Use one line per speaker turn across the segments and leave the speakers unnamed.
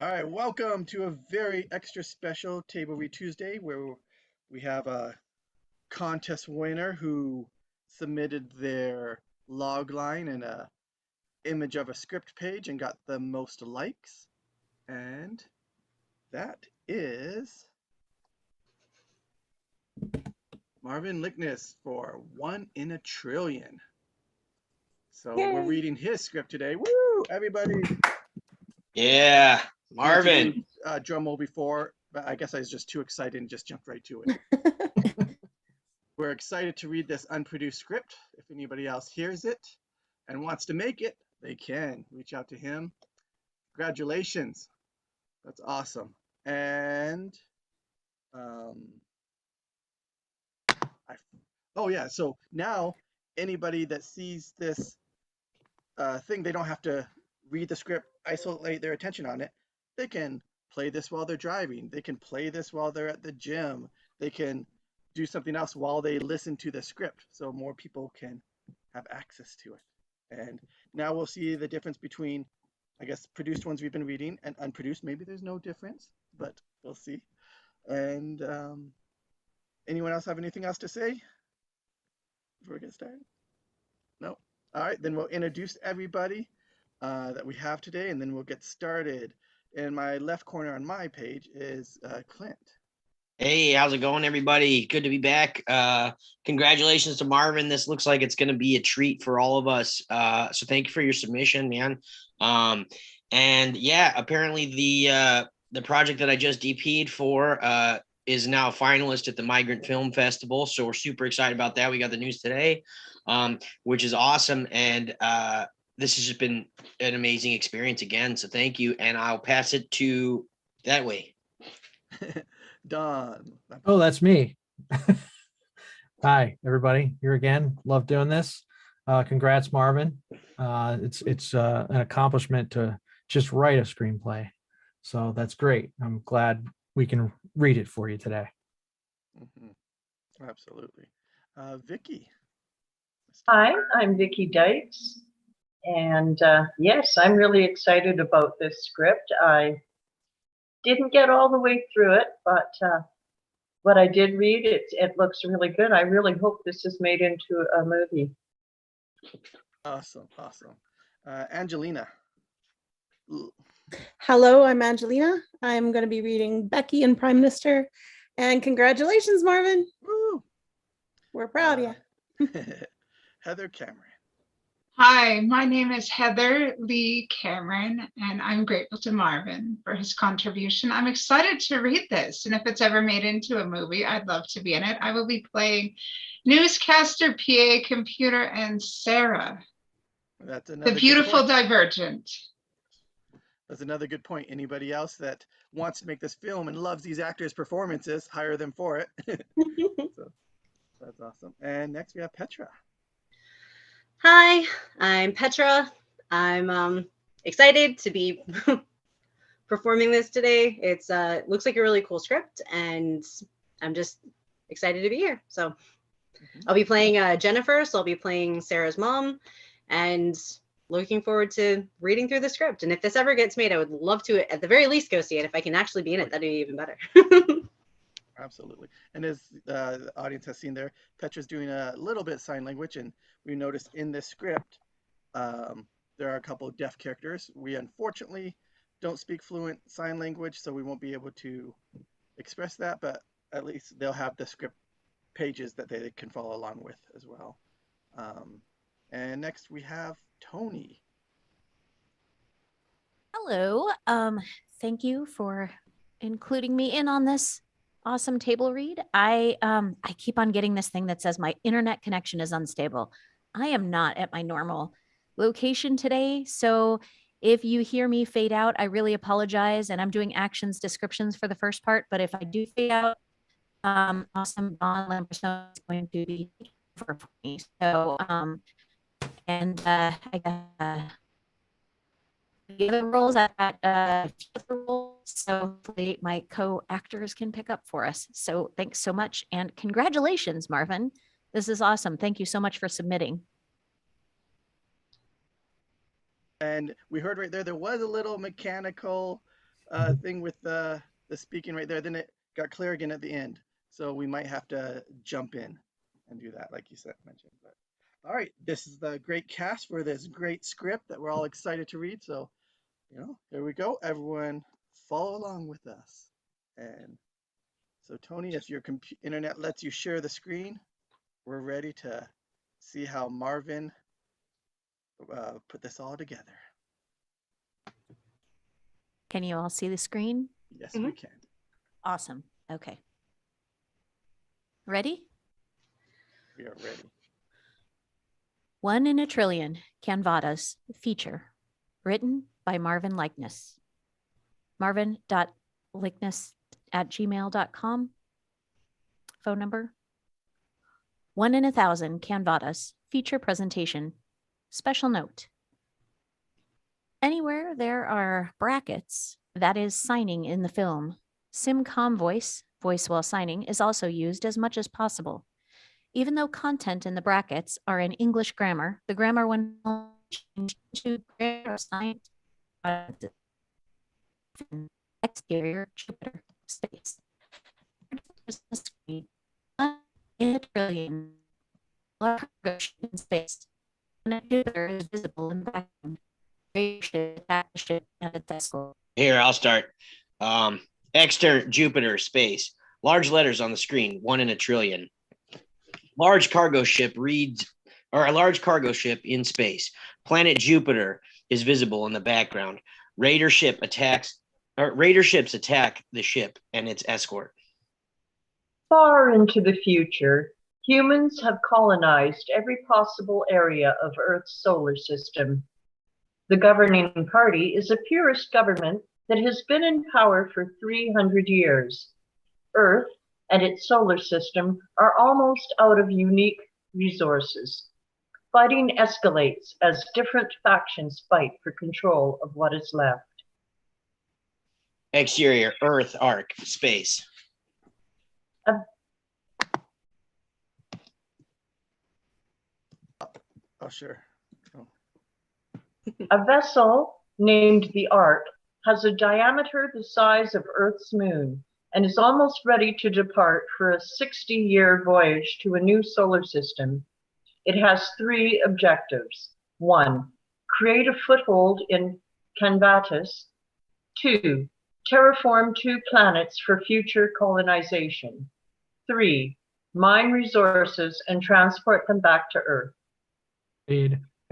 All right, welcome to a very extra special Table Read Tuesday where we have a contest winner who submitted their log line and a image of a script page and got the most likes. And that is Marvin Lickness for One in a Trillion. So we're
Yay.
reading his script today. Woo! Everybody.
Yeah,
Meant to
Marvin.
do drum roll before, but I guess I was just too excited and just jumped right to it. We're excited to read this unproduced script. If anybody else hears it and wants to make it, they can reach out to him. Congratulations. That's awesome. And oh yeah, so now anybody that sees this thing, they don't have to read the script, isolate their attention on it. They can play this while they're driving. They can play this while they're at the gym. They can do something else while they listen to the script, so more people can have access to it. And now we'll see the difference between, I guess, produced ones we've been reading and unproduced. Maybe there's no difference, but we'll see. And anyone else have anything else to say before we get started? No? All right, then we'll introduce everybody that we have today, and then we'll get started. In my left corner on my page is Clint.
Hey, how's it going, everybody? Good to be back. Congratulations to Marvin. This looks like it's going to be a treat for all of us. So thank you for your submission, man. And yeah, apparently the project that I just DP'd for is now a finalist at the Migrant Film Festival. So we're super excited about that. We got the news today, which is awesome. And this has just been an amazing experience again. So thank you. And I'll pass it to that way.
Don.
Oh, that's me. Hi, everybody. Here again. Love doing this. Congrats, Marvin. It's an accomplishment to just write a screenplay. So that's great. I'm glad we can read it for you today.
Mm-hmm. Absolutely. Vicki.
Hi, I'm Vicki Dykes. And yes, I'm really excited about this script. I didn't get all the way through it, but what I did read, it looks really good. I really hope this is made into a movie.
Awesome. Angelina.
Hello, I'm Angelina. I'm going to be reading Becky and Prime Minister. And congratulations, Marvin.
Woo!
We're proud of you.
Heather Cameron.
Hi, my name is Heather Lee Cameron, and I'm grateful to Marvin for his contribution. I'm excited to read this, and if it's ever made into a movie, I'd love to be in it. I will be playing Newscaster, PA, Computer, and Sarah,
That's another
the beautiful Divergent.
That's another good point. Anybody else that wants to make this film and loves these actors' performances, hire them for it. So, that's awesome. And next we have Petra.
Hi, I'm Petra. I'm excited to be performing this today. It looks like a really cool script, and I'm just excited to be here. So I'll be playing Jennifer, so I'll be playing Sarah's mom, and looking forward to reading through the script. And if this ever gets made, I would love to, at the very least, go see it. If I can actually be in it, that'd be even better.
Absolutely. And as the audience has seen there, Petra's doing a little bit of sign language, and we noticed in this script, there are a couple of deaf characters. We unfortunately don't speak fluent sign language, so we won't be able to express that, but at least they'll have the script pages that they can follow along with as well. And next we have Toni.
Hello. Thank you for including me in on this awesome table read. I keep on getting this thing that says my internet connection is unstable. I am not at my normal location today, so if you hear me fade out, I really apologize. And I'm doing actions descriptions for the first part, but if I do fade out, awesome Don Lampasone is going to be for me. So and I got the other roles, I got other roles, so hopefully my co-actors can pick up for us. So thanks so much, and congratulations, Marvin. This is awesome. Thank you so much for submitting.
And we heard right there was a little mechanical thing with the speaking right there. Then it got clear again at the end. So we might have to jump in and do that, like you said, mentioned. But all right, this is the great cast for this great script that we're all excited to read. So, here we go. Everyone follow along with us. And so, Toni, if your internet lets you share the screen, we're ready to see how Marvin put this all together.
Can you all see the screen?
Yes, we can.
Awesome. Okay. Ready?
We are ready.
1 in a Trillion, Canvadas, feature, written by Marvin Likeness. marvin.likeness@gmail.com. Phone number. 1 in 1,000, Canvadas, feature presentation. Special note. Anywhere there are brackets, that is signing in the film, SimCom voice while signing, is also used as much as possible. Even though content in the brackets are in English grammar, the grammar when changed to grammar science exterior Jupiter space. In a trillion, large in space, and a Jupiter is visible in the background.
Here, I'll start. Exter Jupiter space. Large letters on the screen. 1 in a trillion. Large cargo ship a large cargo ship in space. Planet Jupiter is visible in the background. Raider ships attack the ship and its escort.
Far into the future, humans have colonized every possible area of Earth's solar system. The governing party is a purist government that has been in power for 300 years. Earth and its solar system are almost out of unique resources. Fighting escalates as different factions fight for control of what is left.
Exterior Earth arc space.
Oh, sure.
A vessel named the Ark has a diameter the size of Earth's moon and is almost ready to depart for a 60-year voyage to a new solar system. It has 3 objectives. 1, create a foothold in Canvadas. 2, terraform 2 planets for future colonization. 3, mine resources and transport them back to Earth.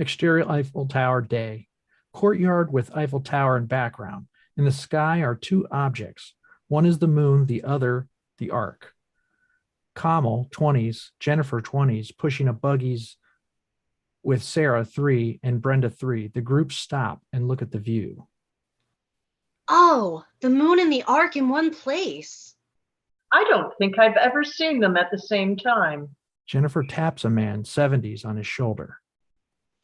Exterior Eiffel Tower day. Courtyard with Eiffel Tower in background. In the sky are 2 objects. One is the moon, the other the Ark. Komal, 20s, Jennifer, 20s, pushing a buggies with Sarah, 3, and Brenda, 3. The group stop and look at the view.
Oh, the moon and the Ark in one place.
I don't think I've ever seen them at the same time.
Jennifer taps a man, 70s, on his shoulder.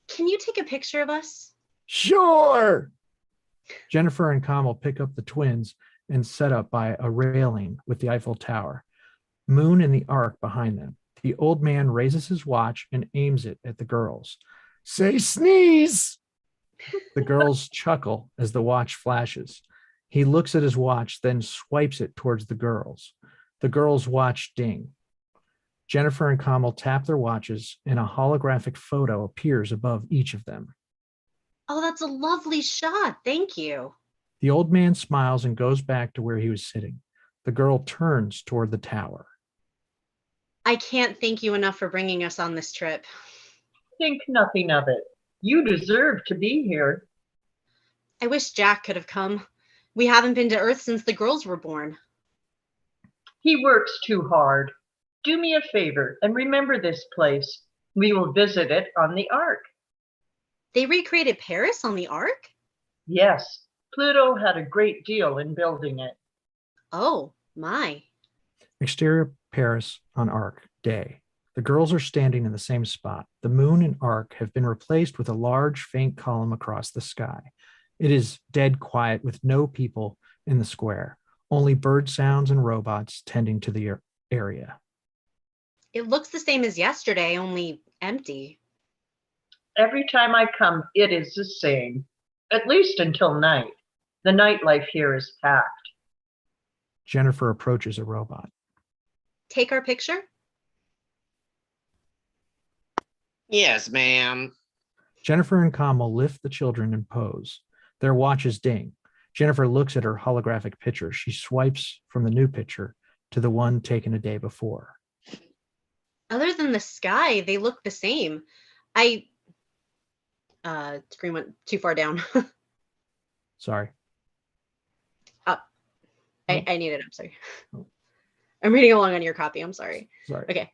Can you take a picture of us?
Sure. Jennifer and Komal pick up the twins and set up by a railing with the Eiffel Tower. Moon and the Ark behind them. The old man raises his watch and aims it at the girls. Say sneeze. The girls chuckle as the watch flashes. He looks at his watch, then swipes it towards the girls. The girls' watch ding. Jennifer and Komal tap their watches, and a holographic photo appears above each of them.
Oh, that's a lovely shot. Thank you.
The old man smiles and goes back to where he was sitting. The girl turns toward the tower.
I can't thank you enough for bringing us on this trip.
Think nothing of it. You deserve to be here.
I wish Jack could have come. We haven't been to Earth since the girls were born.
He works too hard. Do me a favor and remember this place. We will visit it on the Ark.
They recreated Paris on the Ark?
Yes, Pluto had a great deal in building it.
Oh, my.
Exterior Paris on Ark day. The girls are standing in the same spot. The moon and Ark have been replaced with a large, faint column across the sky. It is dead quiet with no people in the square, only bird sounds and robots tending to the area.
It looks the same as yesterday, only empty.
Every time I come, it is the same, at least until night. The nightlife here is packed.
Jennifer approaches a robot.
Take our picture?
Yes, ma'am.
Jennifer and Komal lift the children and pose. Their watches ding. Jennifer looks at her holographic picture. She swipes from the new picture to the one taken a day before.
Other than the sky, they look the same. Screen went too far down.
Sorry.
Up. I need it up, sorry. I'm reading along on your copy, I'm sorry.
Sorry.
Okay.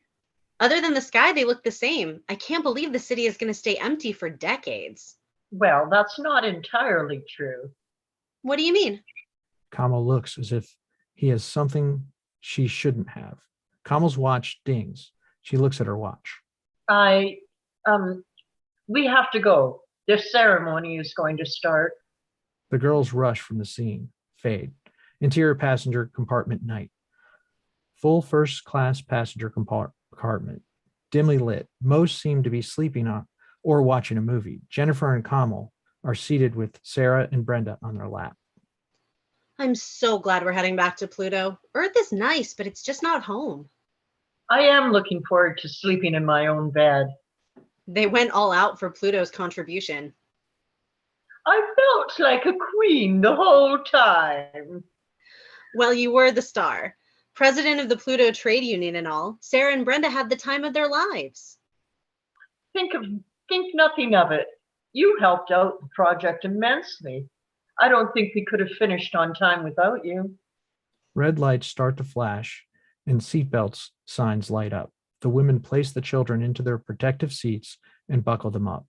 Other than the sky, they look the same. I can't believe the city is going to stay empty for decades.
Well, that's not entirely true.
What do you mean?
Komal looks as if he has something she shouldn't have. Kamal's watch dings. She looks at her watch.
We have to go. This ceremony is going to start.
The girls rush from the scene. Fade. Interior passenger compartment night. Full first class passenger compartment. Dimly lit. Most seem to be sleeping on or watching a movie. Jennifer and Komal are seated with Sarah and Brenda on their lap.
I'm so glad we're heading back to Pluto. Earth is nice, but it's just not home.
I am looking forward to sleeping in my own bed.
They went all out for Pluto's contribution.
I felt like a queen the whole time.
Well, you were the star. President of the Pluto Trade Union and all. Sarah and Brenda had the time of their lives.
Think nothing of it. You helped out the project immensely. I don't think we could have finished on time without you.
Red lights start to flash and seatbelts signs light up. The women place the children into their protective seats and buckle them up.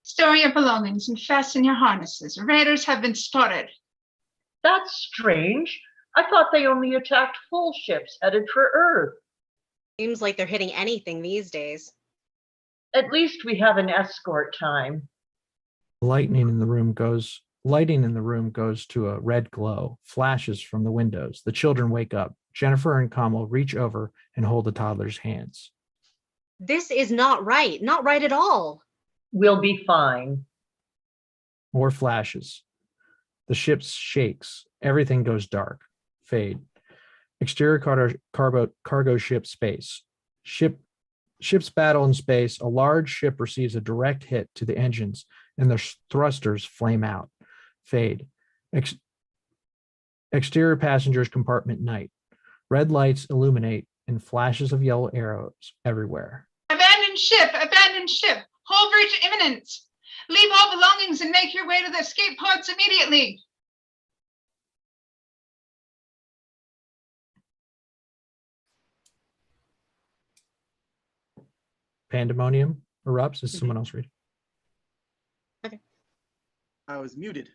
Stow your belongings and fasten your harnesses. Raiders have been spotted.
That's strange. I thought they only attacked full ships headed for Earth.
Seems like they're hitting anything these days.
At least we have an escort time.
Lighting in the room goes to a red glow, flashes from the windows. The children wake up. Jennifer and Komal reach over and hold the toddler's hands.
This is not right. Not right at all.
We'll be fine.
More flashes. The ship shakes. Everything goes dark. Fade. Exterior cargo ship space. Ships battle in space. A large ship receives a direct hit to the engines and the thrusters flame out. Fade. Exterior passengers compartment night. Red lights illuminate and flashes of yellow arrows everywhere.
Abandon ship! Abandon ship! Hull breach imminent! Leave all belongings and make your way to the escape pods immediately!
Pandemonium erupts. Is someone else reading?
Okay.
I was muted.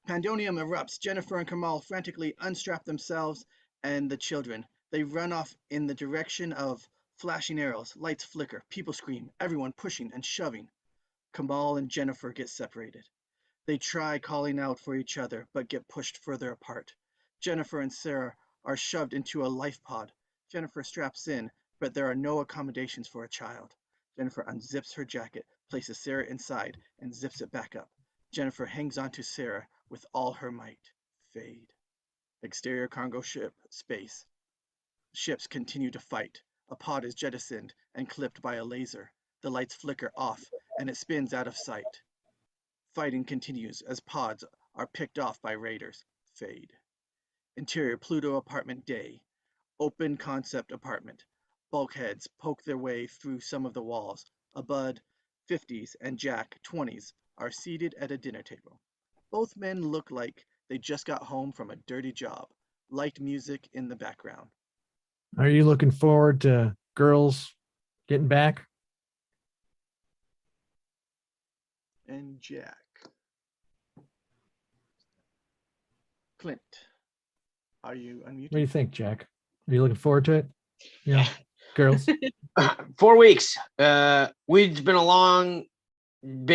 Pandemonium erupts. Jennifer and Komal frantically unstrap themselves and the children. They run off in the direction of flashing arrows. Lights flicker. People scream. Everyone pushing and shoving. Komal and Jennifer get separated. They try calling out for each other, but get pushed further apart. Jennifer and Sarah are shoved into a life pod. Jennifer straps in, but there are no accommodations for a child. Jennifer unzips her jacket, places Sarah inside, and zips it back up. Jennifer hangs onto Sarah with all her might. Fade. Exterior cargo ship space. Ships continue to fight. A pod is jettisoned and clipped by a laser. The lights flicker off, and it spins out of sight. Fighting continues as pods are picked off by raiders. Fade. Interior Pluto apartment day. Open concept apartment. Bulkheads poke their way through some of the walls. Abbud, 50s, and Jack, 20s, are seated at a dinner table. Both men look like they just got home from a dirty job. Light music in the background.
Are you looking forward to girls getting back?
And Jack. Clint, are you unmuted?
What do you think, Jack? Are you looking forward to it? Yeah. Girls.
4 weeks. We've been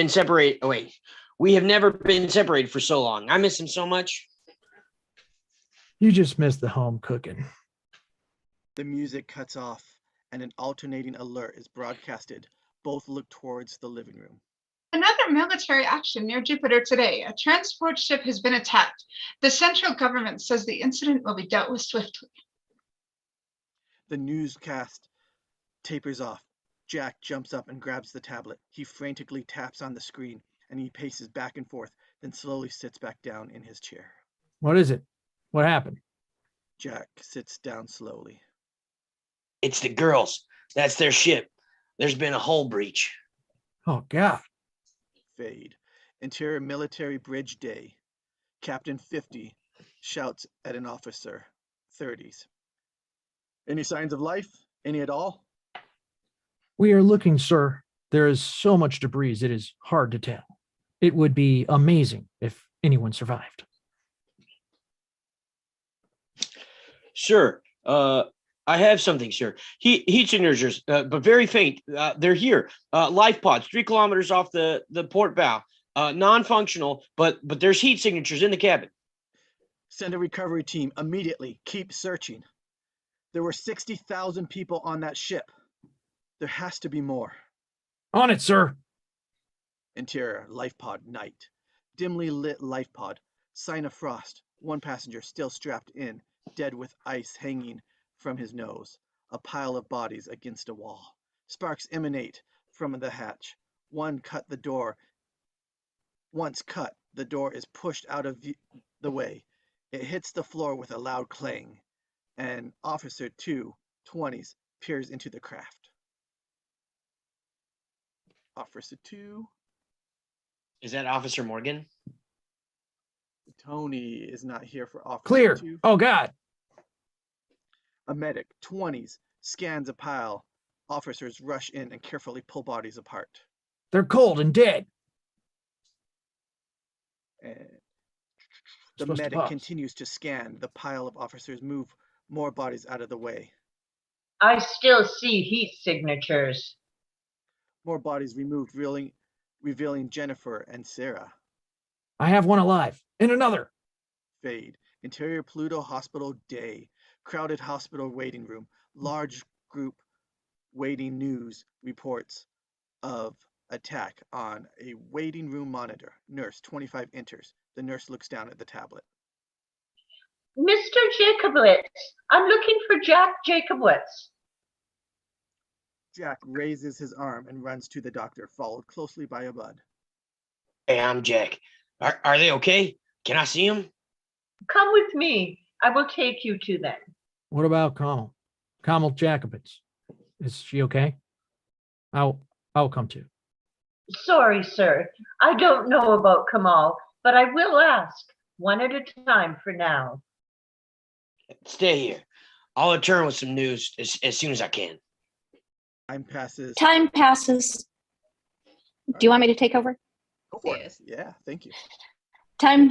separated. Oh, wait. We have never been separated for so long. I miss him so much.
You just missed the home cooking.
The music cuts off and an alternating alert is broadcasted. Both look towards the living room.
Another military action near Jupiter today. A transport ship has been attacked. The central government says the incident will be dealt with swiftly.
The newscast tapers off. Jack jumps up and grabs the tablet. He frantically taps on the screen and he paces back and forth, then slowly sits back down in his chair.
What is it? What happened?
Jack sits down slowly.
It's the girls. That's their ship. There's been a hull breach.
Oh, God.
Fade. Interior military bridge day. Captain 50 shouts at an officer, 30s. Any signs of life? Any at all?
We are looking, sir. There is so much debris, it is hard to tell. It would be amazing if anyone survived.
Sir, I have something, sir. Heat signatures, but very faint. They're here. Life pods, 3 kilometers off the port bow. Non-functional, but there's heat signatures in the cabin.
Send a recovery team immediately. Keep searching. There were 60,000 people on that ship. There has to be more.
On it, sir.
Interior, life pod, night. Dimly lit life pod. Sign of frost. 1 passenger still strapped in, dead with ice hanging from his nose. A pile of bodies against a wall. Sparks emanate from the hatch. Once cut, the door is pushed out of the way. It hits the floor with a loud clang. And Officer 2, 20s, peers into the craft. Officer 2.
Is that Officer Morgan?
Toni is not here for Officer
Clear.
2.
Oh, God.
A medic, 20s, scans a pile. Officers rush in and carefully pull bodies apart.
They're cold and dead.
And the
Supposed to
medic
pause.
continues to scan the pile of officers, move more bodies out of the way.
I still see heat signatures.
More bodies removed, revealing Jennifer and Sarah.
I have one alive. And another.
Fade. Interior Pluto Hospital day. Crowded hospital waiting room. Large group waiting. News reports of attack on a waiting room monitor. Nurse 25 enters. The nurse looks down at the tablet.
Mr. Jacobowitz, I'm looking for Jack Jacobowitz.
Jack raises his arm and runs to the doctor, followed closely by Abbud.
Hey, I'm Jack. Are they okay? Can I see them?
Come with me. I will take you to them.
What about Komal? Komal Jacobitz. Is she okay? I'll come too.
Sorry, sir. I don't know about Komal, but I will ask, one at a time for now.
Stay here. I'll return with some news as soon as I can.
Time passes.
Time passes. Do you want me to take over?
Go for it.
Yes.
Yeah, thank you.
Time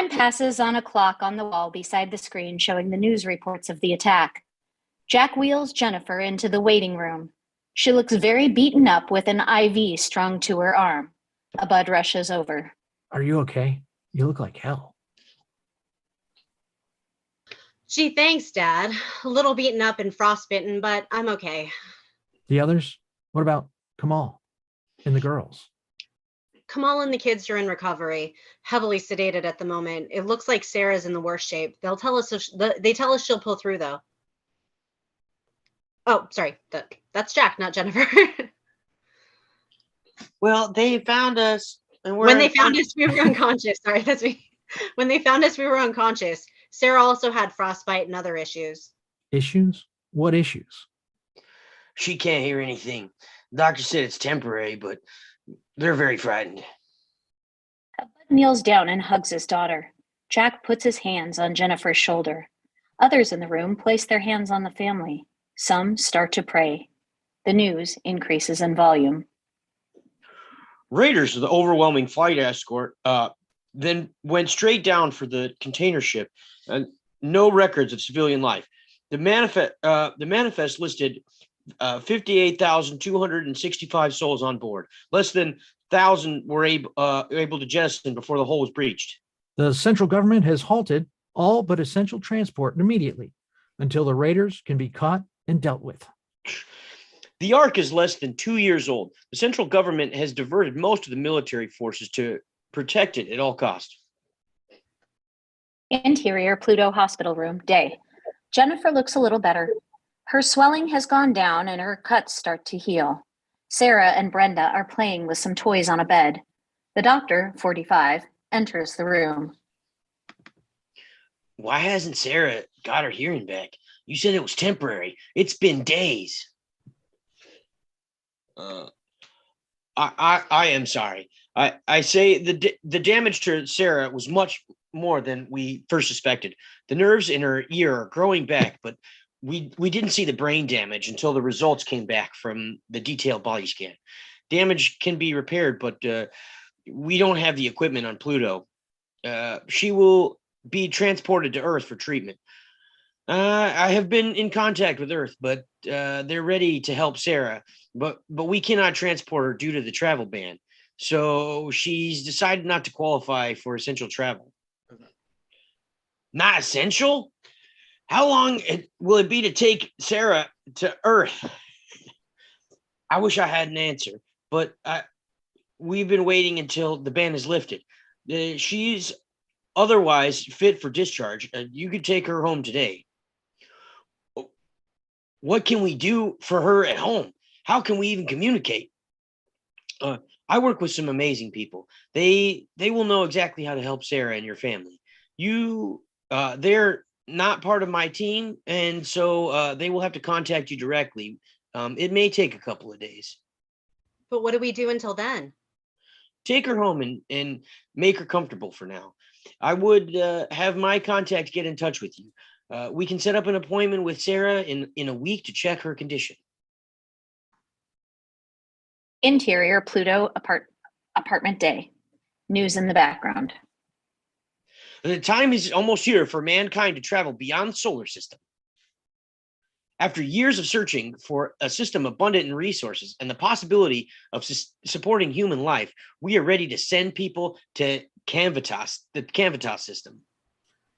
passes on a clock on the wall beside the screen showing the news reports of the attack. Jack wheels Jennifer into the waiting room. She looks very beaten up with an IV strung to her arm. Abbud rushes over.
Are you okay? You look like hell.
Gee, thanks, Dad. A little beaten up and frostbitten, but I'm okay.
The others? What about Komal and the girls?
Komal and the kids are in recovery, heavily sedated at the moment. It looks like Sarah's in the worst shape. They tell us she'll pull through, though. Oh, sorry. That's Jack, not Jennifer.
Well, they found us. And
When they found us, we were unconscious. Sorry, that's me. When they found us, we were unconscious. Sarah also had frostbite and other issues.
Issues? What issues?
She can't hear anything. Doctor said it's temporary, but they're very frightened.
Abbud kneels down and hugs his daughter. Jack puts his hands on Jennifer's shoulder. Others in the room place their hands on the family. Some start to pray. The news increases in volume.
Raiders of the overwhelming flight escort then went straight down for the container ship. No records of civilian life. The manifest listed 58,265 souls on board. Less than 1,000 were able to jettison before the hull was breached.
The central government has halted all but essential transport immediately until the raiders can be caught and dealt with.
The Ark is less than 2 years old. The central government has diverted most of the military forces to protect it at all costs.
Interior Pluto hospital room, day. Jennifer looks a little better. Her swelling has gone down and her cuts start to heal. Sarah and Brenda are playing with some toys on a bed. The doctor, 45, enters the room.
Why hasn't Sarah got her hearing back? You said it was temporary. It's been days. I am sorry. I say the damage to Sarah was much more than we first suspected. The nerves in her ear are growing back, but we didn't see the brain damage until the results came back from the detailed body scan. Damage can be repaired, but we don't have the equipment on Pluto. She will be transported to Earth for treatment. I have been in contact with Earth, but they're ready to help Sarah, but we cannot transport her due to the travel ban. So she's decided not to qualify for essential travel. Not essential? How long will it be to take Sarah to Earth? I wish I had an answer, but we've been waiting until the ban is lifted. She's otherwise fit for discharge. You could take her home today. What can we do for her at home? How can we even communicate? I work with some amazing people. They will know exactly how to help Sarah and your family. They're not part of my team, and so they will have to contact you directly. It may take a couple of days.
But what do we do until then?
Take her home and make her comfortable for now. I would have my contact get in touch with you. We can set up an appointment with Sarah in a week to check her condition.
Interior Pluto apartment, day. News in the background.
The time is almost here for mankind to travel beyond the solar system. After years of searching for a system abundant in resources and the possibility of supporting human life, we are ready to send people to the Canvitas system.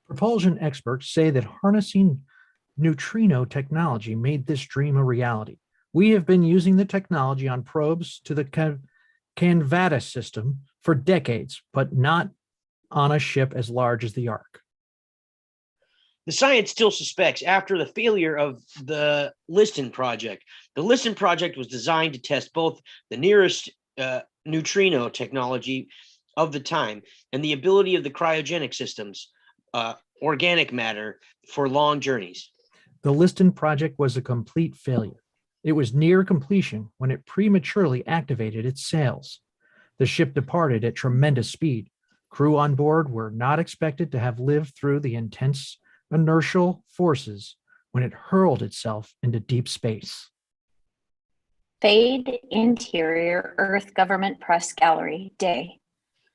Propulsion experts say that harnessing neutrino technology made this dream a reality. We have been using the technology on probes to the Canvitas system for decades, but not on a ship as large as the Ark.
The science still suspects after the failure of the Liston project. The Liston project was designed to test both the nearest neutrino technology of the time and the ability of the cryogenic systems, organic matter, for long journeys.
The Liston project was a complete failure. It was near completion when it prematurely activated its sails. The ship departed at tremendous speed. Crew on board were not expected to have lived through the intense inertial forces when it hurled itself into deep space.
Fade Interior Earth Government Press Gallery, day.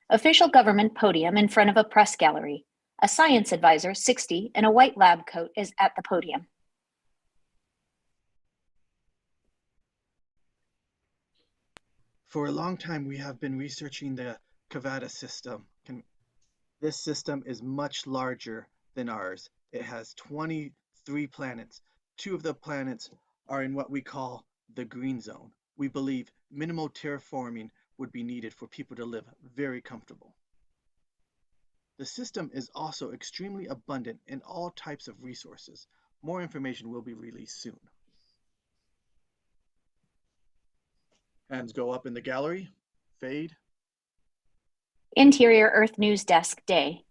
Official government podium in front of a press gallery. A science advisor, 60, in a white lab coat is at the podium.
For a long time, we have been researching the Canvitas system. This system is much larger than ours. It has 23 planets. 2 of the planets are in what we call the green zone. We believe minimal terraforming would be needed for people to live very comfortable. The system is also extremely abundant in all types of resources. More information will be released soon. Hands go up in the gallery. Fade.
Interior Earth News Desk, day.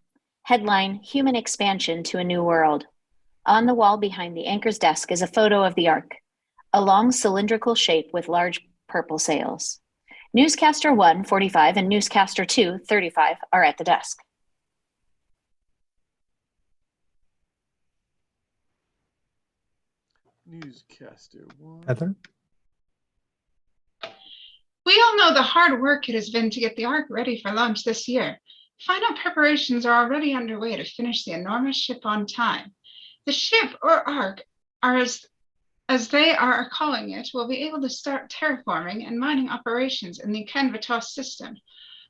Headline, Human Expansion to a New World. On the wall behind the anchor's desk is a photo of the Ark, a long cylindrical shape with large purple sails. Newscaster 1, 45, and Newscaster 2, 35 are at the desk.
Newscaster 1.
Heather?
We all know the hard work it has been to get the Ark ready for launch this year. Final preparations are already underway to finish the enormous ship on time. The ship, or Ark, as they are calling it, will be able to start terraforming and mining operations in the Canvitas system.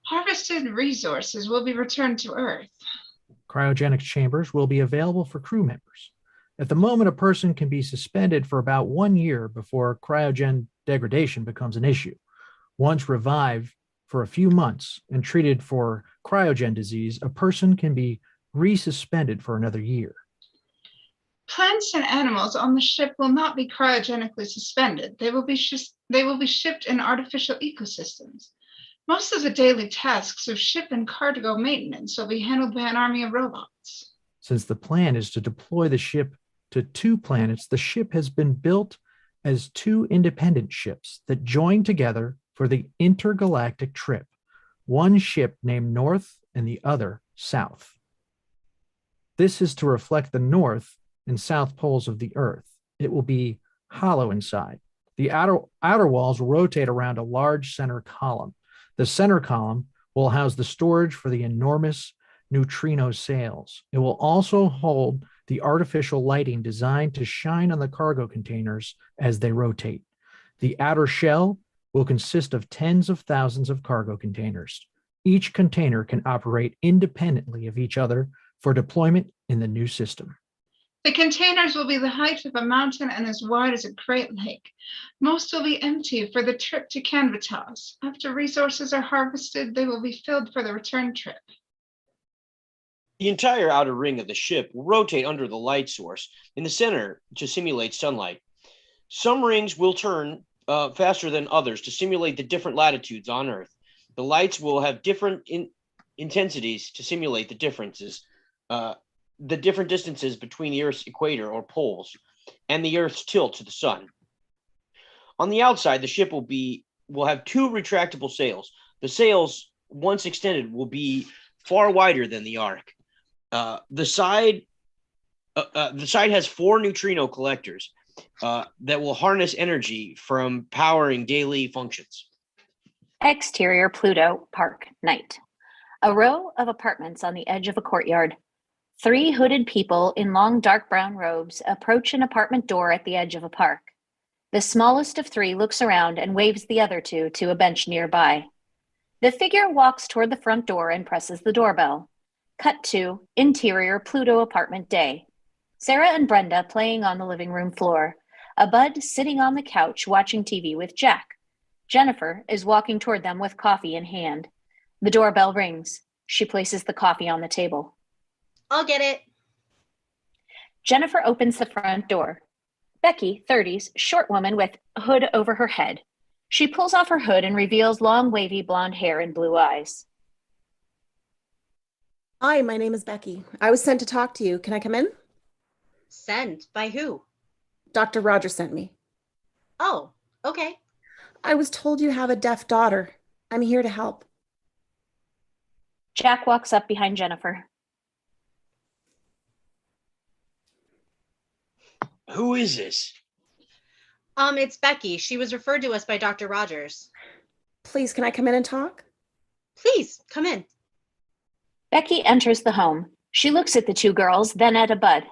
Harvested resources will be returned to Earth.
Cryogenic chambers will be available for crew members. At the moment, a person can be suspended for about 1 year before cryogen degradation becomes an issue. Once revived for a few months and treated for cryogen disease, a person can be resuspended for another year.
Plants and animals on the ship will not be cryogenically suspended. They will be shipped in artificial ecosystems. Most of the daily tasks of ship and cargo maintenance will be handled by an army of robots.
Since the plan is to deploy the ship to 2 planets, the ship has been built as 2 independent ships that join together for the intergalactic trip. One ship named North and the other South. This is to reflect the north and south poles of the Earth. It will be hollow inside. The outer walls will rotate around a large center column. The center column will house the storage for the enormous neutrino sails. It will also hold the artificial lighting designed to shine on the cargo containers as they rotate. The outer shell will consist of tens of thousands of cargo containers. Each container can operate independently of each other for deployment in the new system.
The containers will be the height of a mountain and as wide as a great lake. Most will be empty for the trip to Canvatas. After resources are harvested, they will be filled for the return trip.
The entire outer ring of the ship will rotate under the light source in the center to simulate sunlight. Some rings will turn faster than others to simulate the different latitudes on Earth. The lights will have different intensities to simulate the differences. The different distances between the Earth's equator or poles and the Earth's tilt to the sun. On the outside, the ship will have 2 retractable sails. The sails, once extended, will be far wider than the arc. The side has 4 neutrino collectors that will harness energy from powering daily functions.
Exterior Pluto Park night. A row of apartments on the edge of a courtyard. 3 hooded people in long dark brown robes approach an apartment door at the edge of a park. The smallest of 3 looks around and waves the other 2 to a bench nearby. The figure walks toward the front door and presses the doorbell. Cut to interior Pluto apartment day. Sarah and Brenda playing on the living room floor. Abbud sitting on the couch watching TV with Jack. Jennifer is walking toward them with coffee in hand. The doorbell rings. She places the coffee on the table.
I'll get it.
Jennifer opens the front door. Becky, 30s, short woman with a hood over her head. She pulls off her hood and reveals long, wavy blonde hair and blue eyes.
Hi, my name is Becky. I was sent to talk to you. Can I come in?
Sent? By who?
Dr. Roger sent me.
Oh, okay.
I was told you have a deaf daughter. I'm here to help.
Jack walks up behind Jennifer.
Who is this?
It's Becky. She was referred to us by Dr. Rogers.
Please, can I come in and talk?
Please, come in.
Becky enters the home. She looks at the 2 girls, then at Abbud.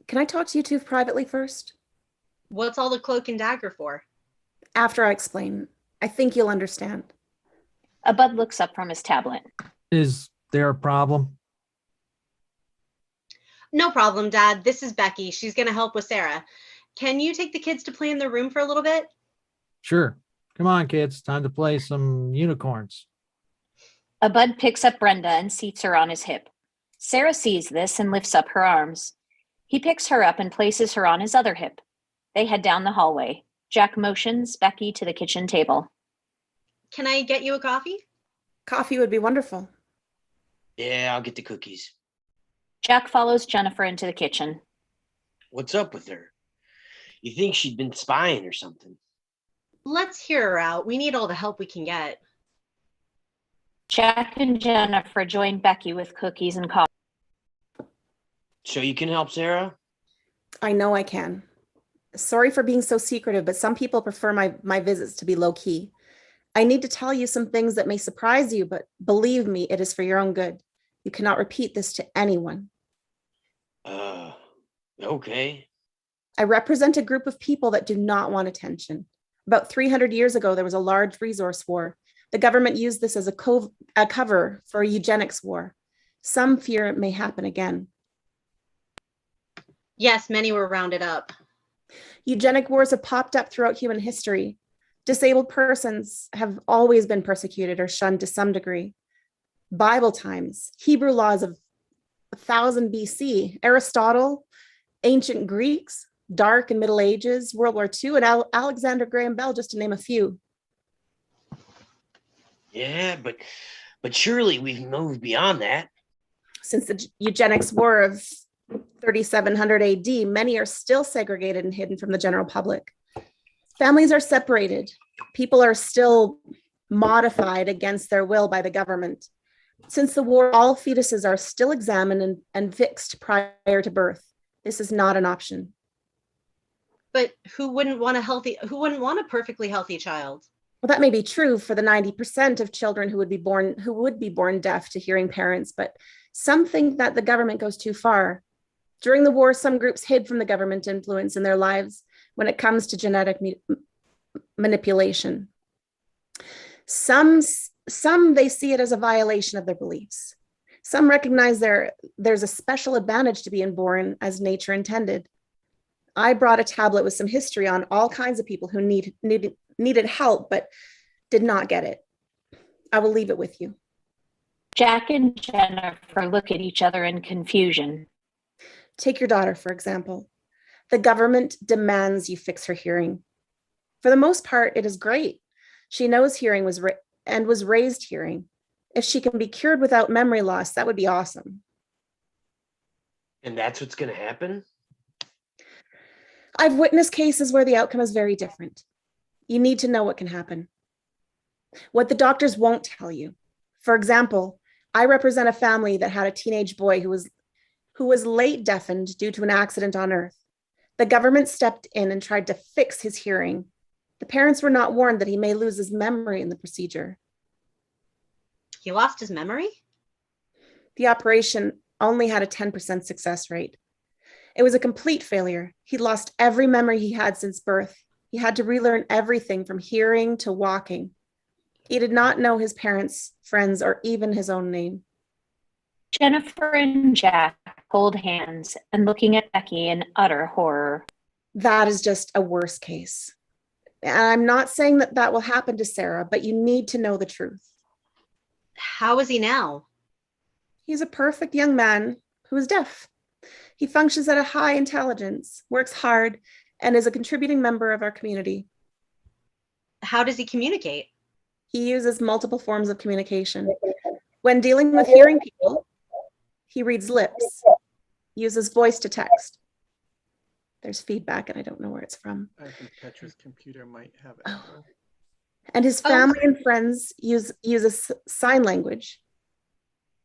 Can I talk to you 2 privately first?
What's all the cloak and dagger for?
After I explain, I think you'll understand.
Abbud looks up from his tablet.
Is there a problem?
No problem, Dad. This is Becky. She's going to help with Sarah. Can you take the kids to play in their room for a little bit?
Sure. Come on, kids. Time to play some unicorns.
Abbud picks up Brenda and seats her on his hip. Sarah sees this and lifts up her arms. He picks her up and places her on his other hip. They head down the hallway. Jack motions Becky to the kitchen table.
Can I get you a coffee?
Coffee would be wonderful.
Yeah, I'll get the cookies.
Jack follows Jennifer into the kitchen.
What's up with her? You think she'd been spying or something?
Let's hear her out. We need all the help we can get.
Jack and Jennifer join Becky with cookies and coffee.
So you can help Sarah?
I know I can. Sorry for being so secretive, but some people prefer my visits to be low-key. I need to tell you some things that may surprise you, but believe me, it is for your own good. You cannot repeat this to anyone.
Okay.
I represent a group of people that do not want attention. About 300 years ago, there was a large resource war. The government used this as a cover for a eugenics war. Some fear it may happen again.
Yes, many were rounded up.
Eugenic wars have popped up throughout human history. Disabled persons have always been persecuted or shunned to some degree. Bible times, Hebrew laws of 1000 BC, Aristotle, ancient Greeks, Dark and Middle Ages, World War II, and Alexander Graham Bell, just to name a few.
Yeah, but surely we've moved beyond that.
Since the eugenics war of 3700 AD, many are still segregated and hidden from the general public. Families are separated. People are still modified against their will by the government. Since the war, all fetuses are still examined and fixed prior to birth. This is not an option.
But who wouldn't want a perfectly healthy child?
Well, that may be true for the 90% of children who would be born deaf to hearing parents, but some think that the government goes too far. During the war, some groups hid from the government influence in their lives when it comes to genetic manipulation. Some they see it as a violation of their beliefs. Some recognize there's a special advantage to being born as nature intended. I brought a tablet with some history on all kinds of people who needed help, but did not get it. I will leave it with you.
Jack and Jennifer look at each other in confusion.
Take your daughter, for example. The government demands you fix her hearing. For the most part, it is great. She knows hearing was raised hearing. If she can be cured without memory loss, that would be awesome.
And that's what's going to happen?
I've witnessed cases where the outcome is very different. You need to know what can happen. What the doctors won't tell you. For example, I represent a family that had a teenage boy who was late deafened due to an accident on Earth. The government stepped in and tried to fix his hearing. The parents were not warned that he may lose his memory in the procedure.
He lost his memory?
The operation only had a 10% success rate. It was a complete failure. He lost every memory he had since birth. He had to relearn everything from hearing to walking. He did not know his parents, friends, or even his own name.
Jennifer and Jack hold hands and looking at Becky in utter horror.
That is just a worst case. And I'm not saying that will happen to Sarah, but you need to know the truth.
How is he now?
He's a perfect young man who is deaf. He functions at a high intelligence, works hard, and is a contributing member of our community.
How does he communicate?
He uses multiple forms of communication. When dealing with hearing people, he reads lips, uses voice to text. There's feedback and I don't know where it's from.
I think Petra's computer might have it.
Oh. And his family and friends uses sign language.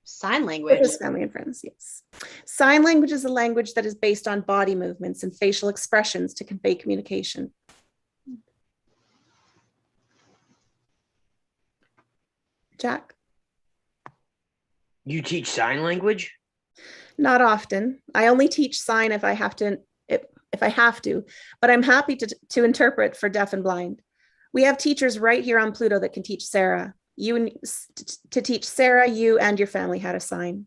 Sign language?
His family and friends, yes. Sign language is a language that is based on body movements and facial expressions to convey communication. Jack?
You teach sign language?
Not often. I only teach sign if I have to, but I'm happy to interpret for deaf and blind. We have teachers right here on Pluto that can teach Sarah. To teach Sarah, you and your family how to sign.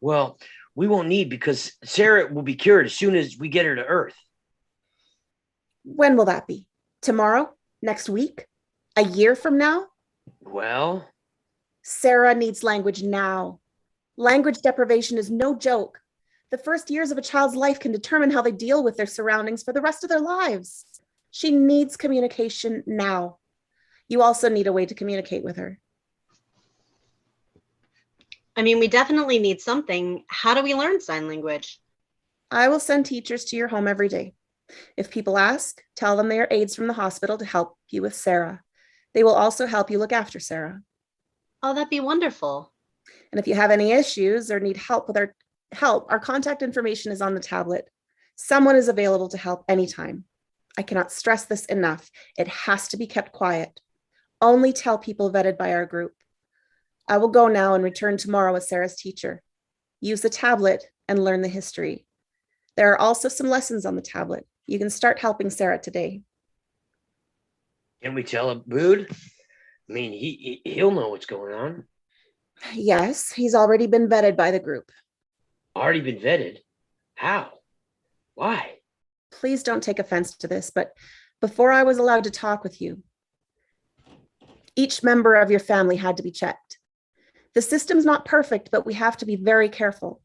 Well, we won't need because Sarah will be cured as soon as we get her to Earth.
When will that be? Tomorrow? Next week? A year from now?
Well,
Sarah needs language now. Language deprivation is no joke. The first years of a child's life can determine how they deal with their surroundings for the rest of their lives. She needs communication now. You also need a way to communicate with her.
I mean, we definitely need something. How do we learn sign language?
I will send teachers to your home every day. If people ask, tell them they are aides from the hospital to help you with Sarah. They will also help you look after Sarah.
Oh, that'd be wonderful.
And if you have any issues or need help with our contact information is on the tablet. Someone is available to help anytime. I cannot stress this enough. It has to be kept quiet. Only tell people vetted by our group. I will go now and return tomorrow as Sarah's teacher. Use the tablet and learn the history. There are also some lessons on the tablet. You can start helping Sarah today.
Can we tell Abbud? I mean, he'll know what's going on.
Yes, he's already been vetted by the group.
Already been vetted? How? Why?
Please don't take offense to this, but before I was allowed to talk with you, each member of your family had to be checked. The system's not perfect, but we have to be very careful.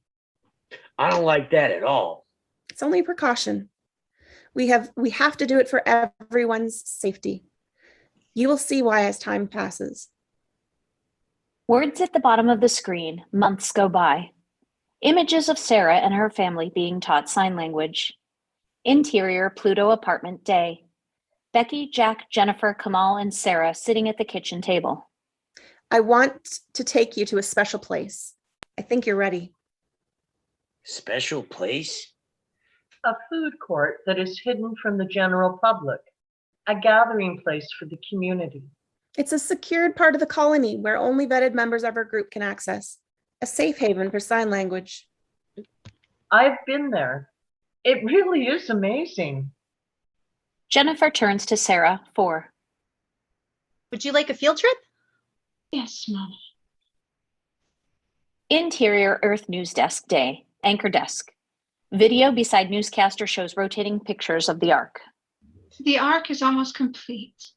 I don't like that at all.
It's only a precaution. We have to do it for everyone's safety. You will see why as time passes.
Words at the bottom of the screen. Months go by. Images of Sarah and her family being taught sign language. Interior Pluto apartment day. Becky, Jack, Jennifer, Komal, and Sarah sitting at the kitchen table.
I want to take you to a special place. I think you're ready.
Special place?
A food court that is hidden from the general public, a gathering place for the community.
It's a secured part of the colony where only vetted members of our group can access. A safe haven for sign language.
I've been there. It really is amazing.
Jennifer turns to Sarah, 4.
Would you like a field trip?
Yes, Mama.
Interior Earth News Desk day. Anchor desk. Video beside Newscaster shows rotating pictures of the Ark.
The Ark is almost complete.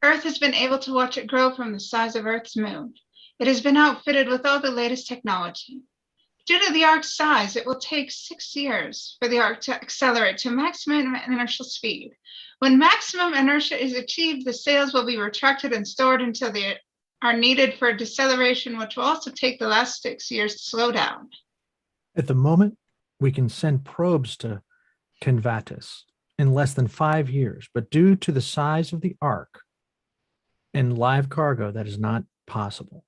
Earth has been able to watch it grow from the size of Earth's moon. It has been outfitted with all the latest technology. Due to the Ark's size, it will take 6 years for the Ark to accelerate to maximum inertial speed. When maximum inertia is achieved, the sails will be retracted and stored until they are needed for deceleration, which will also take the last 6 years to slow down.
At the moment, we can send probes to Canvatus in less than 5 years, but due to the size of the Ark and live cargo, that is not possible.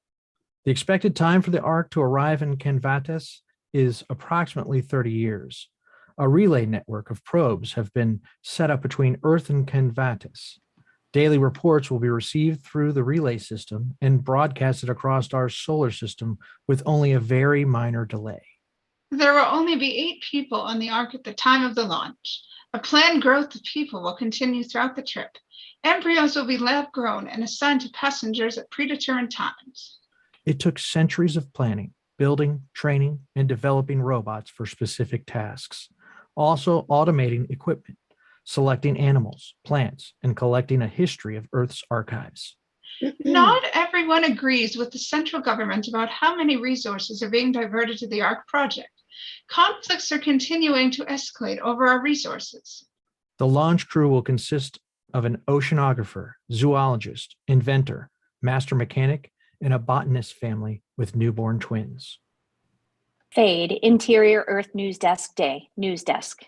The expected time for the Ark to arrive in Canvatus is approximately 30 years. A relay network of probes have been set up between Earth and Canvatus. Daily reports will be received through the relay system and broadcasted across our solar system with only a very minor delay.
There will only be 8 people on the Ark at the time of the launch. A planned growth of people will continue throughout the trip. Embryos will be lab grown and assigned to passengers at predetermined times.
It took centuries of planning, building, training, and developing robots for specific tasks. Also automating equipment, selecting animals, plants, and collecting a history of Earth's archives.
Not everyone agrees with the central government about how many resources are being diverted to the Ark project. Conflicts are continuing to escalate over our resources.
The launch crew will consist of an oceanographer, zoologist, inventor, master mechanic, and a botanist family with newborn twins.
Fade. Interior Earth News Desk day. News desk.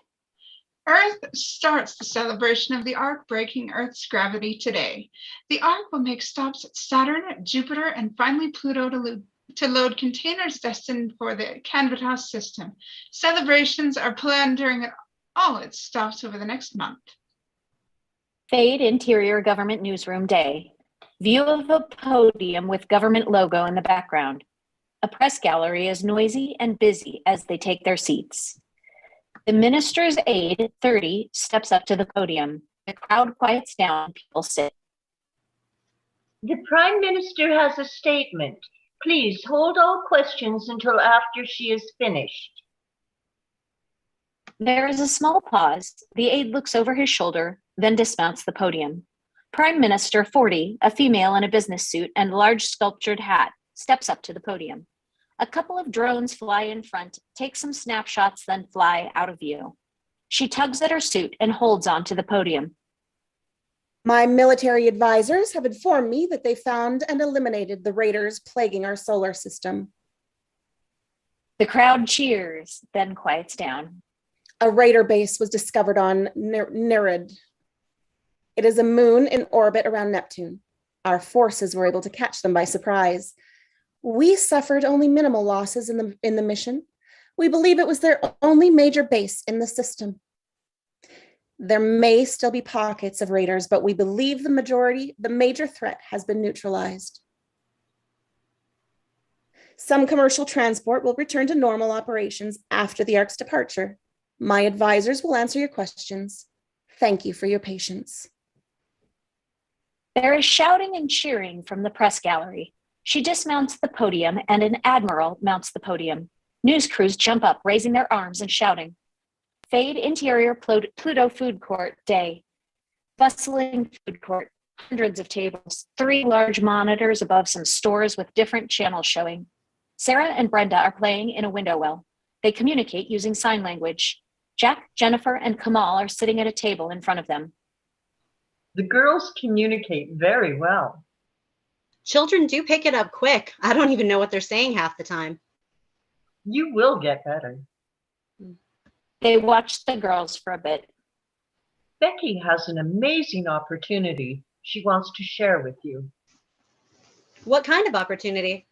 Earth starts the celebration of the Ark breaking Earth's gravity today. The Ark will make stops at Saturn, Jupiter, and finally Pluto to load containers destined for the Canvatas system. Celebrations are planned during all its stops over the next month.
Fade. Interior Government Newsroom day. View of a podium with government logo in the background. A press gallery is noisy and busy as they take their seats. The minister's aide, 30, steps up to the podium. The crowd quiets down, people sit.
The Prime Minister has a statement. Please hold all questions until after she is finished.
There is a small pause. The aide looks over his shoulder, then dismounts the podium. Prime Minister, 40, a female in a business suit and large sculptured hat, steps up to the podium. A couple of drones fly in front, take some snapshots, then fly out of view. She tugs at her suit and holds on to the podium.
My military advisors have informed me that they found and eliminated the raiders plaguing our solar system.
The crowd cheers, then quiets down.
A raider base was discovered on Nereid. It is a moon in orbit around Neptune. Our forces were able to catch them by surprise. We suffered only minimal losses in the mission. We believe it was their only major base in the system. There may still be pockets of raiders, but we believe the major threat has been neutralized. Some commercial transport will return to normal operations after the Ark's departure. My advisors will answer your questions. Thank you for your patience.
There is shouting and cheering from the press gallery. She dismounts the podium and an admiral mounts the podium. News crews jump up, raising their arms and shouting. Fade interior Pluto food court day. Bustling food court. Hundreds of tables. 3 large monitors above some stores with different channels showing. Sarah and Brenda are playing in a window well. They communicate using sign language. Jack, Jennifer, and Komal are sitting at a table in front of them.
The girls communicate very well.
Children do pick it up quick. I don't even know what they're saying half the time.
You will get better.
They watch the girls for a bit.
Becky has an amazing opportunity she wants to share with you.
What kind of opportunity?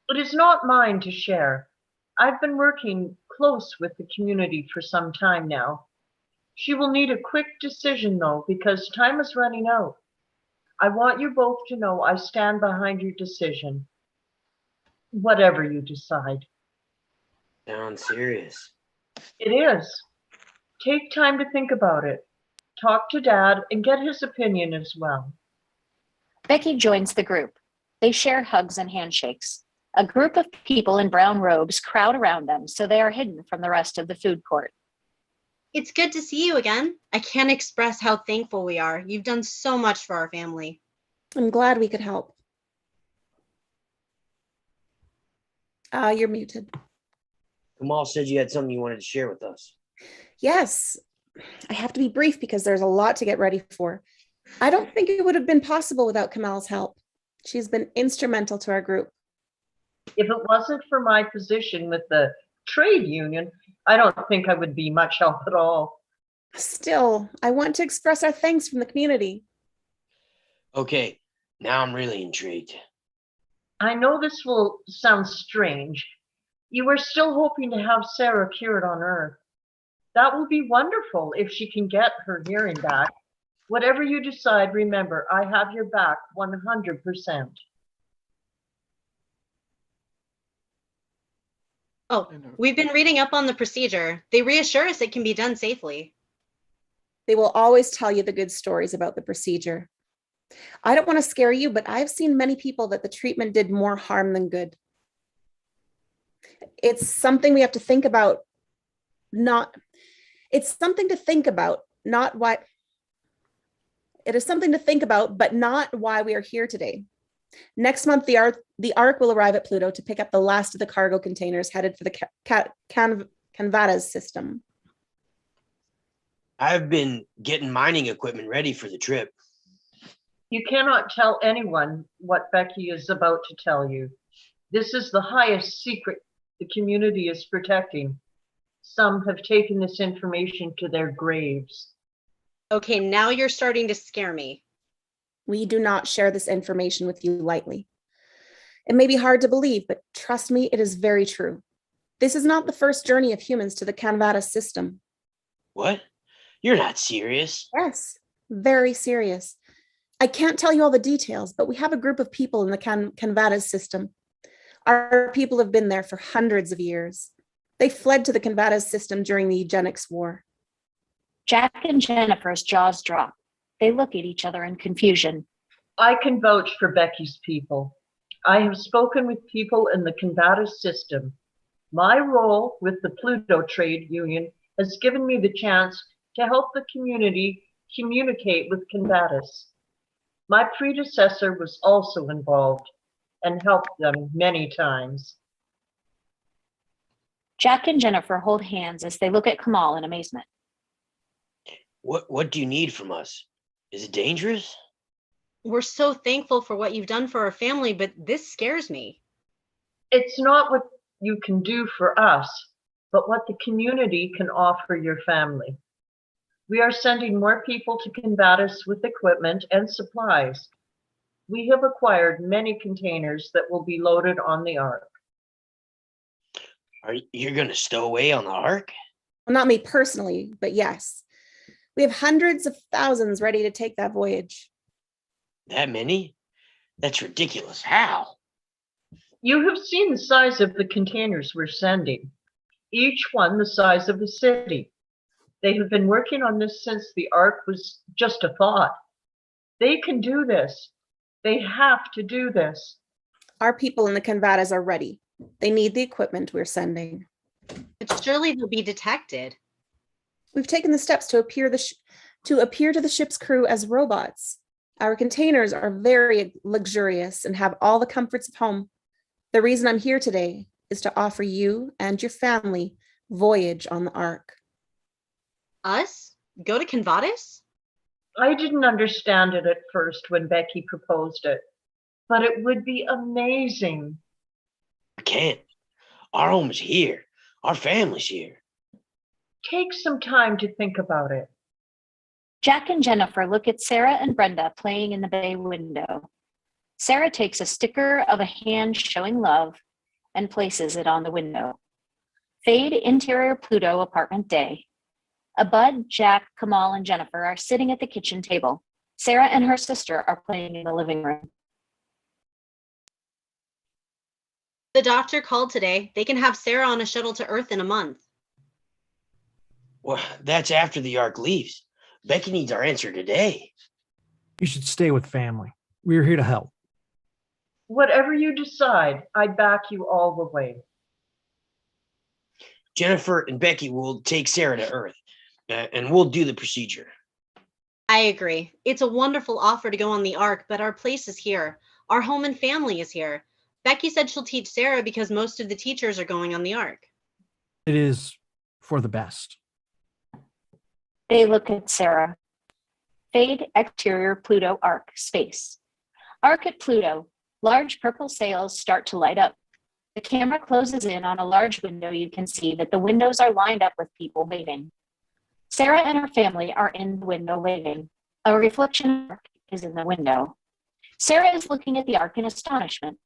It is not mine to share. I've been working close with the community for some time now. She will need a quick decision though, because time is running out. I want you both to know I stand behind your decision. Whatever you decide.
Sounds serious.
It is. Take time to think about it. Talk to Dad and get his opinion as well.
Becky joins the group. They share hugs and handshakes. A group of people in brown robes crowd around them, so they are hidden from the rest of the food court.
It's good to see you again. I can't express how thankful we are. You've done so much for our family.
I'm glad we could help. You're muted.
Komal said you had something you wanted to share with us.
Yes, I have to be brief because there's a lot to get ready for. I don't think it would have been possible without Komal's help. She's been instrumental to our group.
If it wasn't for my position with the trade union, I don't think I would be much help at all.
Still, I want to express our thanks from the community.
Okay, now I'm really intrigued.
I know this will sound strange. You were still hoping to have Sarah cured on Earth. That will be wonderful if she can get her hearing back. Whatever you decide, remember, I have your back 100%.
Oh, we've been reading up on the procedure. They reassure us it can be done safely.
They will always tell you the good stories about the procedure. I don't want to scare you, but I've seen many people that the treatment did more harm than good. It's something we have to think about. It's something to think about, not what. It is something to think about, but not why we are here today. Next month, the Ark will arrive at Pluto to pick up the last of the cargo containers headed for the Canvadas system.
I've been getting mining equipment ready for the trip.
You cannot tell anyone what Becky is about to tell you. This is the highest secret the community is protecting. Some have taken this information to their graves.
Okay, now you're starting to scare me.
We do not share this information with you lightly. It may be hard to believe, but trust me, it is very true. This is not the first journey of humans to the Canvadas system.
What? You're not serious.
Yes, very serious. I can't tell you all the details, but we have a group of people in the Canvadas system. Our people have been there for hundreds of years. They fled to the Canvadas system during the eugenics war.
Jack and Jennifer's jaws drop. They look at each other in confusion.
I can vouch for Becky's people. I have spoken with people in the Canvadas system. My role with the Pluto Trade Union has given me the chance to help the community communicate with Canvadas. My predecessor was also involved and helped them many times.
Jack and Jennifer hold hands as they look at Komal in amazement.
What do you need from us? Is it dangerous?
We're so thankful for what you've done for our family, but this scares me.
It's not what you can do for us, but what the community can offer your family. We are sending more people to Canvadas with equipment and supplies. We have acquired many containers that will be loaded on the Ark.
Are you going to stow away on the Ark?
Well, not me personally, but yes. We have hundreds of thousands ready to take that voyage.
That many? That's ridiculous. How?
You have seen the size of the containers we're sending, each one the size of a city. They have been working on this since the Ark was just a thought. They can do this. They have to do this.
Our people in the Canvadas are ready. They need the equipment we're sending.
But surely they'll be detected.
We've taken the steps to appear to the ship's crew as robots. Our containers are very luxurious and have all the comforts of home. The reason I'm here today is to offer you and your family voyage on the Ark.
Us? Go to Convatis?
I didn't understand it at first when Becky proposed it, but it would be amazing.
I can't. Our home is here. Our family's here.
Take some time to think about it.
Jack and Jennifer look at Sarah and Brenda playing in the bay window. Sarah takes a sticker of a hand showing love and places it on the window. Fade interior Pluto apartment day. Abbud, Jack, Komal, and Jennifer are sitting at the kitchen table. Sarah and her sister are playing in the living room.
The doctor called today. They can have Sarah on a shuttle to Earth in a month.
Well, that's after the Ark leaves. Becky needs our answer today.
You should stay with family. We're here to help.
Whatever you decide, I back you all the way.
Jennifer and Becky will take Sarah to Earth, and we'll do the procedure.
I agree. It's a wonderful offer to go on the Ark, but our place is here. Our home and family is here. Becky said she'll teach Sarah because most of the teachers are going on the Ark.
It is for the best.
They look at Sarah. Fade exterior Pluto Arc space. Arc at Pluto. Large purple sails start to light up. The camera closes in on a large window. You can see that the windows are lined up with people waving. Sarah and her family are in the window waving. A reflection arc is in the window. Sarah is looking at the arc in astonishment.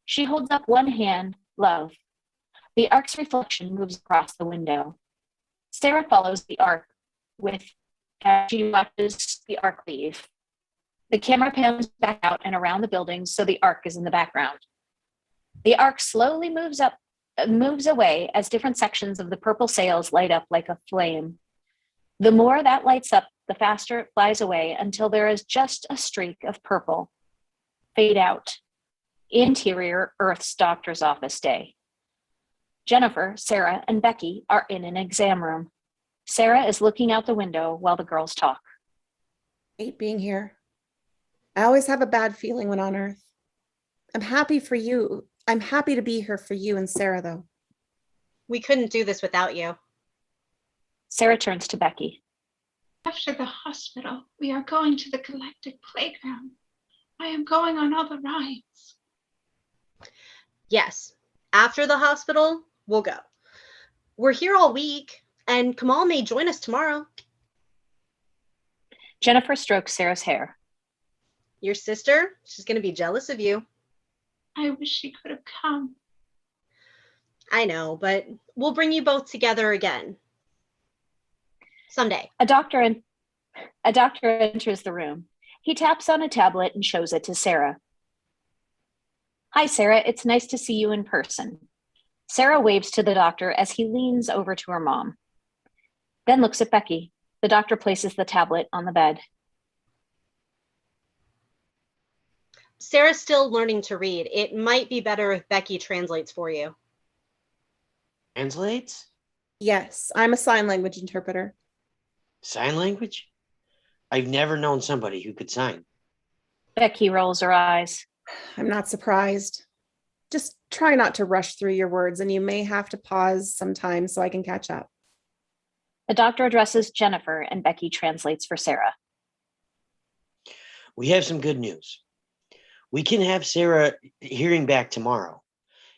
She holds up one hand, love. The arc's reflection moves across the window. Sarah follows the arc as she watches the arc leave. The camera pans back out and around the buildings, so the arc is in the background. The arc slowly moves away as different sections of the purple sails light up like a flame. The more that lights up, the faster it flies away until there is just a streak of purple. Fade out. Interior Earth's doctor's office day. Jennifer, Sarah, and Becky are in an exam room. Sarah is looking out the window while the girls talk.
I hate being here. I always have a bad feeling when on Earth. I'm happy for you. I'm happy to be here for you and Sarah, though.
We couldn't do this without you.
Sarah turns to Becky.
After the hospital, we are going to the galactic playground. I am going on all the rides.
Yes. After the hospital, we'll go. We're here all week, and Komal may join us tomorrow.
Jennifer strokes Sarah's hair.
Your sister, she's going to be jealous of you.
I wish she could have come.
I know, but we'll bring you both together again. Someday.
A doctor enters the room. He taps on a tablet and shows it to Sarah. Hi, Sarah. It's nice to see you in person. Sarah waves to the doctor as he leans over to her mom. Then looks at Becky. The doctor places the tablet on the bed.
Sarah's still learning to read. It might be better if Becky translates for you.
Translates?
Yes, I'm a sign language interpreter.
Sign language? I've never known somebody who could sign.
Becky rolls her eyes.
I'm not surprised. Just try not to rush through your words, and you may have to pause sometimes so I can catch up.
The doctor addresses Jennifer, and Becky translates for Sarah.
We have some good news. We can have Sarah hearing back tomorrow.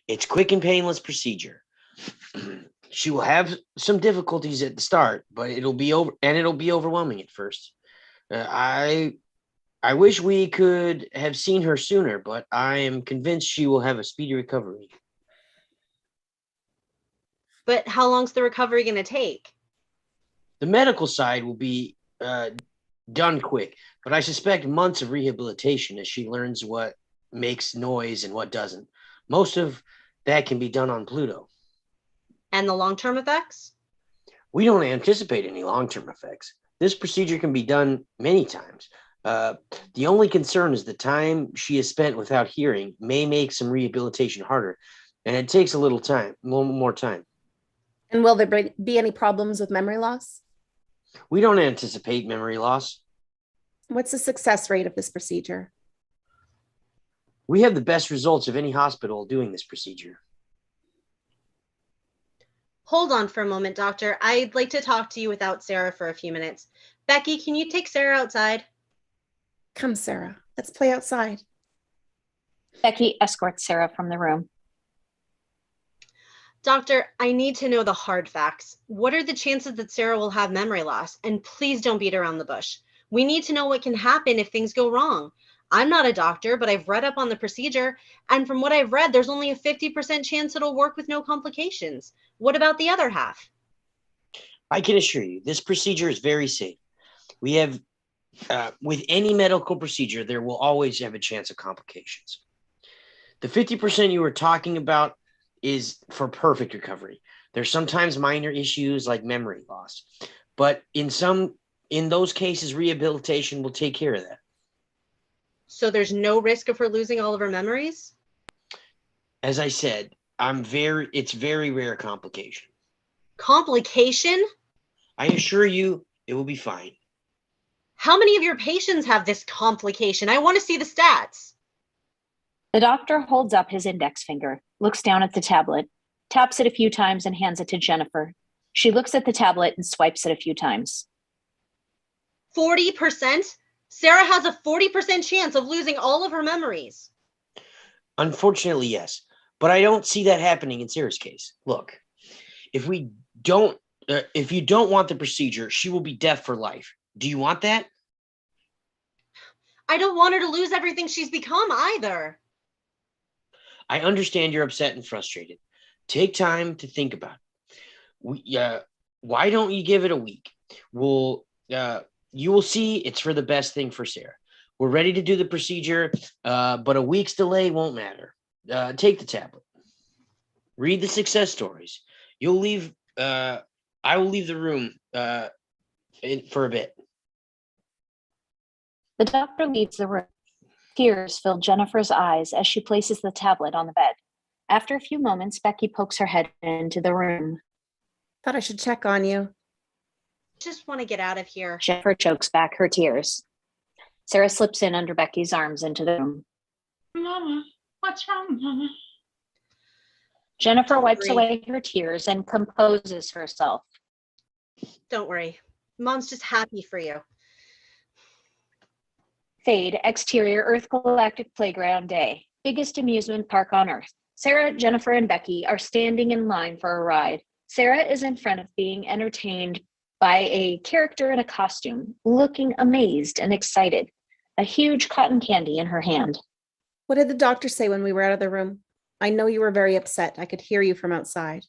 It's quick and painless procedure. She will have some difficulties at the start, but it'll be overwhelming at first. I wish we could have seen her sooner, but I am convinced she will have a speedy recovery.
But how long's the recovery going to take?
The medical side will be done quick, but I suspect months of rehabilitation as she learns what makes noise and what doesn't. Most of that can be done on Pluto.
And the long-term effects?
We don't anticipate any long-term effects. This procedure can be done many times. The only concern is the time she has spent without hearing may make some rehabilitation harder, and it takes a little more time.
And will there be any problems with memory loss?
We don't anticipate memory loss.
What's the success rate of this procedure?
We have the best results of any hospital doing this procedure.
Hold on for a moment, Doctor. I'd like to talk to you without Sarah for a few minutes. Becky, can you take Sarah outside?
Come, Sarah, let's play outside.
Becky escorts Sarah from the room.
Doctor, I need to know the hard facts. What are the chances that Sarah will have memory loss? And please don't beat around the bush. We need to know what can happen if things go wrong. I'm not a doctor, but I've read up on the procedure. And from what I've read, there's only a 50% chance it'll work with no complications. What about the other half?
I can assure you, this procedure is very safe. We have, with any medical procedure, there will always have a chance of complications. The 50% you were talking about is for perfect recovery. There's sometimes minor issues like memory loss, but in those cases, rehabilitation will take care of that.
So there's no risk of her losing all of her memories?
As I said, it's very rare complication.
Complication?
I assure you, it will be fine.
How many of your patients have this complication? I want to see the stats.
The doctor holds up his index finger, looks down at the tablet, taps it a few times and hands it to Jennifer. She looks at the tablet and swipes it a few times.
40%? Sarah has a 40% chance of losing all of her memories.
Unfortunately, yes. But I don't see that happening in Sarah's case. Look, if you don't want the procedure, she will be deaf for life. Do you want that?
I don't want her to lose everything she's become either.
I understand you're upset and frustrated. Take time to think about it. Why don't you give it a week? You will see it's for the best thing for Sarah. We're ready to do the procedure, but a week's delay won't matter. Take the tablet. Read the success stories. You'll leave. I will leave the room for a bit.
The doctor leaves the room. Tears fill Jennifer's eyes as she places the tablet on the bed. After a few moments, Becky pokes her head into the room.
Thought I should check on you.
Just want to get out of here.
Jennifer chokes back her tears. Sarah slips in under Becky's arms into the room.
Mama, what's wrong, Mama?
Jennifer
Don't
wipes
worry.
away her tears and composes herself.
Don't worry. Mom's just happy for you.
Fade, exterior Earth Galactic Playground Day. Biggest amusement park on Earth. Sarah, Jennifer, and Becky are standing in line for a ride. Sarah is in front of being entertained by a character in a costume, looking amazed and excited, a huge cotton candy in her hand.
What did the doctor say when we were out of the room? I know you were very upset. I could hear you from outside.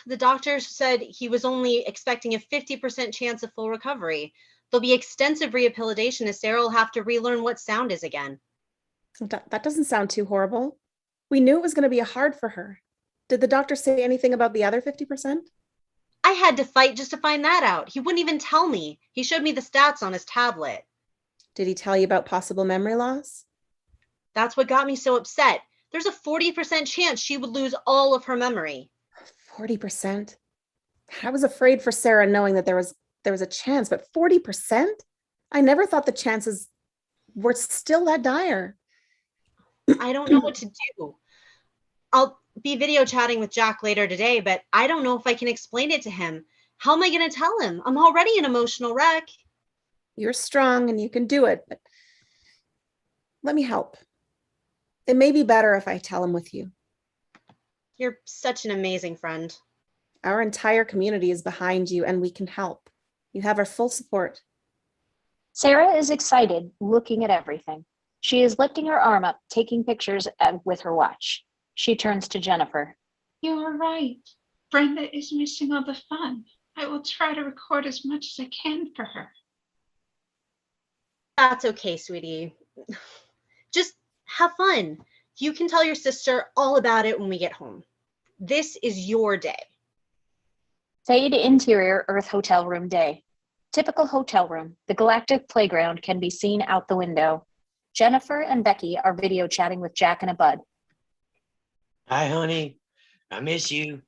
The doctor said he was only expecting a 50% chance of full recovery. There'll be extensive rehabilitation as Sarah will have to relearn what sound is again.
That doesn't sound too horrible. We knew it was going to be hard for her. Did the doctor say anything about the other 50%?
I had to fight just to find that out. He wouldn't even tell me. He showed me the stats on his tablet.
Did he tell you about possible memory loss?
That's what got me so upset. There's a 40% chance she would lose all of her memory.
40%? I was afraid for Sarah knowing that there was a chance, but 40%? I never thought the chances were still that dire.
I don't know what to do. I'll be video chatting with Jack later today, but I don't know if I can explain it to him. How am I going to tell him? I'm already an emotional wreck.
You're strong and you can do it, but let me help. It may be better if I tell him with you.
You're such an amazing friend.
Our entire community is behind you and we can help. You have our full support.
Sarah is excited, looking at everything. She is lifting her arm up, taking pictures with her watch. She turns to Jennifer.
You are right. Brenda is missing all the fun. I will try to record as much as I can for her.
That's okay, sweetie. Just have fun. You can tell your sister all about it when we get home. This is your day.
Fade, interior Earth Hotel Room Day. Typical hotel room. The galactic playground can be seen out the window. Jennifer and Becky are video chatting with Jack and Abbud.
Hi, honey. I miss you.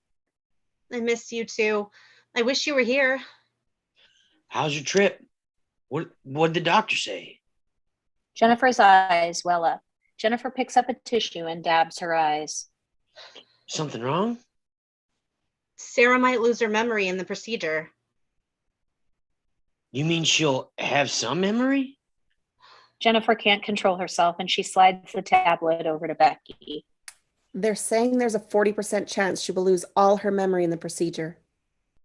I miss you too. I wish you were here.
How's your trip? What did the doctor say?
Jennifer's eyes well up. Jennifer picks up a tissue and dabs her eyes.
Something wrong?
Sarah might lose her memory in the procedure.
You mean she'll have some memory?
Jennifer can't control herself and she slides the tablet over to Becky.
They're saying there's a 40% chance she will lose all her memory in the procedure.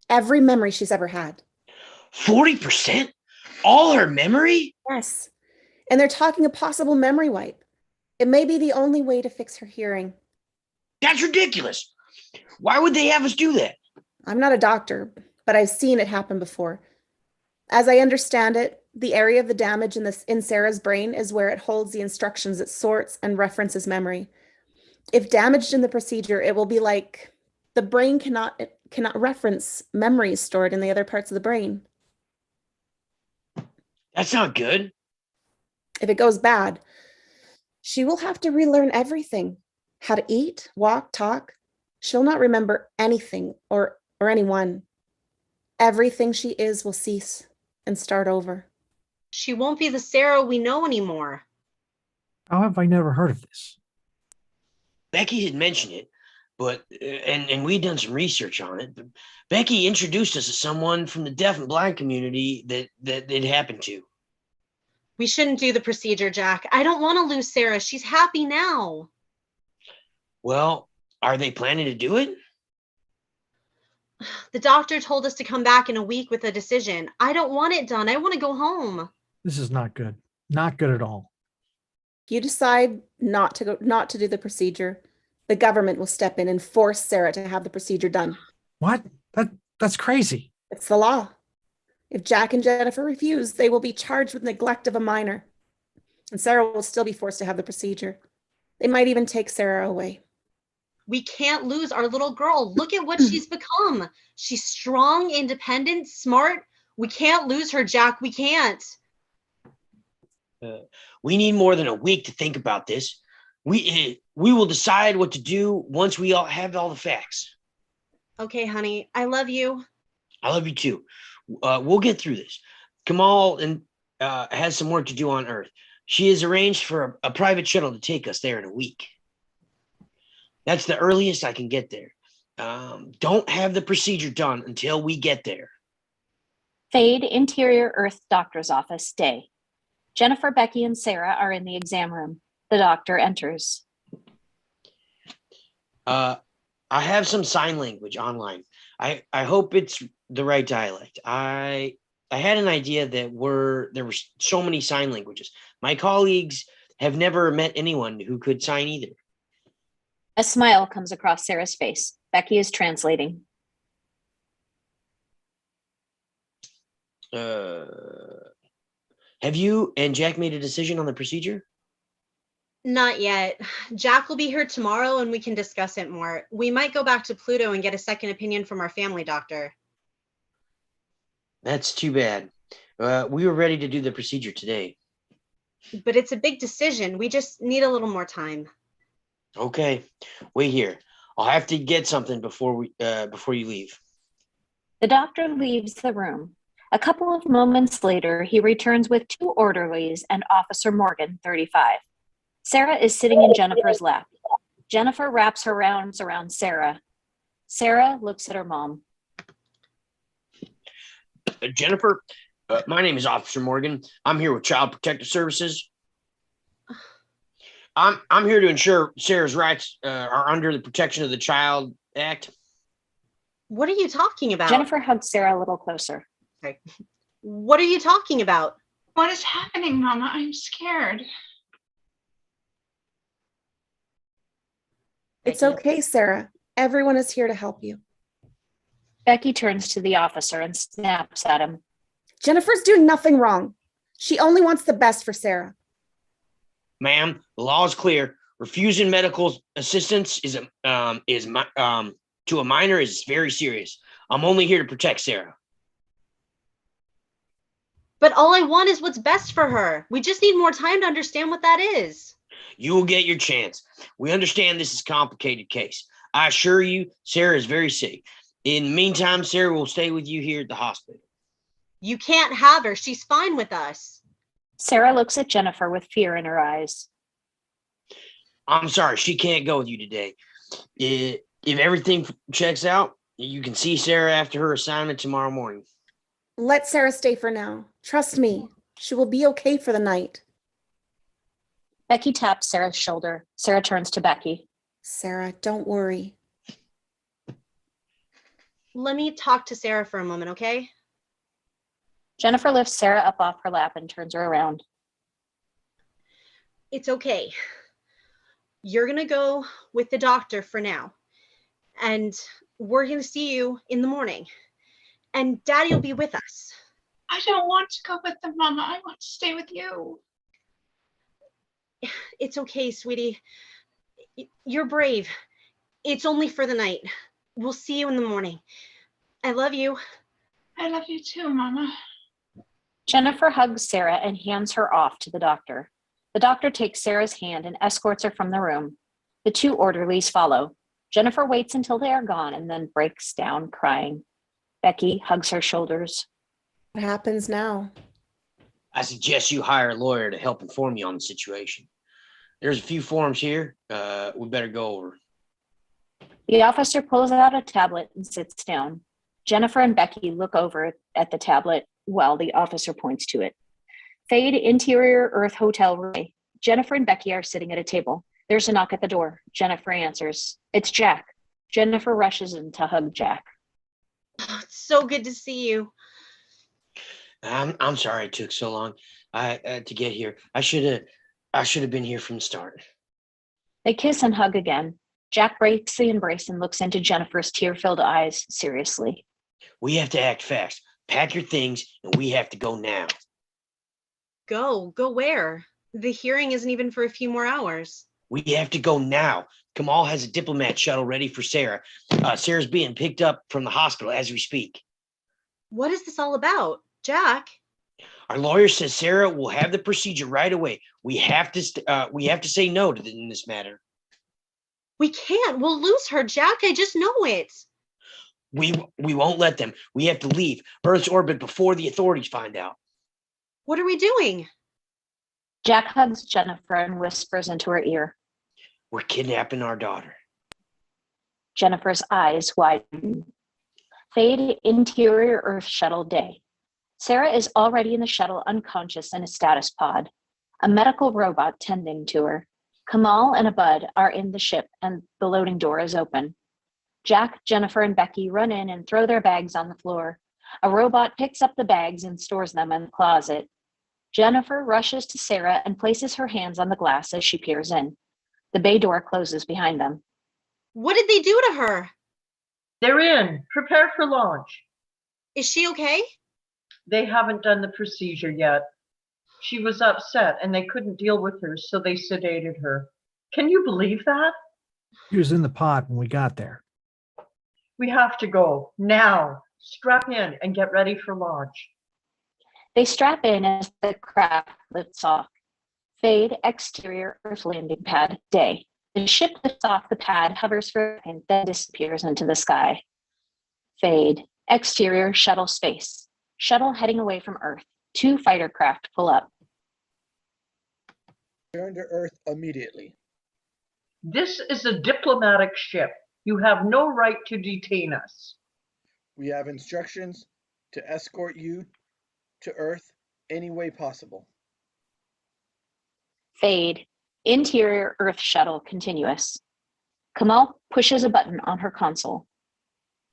Every memory she's ever had.
40%? All her memory?
Yes. And they're talking a possible memory wipe. It may be the only way to fix her hearing.
That's ridiculous. Why would they have us do that?
I'm not a doctor, but I've seen it happen before. As I understand it, the area of the damage in Sarah's brain is where it holds the instructions it sorts and references memory. If damaged in the procedure, it will be like the brain cannot reference memories stored in the other parts of the brain.
That's not good.
If it goes bad, she will have to relearn everything. How to eat, walk, talk. She'll not remember anything or anyone. Everything she is will cease and start over.
She won't be the Sarah we know anymore.
How have I never heard of this?
Becky had mentioned it, but and we'd done some research on it. But Becky introduced us to someone from the deaf and blind community that it happened to.
We shouldn't do the procedure, Jack. I don't want to lose Sarah. She's happy now.
Well, are they planning to do it?
The doctor told us to come back in a week with a decision. I don't want it done. I want to go home.
This is not good. Not good at all.
If you decide not to do the procedure, the government will step in and force Sarah to have the procedure done.
What? That's crazy.
It's the law. If Jack and Jennifer refuse, they will be charged with neglect of a minor. And Sarah will still be forced to have the procedure. They might even take Sarah away.
We can't lose our little girl. Look at what she's become. She's strong, independent, smart. We can't lose her, Jack. We can't.
We need more than a week to think about this. We will decide what to do once we all have all the facts.
Okay, honey. I love you.
I love you too. We'll get through this. Kamal has some work to do on Earth. She has arranged for a private shuttle to take us there in a week. That's the earliest I can get there. Don't have the procedure done until we get there.
Fade, Interior Earth Doctor's Office, day. Jennifer, Becky, and Sarah are in the exam room. The doctor enters.
I have some sign language online. I hope it's the right dialect. I had an idea that there were so many sign languages. My colleagues have never met anyone who could sign either.
A smile comes across Sarah's face. Becky is translating.
Have you and Jack made a decision on the procedure?
Not yet. Jack will be here tomorrow and we can discuss it more. We might go back to Pluto and get a second opinion from our family doctor.
That's too bad. We were ready to do the procedure today.
But it's a big decision. We just need a little more time.
Okay, wait here. I'll have to get something before you leave.
The doctor leaves the room. A couple of moments later, he returns with 2 orderlies and Officer Morgan, 35. Sarah is sitting in Jennifer's lap. Jennifer wraps her arms around Sarah. Sarah looks at her mom.
Jennifer, my name is Officer Morgan. I'm here with Child Protective Services. I'm here to ensure Sarah's rights are under the Protection of the Child Act.
What are you talking about?
Jennifer hugs Sarah a little closer.
Okay. What are you talking about?
What is happening, Mama? I'm scared.
It's okay, Sarah. Everyone is here to help you.
Becky turns to the officer and snaps at him.
Jennifer's doing nothing wrong. She only wants the best for Sarah.
Ma'am, the law is clear. Refusing medical assistance to a minor is very serious. I'm only here to protect Sarah.
But all I want is what's best for her. We just need more time to understand what that is.
You will get your chance. We understand this is a complicated case. I assure you, Sarah is very sick. In the meantime, Sarah will stay with you here at the hospital.
You can't have her. She's fine with us.
Sarah looks at Jennifer with fear in her eyes.
I'm sorry, she can't go with you today. If everything checks out, you can see Sarah after her assignment tomorrow morning.
Let Sarah stay for now. Trust me, she will be okay for the night.
Becky taps Sarah's shoulder. Sarah turns to Becky.
Sarah, don't worry.
Let me talk to Sarah for a moment, okay?
Jennifer lifts Sarah up off her lap and turns her around.
It's okay. You're going to go with the doctor for now. And we're going to see you in the morning. And Daddy will be with us.
I don't want to go with them, Mama. I want to stay with you.
It's okay, sweetie. You're brave. It's only for the night. We'll see you in the morning. I love you.
I love you too, Mama.
Jennifer hugs Sarah and hands her off to the doctor. The doctor takes Sarah's hand and escorts her from the room. The two orderlies follow. Jennifer waits until they are gone and then breaks down crying. Becky hugs her shoulders.
What happens now?
I suggest you hire a lawyer to help inform you on the situation. There's a few forms here. We better go over.
The officer pulls out a tablet and sits down. Jennifer and Becky look over at the tablet while the officer points to it. Fade Interior Earth Hotel room. Jennifer and Becky are sitting at a table. There's a knock at the door. Jennifer answers. It's Jack. Jennifer rushes in to hug Jack.
Oh, it's so good to see you.
I'm sorry it took so long to get here. I should have been here from the start.
They kiss and hug again. Jack breaks the embrace and looks into Jennifer's tear-filled eyes seriously.
We have to act fast. Pack your things, and we have to go now.
Go where? The hearing isn't even for a few more hours.
We have to go now. Komal has a diplomat shuttle ready for Sarah. Sarah's being picked up from the hospital as we speak.
What is this all about, Jack?
Our lawyer says Sarah will have the procedure right away. We have to say no in this matter.
We can't. We'll lose her, Jack. I just know it.
We won't let them. We have to leave Earth's orbit before the authorities find out.
What are we doing?
Jack hugs Jennifer and whispers into her ear.
We're kidnapping our daughter.
Jennifer's eyes widen. Fade Interior Earth Shuttle Day. Sarah is already in the shuttle unconscious in a status pod. A medical robot tending to her. Komal and Abbud are in the ship and the loading door is open. Jack, Jennifer, and Becky run in and throw their bags on the floor. A robot picks up the bags and stores them in the closet. Jennifer rushes to Sarah and places her hands on the glass as she peers in. The bay door closes behind them.
What did they do to her?
They're in. Prepare for launch.
Is she okay?
They haven't done the procedure yet. She was upset and they couldn't deal with her, so they sedated her. Can you believe that?
He was in the pod when we got there.
We have to go now. Strap in and get ready for launch.
They strap in as the craft lifts off. Fade Exterior Earth Landing Pad Day. The ship lifts off the pad, hovers for a second, then disappears into the sky. Fade Exterior Shuttle Space. Shuttle heading away from Earth. 2 fighter craft pull up.
Return to Earth immediately.
This is a diplomatic ship. You have no right to detain us.
We have instructions to escort you to Earth any way possible.
Fade Interior Earth Shuttle Continuous. Komal pushes a button on her console.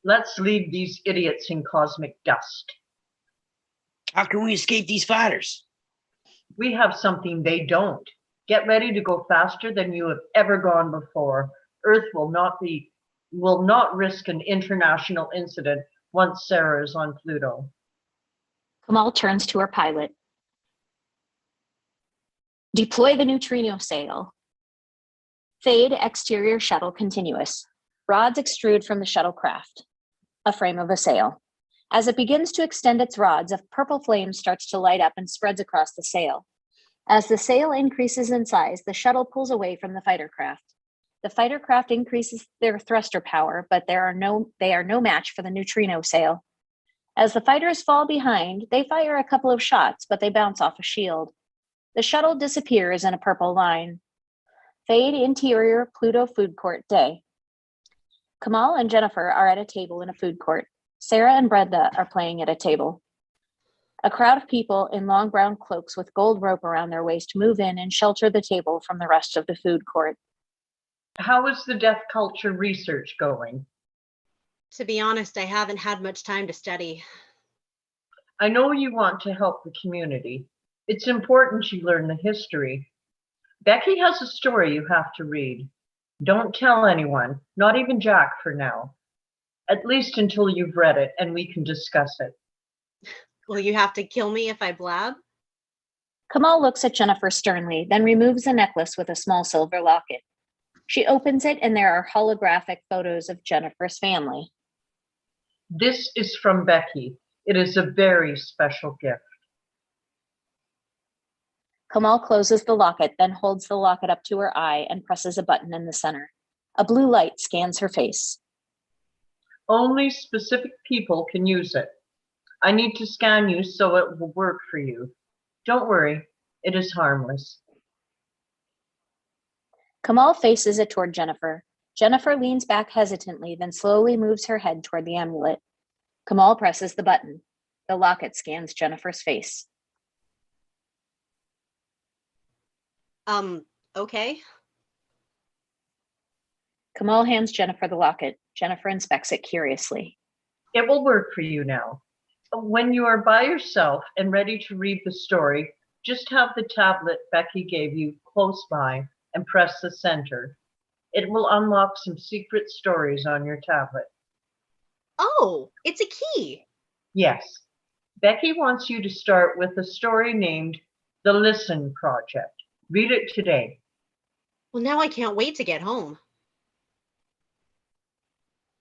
Let's leave these idiots in cosmic dust.
How can we escape these fighters?
We have something they don't. Get ready to go faster than you have ever gone before. Earth will not risk an international incident once Sarah is on Pluto.
Komal turns to her pilot. Deploy the neutrino sail. Fade Exterior Shuttle Continuous. Rods extrude from the shuttlecraft. A frame of a sail. As it begins to extend its rods, a purple flame starts to light up and spreads across the sail. As the sail increases in size, the shuttle pulls away from the fighter craft. The fighter craft increases their thruster power, but they are no match for the neutrino sail. As the fighters fall behind, they fire a couple of shots, but they bounce off a shield. The shuttle disappears in a purple line. Fade interior Pluto food court day. Komal and Jennifer are at a table in a food court. Sarah and Brenda are playing at a table. A crowd of people in long brown cloaks with gold rope around their waist move in and shelter the table from the rest of the food court.
How is the death culture research going?
To be honest, I haven't had much time to study.
I know you want to help the community. It's important you learn the history. Becky has a story you have to read. Don't tell anyone, not even Jack for now. At least until you've read it and we can discuss it.
Will you have to kill me if I blab?
Komal looks at Jennifer sternly, then removes a necklace with a small silver locket. She opens it and there are holographic photos of Jennifer's family.
This is from Becky. It is a very special gift.
Komal closes the locket, then holds the locket up to her eye and presses a button in the center. A blue light scans her face.
Only specific people can use it. I need to scan you so it will work for you. Don't worry, it is harmless.
Komal faces it toward Jennifer. Jennifer leans back hesitantly, then slowly moves her head toward the amulet. Komal presses the button. The locket scans Jennifer's face.
Okay.
Komal hands Jennifer the locket. Jennifer inspects it curiously.
It will work for you now. When you are by yourself and ready to read the story, just have the tablet Becky gave you close by and press the center. It will unlock some secret stories on your tablet.
Oh, it's a key.
Yes. Becky wants you to start with a story named The Listen Project. Read it today.
Well, now I can't wait to get home.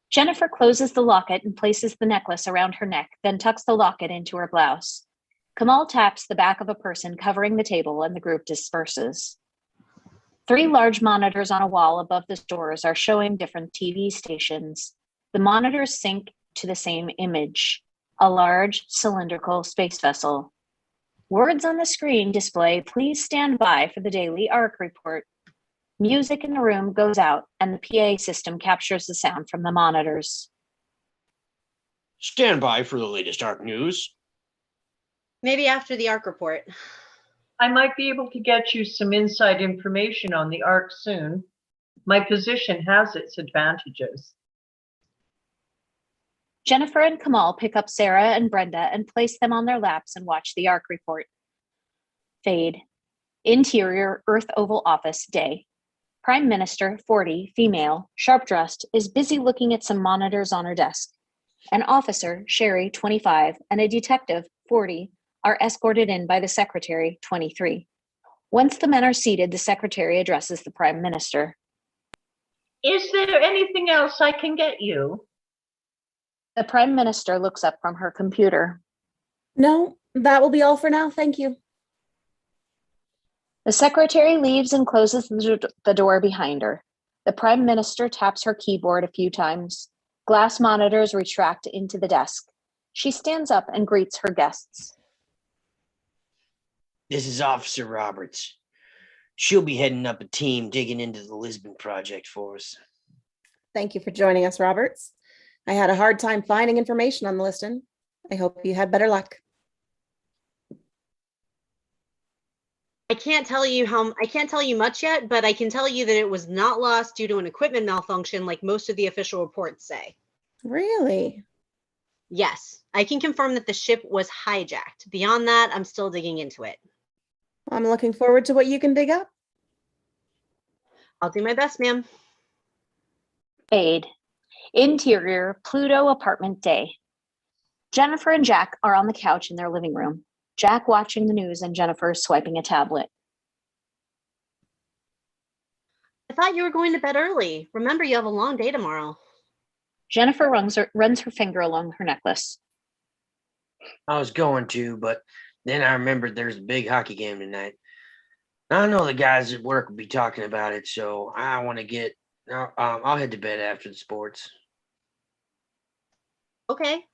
Jennifer closes the locket and places the necklace around her neck, then tucks the locket into her blouse. Komal taps the back of a person covering the table and the group disperses. 3 large monitors on a wall above the doors are showing different TV stations. The monitors sync to the same image, a large cylindrical space vessel. Words on the screen display, "Please stand by for the daily ARC report." Music in the room goes out and the PA system captures the sound from the monitors.
Stand by for the latest ARC news.
Maybe after the ARC report.
I might be able to get you some inside information on the ARC soon. My position has its advantages.
Jennifer and Komal pick up Sarah and Brenda and place them on their laps and watch the ARC report. Fade. Interior Earth Oval Office day. Prime Minister, 40, female, sharp-dressed, is busy looking at some monitors on her desk. An officer, Sherri, 25, and a detective, 40, are escorted in by the secretary, 23. Once the men are seated, the secretary addresses the Prime Minister.
Is there anything else I can get you?
The Prime Minister looks up from her computer.
No, that will be all for now. Thank you.
The secretary leaves and closes the door behind her. The Prime Minister taps her keyboard a few times. Glass monitors retract into the desk. She stands up and greets her guests.
This is Officer Roberts. She'll be heading up a team digging into the Lisbon project for us.
Thank you for joining us, Roberts. I had a hard time finding information on the listing. I hope you had better luck.
I can't tell you much yet, but I can tell you that it was not lost due to an equipment malfunction like most of the official reports say.
Really?
Yes, I can confirm that the ship was hijacked. Beyond that, I'm still digging into it.
I'm looking forward to what you can dig up.
I'll do my best, ma'am.
Fade. Interior Pluto apartment day. Jennifer and Jack are on the couch in their living room. Jack watching the news and Jennifer swiping a tablet.
I thought you were going to bed early. Remember, you have a long day tomorrow.
Jennifer runs her finger along her necklace.
I was going to, but then I remembered there's a big hockey game tonight. I know the guys at work will be talking about it, so I want to get. I'll head to bed after the sports.
Okay.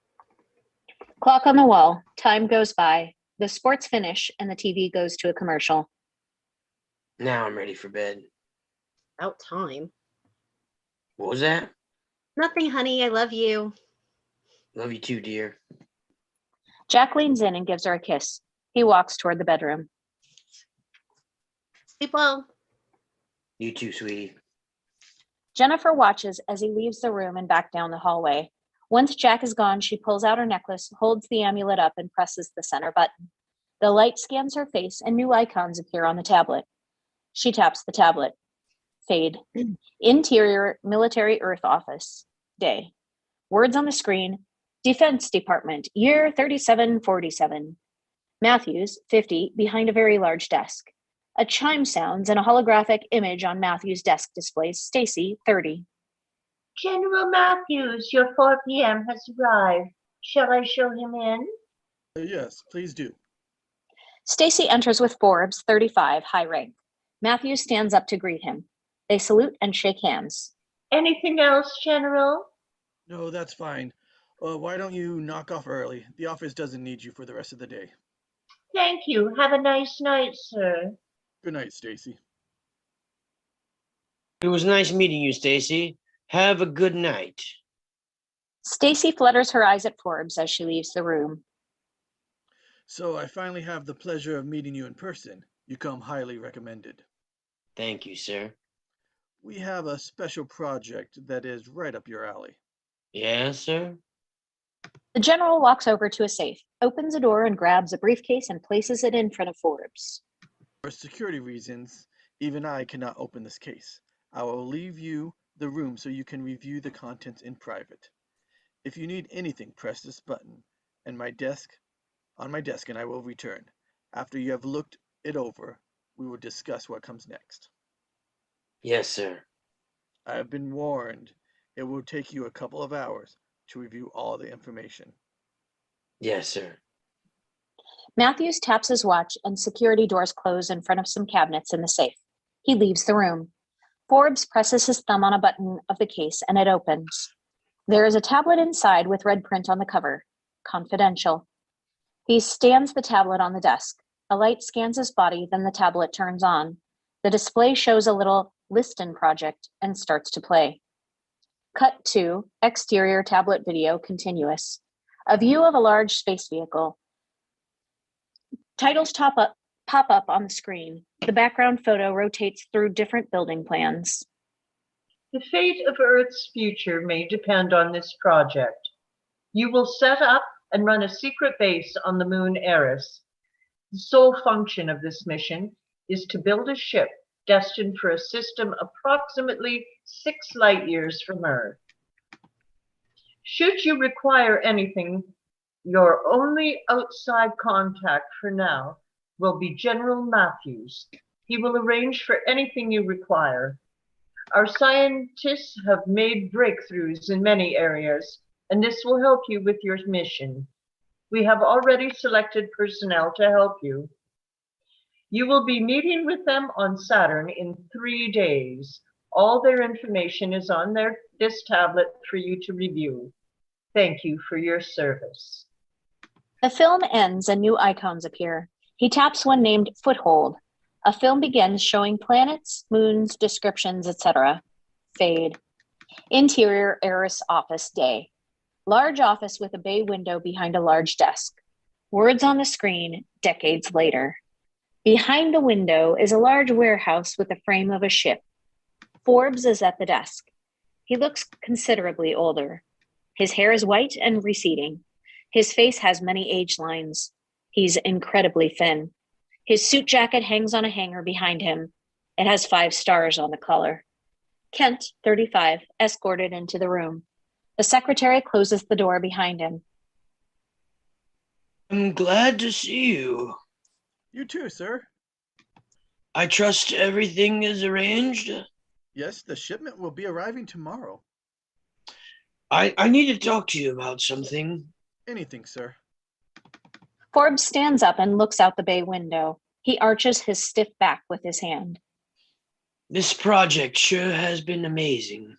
Clock on the wall. Time goes by. The sports finish and the TV goes to a commercial.
Now I'm ready for bed.
About time.
What was that?
Nothing, honey. I love you.
Love you too, dear.
Jack leans in and gives her a kiss. He walks toward the bedroom.
Sleep well.
You too, sweetie.
Jennifer watches as he leaves the room and back down the hallway. Once Jack is gone, she pulls out her necklace, holds the amulet up, and presses the center button. The light scans her face and new icons appear on the tablet. She taps the tablet. Fade. Interior Military Earth Office. Day. Words on the screen. Defense Department, year 3747. Matthews, 50, behind a very large desk. A chime sounds and a holographic image on Matthews' desk displays Stacy, 30.
General Matthews, your 4 p.m. has arrived. Shall I show him in?
Yes, please do.
Stacy enters with Forbes, 35, high rank. Matthews stands up to greet him. They salute and shake hands.
Anything else, General?
No, that's fine. Why don't you knock off early? The office doesn't need you for the rest of the day.
Thank you. Have a nice night, sir.
Good night, Stacy.
It was nice meeting you, Stacy. Have a good night.
Stacy flutters her eyes at Forbes as she leaves the room.
So I finally have the pleasure of meeting you in person. You come highly recommended.
Thank you, sir.
We have a special project that is right up your alley.
Yes, sir.
The general walks over to a safe, opens a door and grabs a briefcase and places it in front of Forbes.
For security reasons, even I cannot open this case. I will leave you the room so you can review the contents in private. If you need anything, press this button and on my desk and I will return. After you have looked it over, we will discuss what comes next.
Yes, sir.
I have been warned. It will take you a couple of hours to review all the information.
Yes, sir.
Matthews taps his watch and security doors close in front of some cabinets in the safe. He leaves the room. Forbes presses his thumb on a button of the case and it opens. There is a tablet inside with red print on the cover. Confidential. He stands the tablet on the desk. A light scans his body, then the tablet turns on. The display shows a little Liston project and starts to play. Cut to exterior tablet video continuous. A view of a large space vehicle. Titles pop up on the screen. The background photo rotates through different building plans.
The fate of Earth's future may depend on this project. You will set up and run a secret base on the moon Eris. The sole function of this mission is to build a ship destined for a system approximately 6 light years from Earth. Should you require anything, your only outside contact for now will be General Matthews. He will arrange for anything you require. Our scientists have made breakthroughs in many areas, and this will help you with your mission. We have already selected personnel to help you. You will be meeting with them on Saturn in 3 days. All their information is on this tablet for you to review. Thank you for your service.
The film ends and new icons appear. He taps one named Foothold. A film begins showing planets, moons, descriptions, etc. Fade. Interior Eris office day. Large office with a bay window behind a large desk. Words on the screen, decades later. Behind the window is a large warehouse with the frame of a ship. Forbes is at the desk. He looks considerably older. His hair is white and receding. His face has many age lines. He's incredibly thin. His suit jacket hangs on a hanger behind him. It has 5 stars on the collar. Kent, 35, escorted into the room. The secretary closes the door behind him.
I'm glad to see you.
You too, sir.
I trust everything is arranged.
Yes, the shipment will be arriving tomorrow.
I need to talk to you about something.
Anything, sir.
Forbes stands up and looks out the bay window. He arches his stiff back with his hand.
This project sure has been amazing.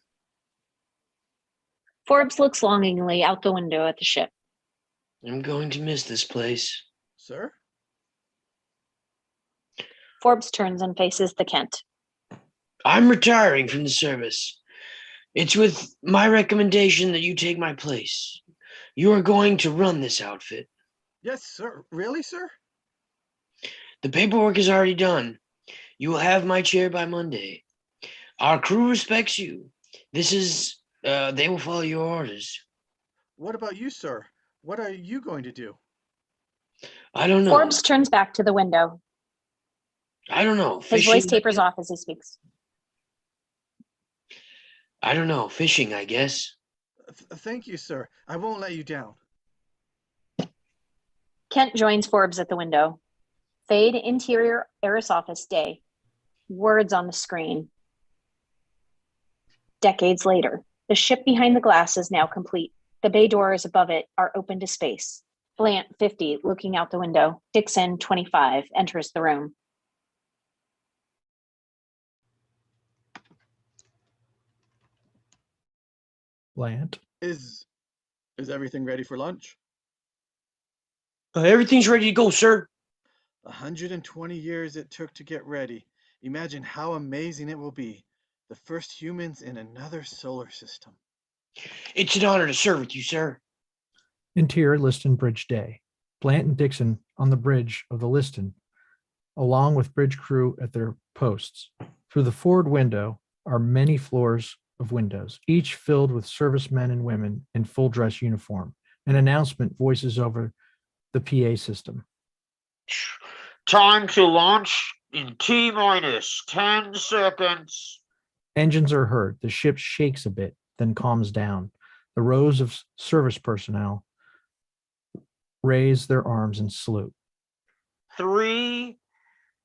Forbes looks longingly out the window at the ship.
I'm going to miss this place.
Sir?
Forbes turns and faces the Kent.
I'm retiring from the service. It's with my recommendation that you take my place. You are going to run this outfit.
Yes, sir. Really, sir?
The paperwork is already done. You will have my chair by Monday. Our crew respects you. They will follow your orders.
What about you, sir? What are you going to do?
I don't know.
Forbes turns back to the window.
I don't know.
His voice tapers off as he speaks.
I don't know. Fishing, I guess.
Thank you, sir. I won't let you down.
Kent joins Forbes at the window. Fade interior Eris office day. Words on the screen. Decades later, the ship behind the glass is now complete. The bay doors above it are open to space. Blant, 50, looking out the window. Dixon, 25, enters the room.
Blant.
Is everything ready for lunch?
Everything's ready to go, sir.
120 years it took to get ready. Imagine how amazing it will be. The first humans in another solar system.
It's an honor to serve with you, sir.
Interior Liston Bridge Day. Blant and Dixon on the bridge of the Liston, along with bridge crew at their posts. Through the forward window are many floors of windows, each filled with servicemen and women in full dress uniform. An announcement voices over the PA system.
Time to launch in T-minus 10 seconds.
Engines are heard. The ship shakes a bit, then calms down. The rows of service personnel raise their arms and salute.
3,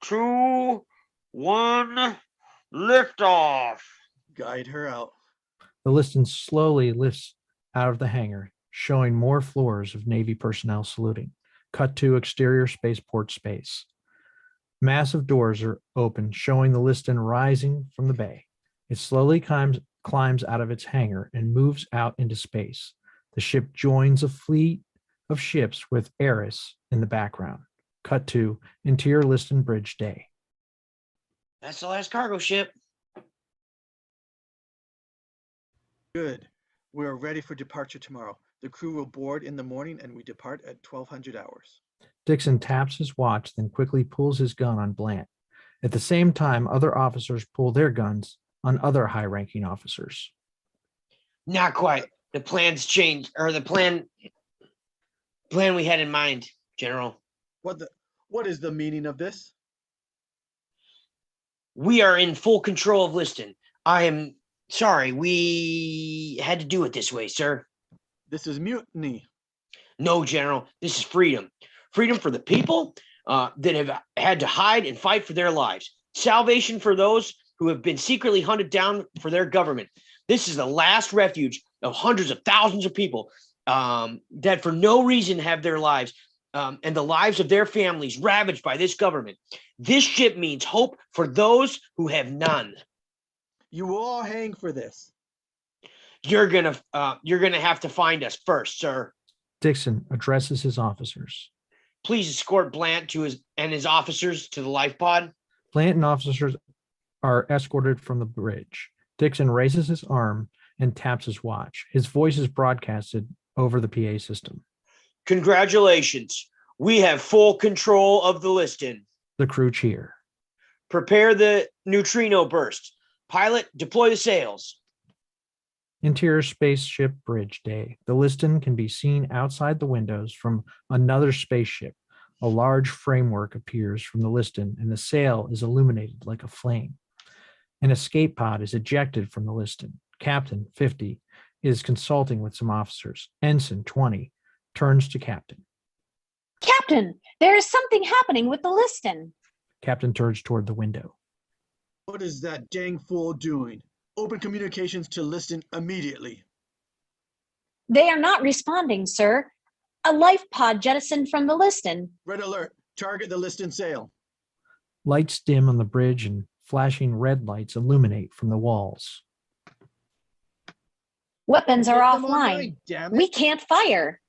2, 1, liftoff.
Guide her out.
The Liston slowly lifts out of the hangar, showing more floors of Navy personnel saluting. Cut to exterior spaceport space. Massive doors are open, showing the Liston rising from the bay. It slowly climbs out of its hangar and moves out into space. The ship joins a fleet of ships with Eris in the background. Cut to interior Liston Bridge Day.
That's the last cargo ship.
Good. We're ready for departure tomorrow. The crew will board in the morning and we depart at 1200 hours.
Dixon taps his watch, then quickly pulls his gun on Blant. At the same time, other officers pull their guns on other high-ranking officers.
Not quite. The plan's changed, or the plan we had in mind, General.
What is the meaning of this?
We are in full control of Liston. I am sorry, we had to do it this way, sir.
This is mutiny.
No, General, this is freedom. Freedom for the people that have had to hide and fight for their lives. Salvation for those who have been secretly hunted down for their government. This is the last refuge of hundreds of thousands of people that for no reason have their lives and the lives of their families ravaged by this government. This ship means hope for those who have none.
You will all hang for this.
You're gonna have to find us first, sir.
Dixon addresses his officers.
Please escort Blant and his officers to the life pod.
Blant and officers are escorted from the bridge. Dixon raises his arm and taps his watch. His voice is broadcasted over the PA system.
Congratulations. We have full control of the Liston.
The crew cheer.
Prepare the neutrino burst. Pilot, deploy the sails.
Interior Spaceship Bridge Day. The Liston can be seen outside the windows from another spaceship. A large framework appears from the Liston, and the sail is illuminated like a flame. An escape pod is ejected from the Liston. Captain, 50, is consulting with some officers. Ensign, 20, turns to Captain.
Captain, there is something happening with the Liston.
Captain turns toward the window.
What is that dang fool doing? Open communications to Liston immediately.
They are not responding, sir. A life pod jettisoned from the Liston.
Red alert. Target the Liston sail.
Lights dim on the bridge and flashing red lights illuminate from the walls.
Weapons are
Get them
offline.
online, damn it.
We can't fire.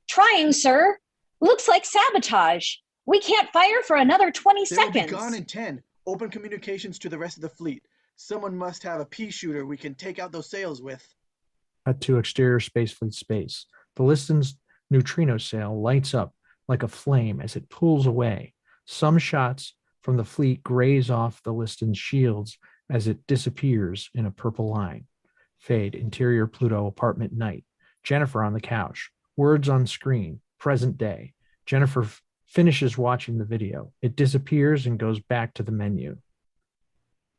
Trying, sir. Looks like sabotage. We can't fire for another 20
They'll
seconds.
be gone in 10. Open communications to the rest of the fleet. Someone must have a pea shooter we can take out those sails with.
Cut to exterior Space Fleet space. The Liston's neutrino sail lights up like a flame as it pulls away. Some shots from the fleet graze off the Liston's shields as it disappears in a purple line. Fade, interior Pluto apartment night. Jennifer on the couch. Words on screen. Present day. Jennifer finishes watching the video. It disappears and goes back to the menu.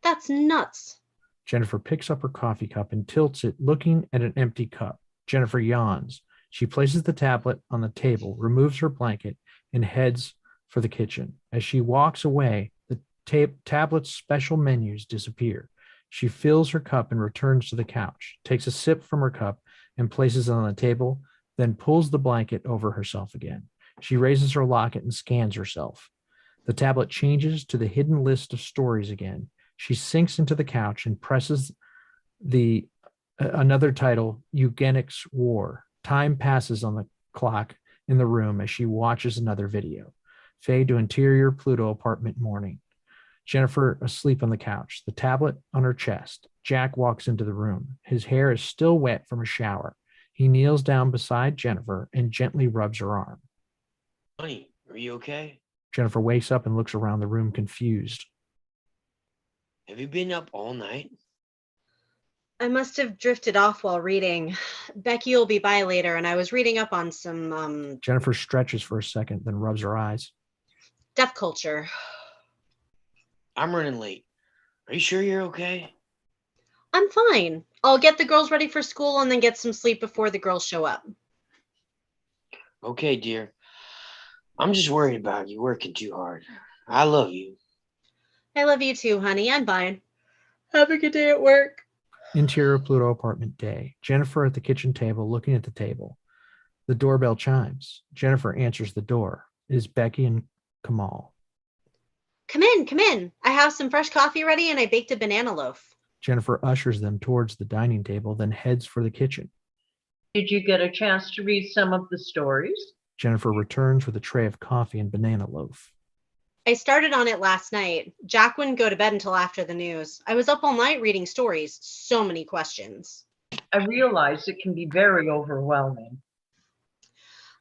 That's nuts.
Jennifer picks up her coffee cup and tilts it, looking at an empty cup. Jennifer yawns. She places the tablet on the table, removes her blanket, and heads for the kitchen. As she walks away, the tablet's special menus disappear. She fills her cup and returns to the couch, takes a sip from her cup and places it on the table, then pulls the blanket over herself again. She raises her locket and scans herself. The tablet changes to the hidden list of stories again. She sinks into the couch and presses another title, Eugenics War. Time passes on the clock in the room as she watches another video. Fade to interior Pluto apartment morning. Jennifer asleep on the couch, the tablet on her chest. Jack walks into the room. His hair is still wet from a shower. He kneels down beside Jennifer and gently rubs her arm.
Honey, are you okay?
Jennifer wakes up and looks around the room confused.
Have you been up all night?
I must have drifted off while reading. Becky will be by later, and I was reading up on some,
Jennifer stretches for a second, then rubs her eyes.
deaf culture.
I'm running late. Are you sure you're okay?
I'm fine. I'll get the girls ready for school and then get some sleep before the girls show up.
Okay, dear. I'm just worried about you working too hard. I love you.
I love you too, honey. I'm fine. Have a good day at work.
Interior Pluto apartment day. Jennifer at the kitchen table looking at the table. The doorbell chimes. Jennifer answers the door. It is Becky and Komal.
Come in, come in. I have some fresh coffee ready and I baked a banana loaf.
Jennifer ushers them towards the dining table, then heads for the kitchen.
Did you get a chance to read some of the stories?
Jennifer returns with a tray of coffee and banana loaf.
I started on it last night. Jack wouldn't go to bed until after the news. I was up all night reading stories. So many questions.
I realize it can be very overwhelming.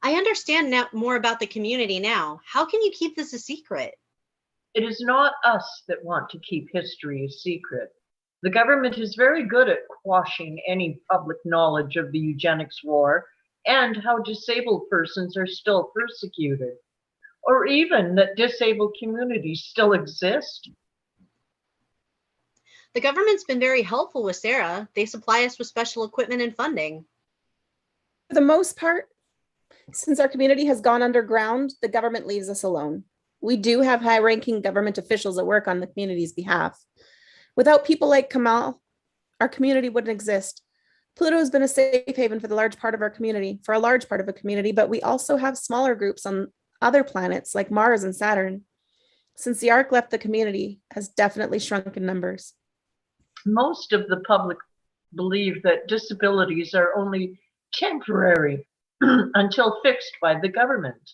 I understand now more about the community now. How can you keep this a secret?
It is not us that want to keep history a secret. The government is very good at quashing any public knowledge of the eugenics war and how disabled persons are still persecuted, or even that disabled communities still exist.
The government's been very helpful with Sarah. They supply us with special equipment and funding.
For the most part, since our community has gone underground, the government leaves us alone. We do have high-ranking government officials that work on the community's behalf. Without people like Komal, our community wouldn't exist. Pluto has been a safe haven for a large part of a community, but we also have smaller groups on other planets like Mars and Saturn. Since the Ark left, the community has definitely shrunk in numbers.
Most of the public believe that disabilities are only temporary until fixed by the government.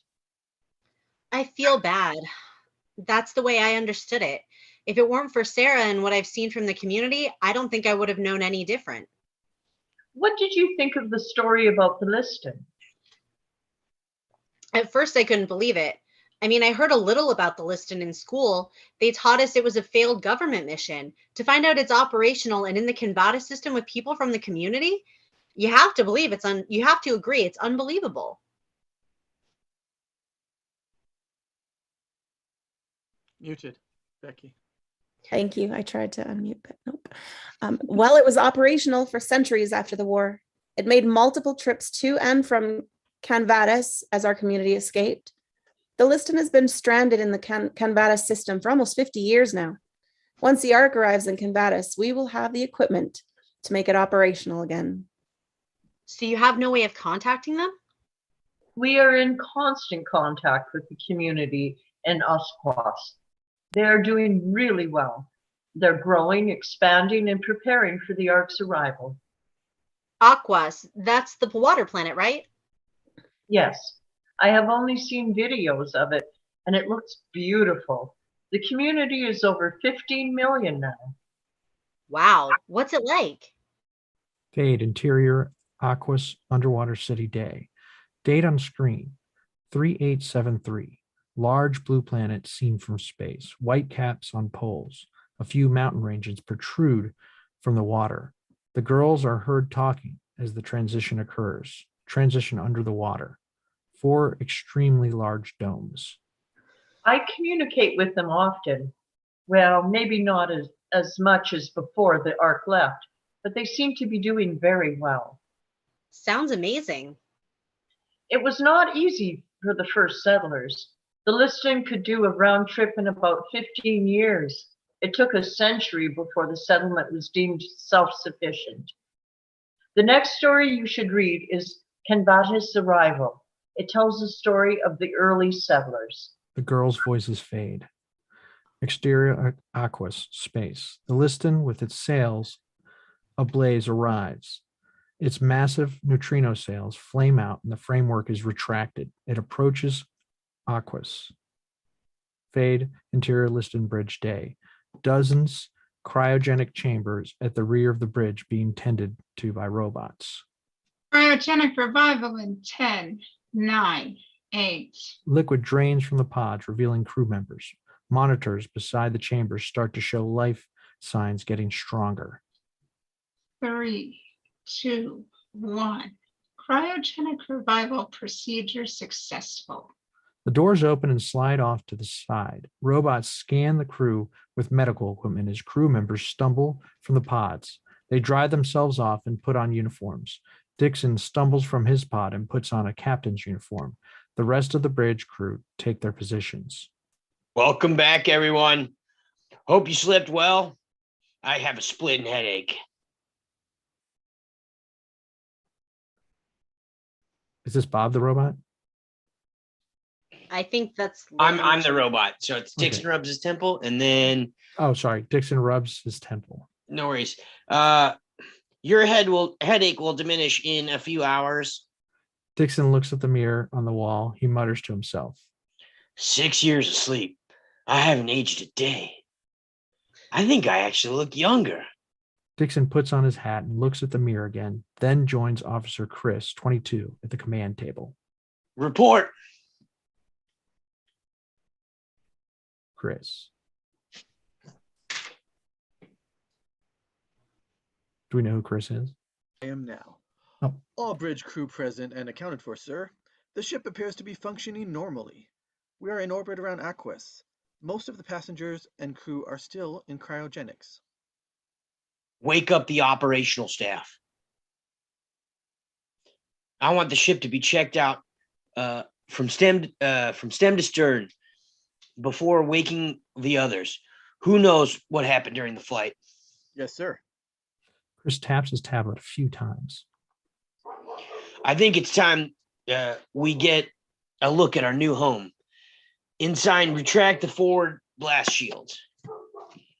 I feel bad. That's the way I understood it. If it weren't for Sarah and what I've seen from the community, I don't think I would have known any different.
What did you think of the story about the Liston?
At first, I couldn't believe it. I mean, I heard a little about the Liston in school. They taught us it was a failed government mission. To find out it's operational and in the Kinvada system with people from the community, you have to believe you have to agree it's unbelievable.
Muted, Becky.
Thank you. I tried to unmute, but nope. Well, it was operational for centuries after the war. It made multiple trips to and from Canvadas as our community escaped. The Liston has been stranded in the Canvadas system for almost 50 years now. Once the Ark arrives in Canvadas, we will have the equipment to make it operational again.
So you have no way of contacting them?
We are in constant contact with the community and Usquas. They're doing really well. They're growing, expanding, and preparing for the Ark's arrival.
Aquas, that's the water planet, right?
Yes, I have only seen videos of it, and it looks beautiful. The community is over 15 million now.
Wow. What's it like?
Fade interior Aquas underwater city day. Date on screen 3873. Large blue planet seen from space. White caps on poles. A few mountain ranges protrude from the water. The girls are heard talking as the transition occurs. Transition under the water. 4 extremely large domes.
I communicate with them often. Well, maybe not as much as before the Ark left, but they seem to be doing very well.
Sounds amazing.
It was not easy for the first settlers. The Liston could do a round trip in about 15 years. It took a century before the settlement was deemed self-sufficient. The next story you should read is Canvata's Arrival. It tells the story of the early settlers.
The girls' voices fade. Exterior Aquas space. The Liston with its sails ablaze arrives. Its massive neutrino sails flame out and the framework is retracted. It approaches Aquas. Fade interior Liston bridge day. Dozens cryogenic chambers at the rear of the bridge being tended to by robots.
Cryogenic revival in 10, 9, 8.
Liquid drains from the pods, revealing crew members. Monitors beside the chambers start to show life signs getting stronger.
3, 2, 1. Cryogenic revival procedure successful.
The doors open and slide off to the side. Robots scan the crew with medical equipment as crew members stumble from the pods. They dry themselves off and put on uniforms. Dixon stumbles from his pod and puts on a captain's uniform. The rest of the bridge crew take their positions.
Welcome back, everyone. Hope you slept well. I have a splitting headache.
Is this Bob the robot?
I think that's.
I'm the robot. So it's Dixon
Okay.
rubs his temple, and then
Oh, sorry. Dixon rubs his temple.
no worries. Your headache will diminish in a few hours.
Dixon looks at the mirror on the wall. He mutters to himself.
6 years of sleep. I haven't aged a day. I think I actually look younger.
Dixon puts on his hat and looks at the mirror again, then joins Officer Chris, 22, at the command table.
Report.
Chris. Do we know who Chris is?
I am now.
Oh.
All bridge crew present and accounted for, sir. The ship appears to be functioning normally. We are in orbit around Aquas. Most of the passengers and crew are still in cryogenics.
Wake up the operational staff. I want the ship to be checked out from stem to stern before waking the others. Who knows what happened during the flight?
Yes, sir.
Chris taps his tablet a few times.
I think it's time we get a look at our new home. Ensign, retract the forward blast shields.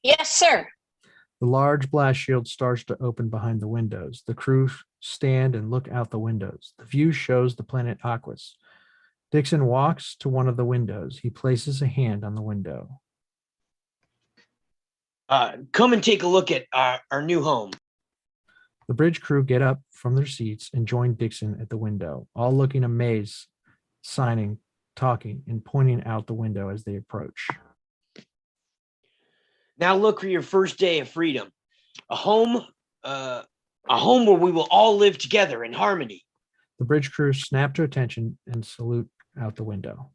Yes, sir.
The large blast shield starts to open behind the windows. The crew stand and look out the windows. The view shows the planet Aquas. Dixon walks to one of the windows. He places a hand on the window.
Come and take a look at our new home.
The bridge crew get up from their seats and join Dixon at the window, all looking amazed, signing, talking, and pointing out the window as they approach.
Now look for your first day of freedom. A home where we will all live together in harmony.
The bridge crew snap to attention and salute out the window.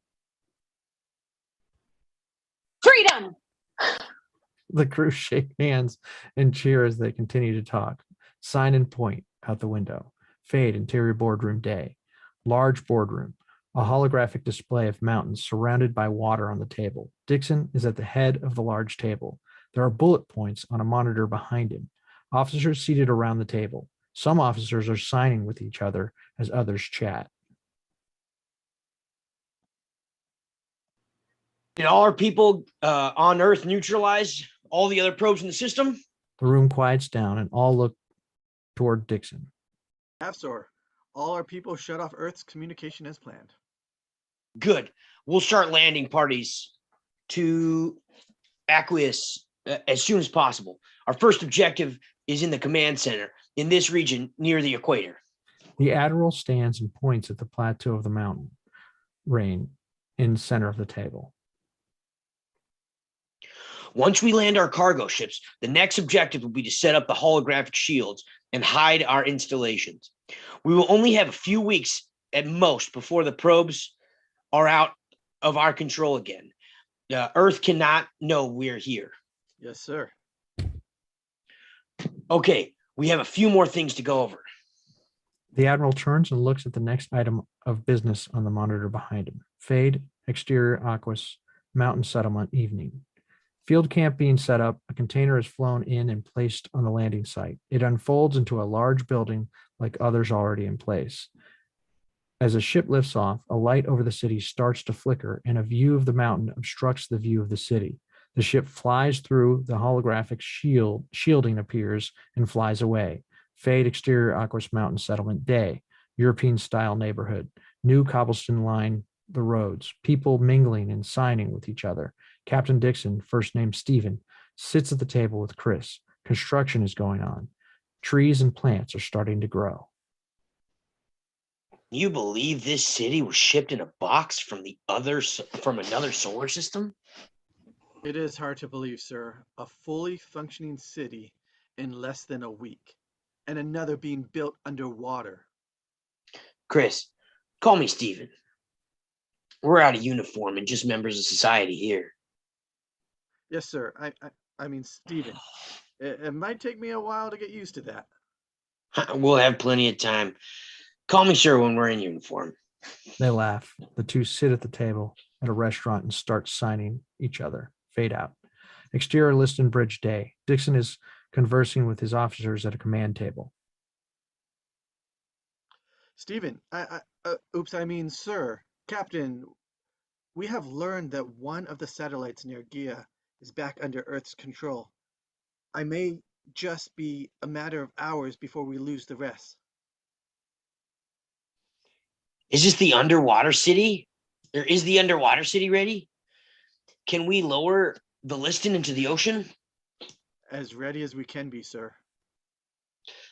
Freedom.
The crew shake hands and cheer as they continue to talk. Sign and point out the window. Fade interior boardroom day. Large boardroom. A holographic display of mountains surrounded by water on the table. Dixon is at the head of the large table. There are bullet points on a monitor behind him. Officers seated around the table. Some officers are signing with each other as others chat.
Did all our people on Earth neutralize all the other probes in the system?
The room quiets down and all look toward Dixon.
Sir, All our people shut off Earth's communication as planned.
Good. We'll start landing parties to Aqueous as soon as possible. Our first objective is in the command center in this region near the equator.
The admiral stands and points at the plateau of the mountain range in the center of the table.
Once we land our cargo ships, the next objective will be to set up the holographic shields and hide our installations. We will only have a few weeks at most before the probes are out of our control again. Earth cannot know we're here.
Yes, sir.
Okay, we have a few more things to go over.
The admiral turns and looks at the next item of business on the monitor behind him. Fade, exterior Aqueous, mountain settlement, evening. Field camp being set up, a container is flown in and placed on the landing site. It unfolds into a large building like others already in place. As the ship lifts off, a light over the city starts to flicker and a view of the mountain obstructs the view of the city. The ship flies through, the holographic shielding appears and flies away. Fade, exterior Aqueous mountain settlement, day, European style neighborhood, new cobblestone line the roads, people mingling and signing with each other. Captain Dixon, first name Stephen, sits at the table with Chris. Construction is going on. Trees and plants are starting to grow.
You believe this city was shipped in a box from another solar system?
It is hard to believe, sir. A fully functioning city in less than a week, and another being built underwater.
Chris, call me Stephen. We're out of uniform and just members of society here.
Yes, sir. I mean, Stephen. It might take me a while to get used to that.
We'll have plenty of time. Call me sir when we're in uniform.
They laugh. The two sit at the table at a restaurant and start signing each other. Fade out. Exterior Liston Bridge day. Dixon is conversing with his officers at a command table.
Stephen, sir, Captain, we have learned that one of the satellites near Gia is back under Earth's control. I may just be a matter of hours before we lose the rest.
Is this the underwater city? Or is the underwater city ready? Can we lower the Liston into the ocean?
As ready as we can be, sir.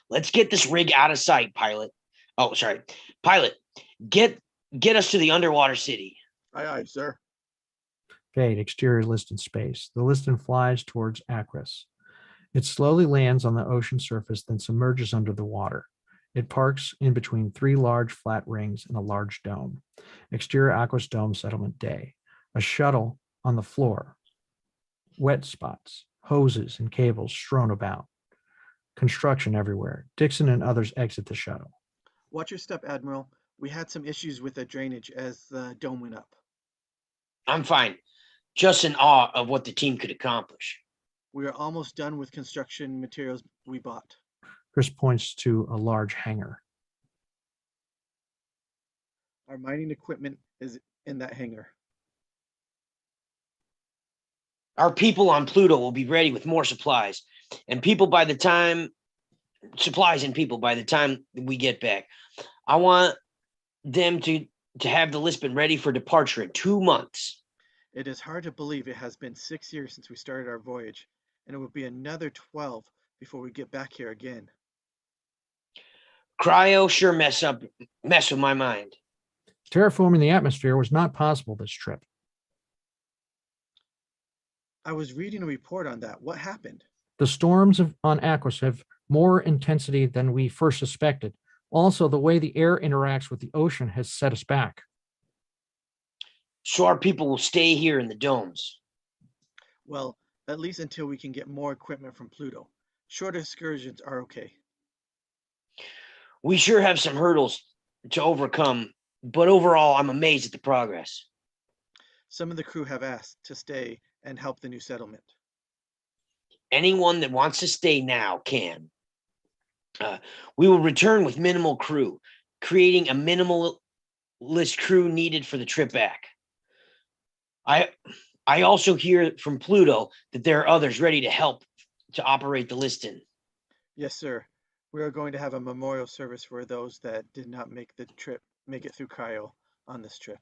Let's get this rig out of sight, pilot. Oh, sorry. Pilot, get us to the underwater city.
Aye, aye, sir.
Fade, exterior Liston space. The Liston flies towards Aqueous. It slowly lands on the ocean surface, then submerges under the water. It parks in between three large flat rings and a large dome. Exterior Aqueous dome settlement day. A shuttle on the floor. Wet spots, hoses and cables strewn about. Construction everywhere. Dixon and others exit the shuttle.
Watch your step, Admiral. We had some issues with the drainage as the dome went up.
I'm fine. Just in awe of what the team could accomplish.
We are almost done with construction materials we bought.
Chris points to a large hangar.
Our mining equipment is in that hangar.
Our people on Pluto will be ready with more supplies and people by the time we get back. I want them to have the Lisbon ready for departure in 2 months.
It is hard to believe it has been 6 years since we started our voyage, and it will be another 12 before we get back here again.
Cryo sure mess with my mind.
Terraforming the atmosphere was not possible this trip.
I was reading a report on that. What happened?
The storms on Aqueous have more intensity than we first suspected. Also, the way the air interacts with the ocean has set us back.
So our people will stay here in the domes.
Well, at least until we can get more equipment from Pluto. Short excursions are okay.
We sure have some hurdles to overcome, but overall, I'm amazed at the progress.
Some of the crew have asked to stay and help the new settlement.
Anyone that wants to stay now can. We will return with minimal crew, creating a minimalist crew needed for the trip back. I also hear from Pluto that there are others ready to help to operate the Liston.
Yes, sir. We are going to have a memorial service for those that did not make it through cryo on this trip.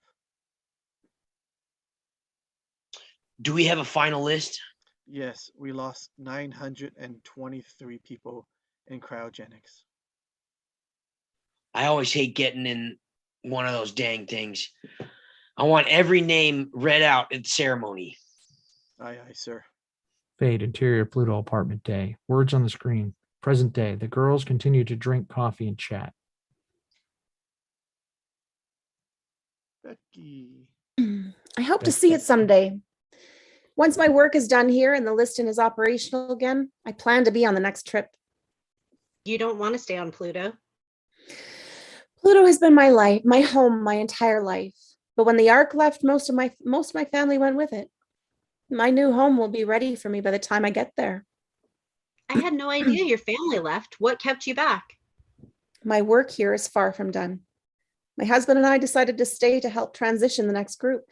Do we have a final list?
Yes, we lost 923 people in cryogenics.
I always hate getting in one of those dang things. I want every name read out at the ceremony.
Aye, aye, sir.
Fade, interior Pluto apartment day. Words on the screen. Present day. The girls continue to drink coffee and chat.
Becky.
I hope to see it someday. Once my work is done here and the listing is operational again, I plan to be on the next trip.
You don't want to stay on Pluto?
Pluto has been my life, my home, my entire life. But when the Ark left, most of my family went with it. My new home will be ready for me by the time I get there.
I had no idea your family left. What kept you back?
My work here is far from done. My husband and I decided to stay to help transition the next group.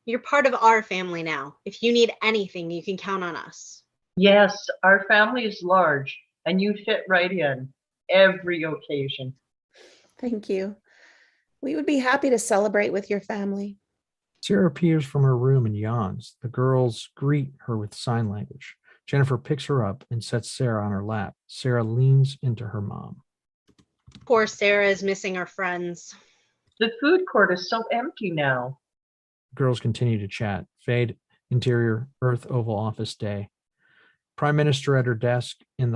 You're part of our family now. If you need anything, you can count on us.
Yes, our family is large and you fit right in every occasion.
Thank you. We would be happy to celebrate with your family.
Sarah appears from her room and yawns. The girls greet her with sign language. Jennifer picks her up and sets Sarah on her lap. Sarah leans into her mom.
Poor Sarah is missing her friends.
The food court is so empty now.
Girls continue to chat. Fade, interior, Earth Oval office day. Prime Minister at her desk in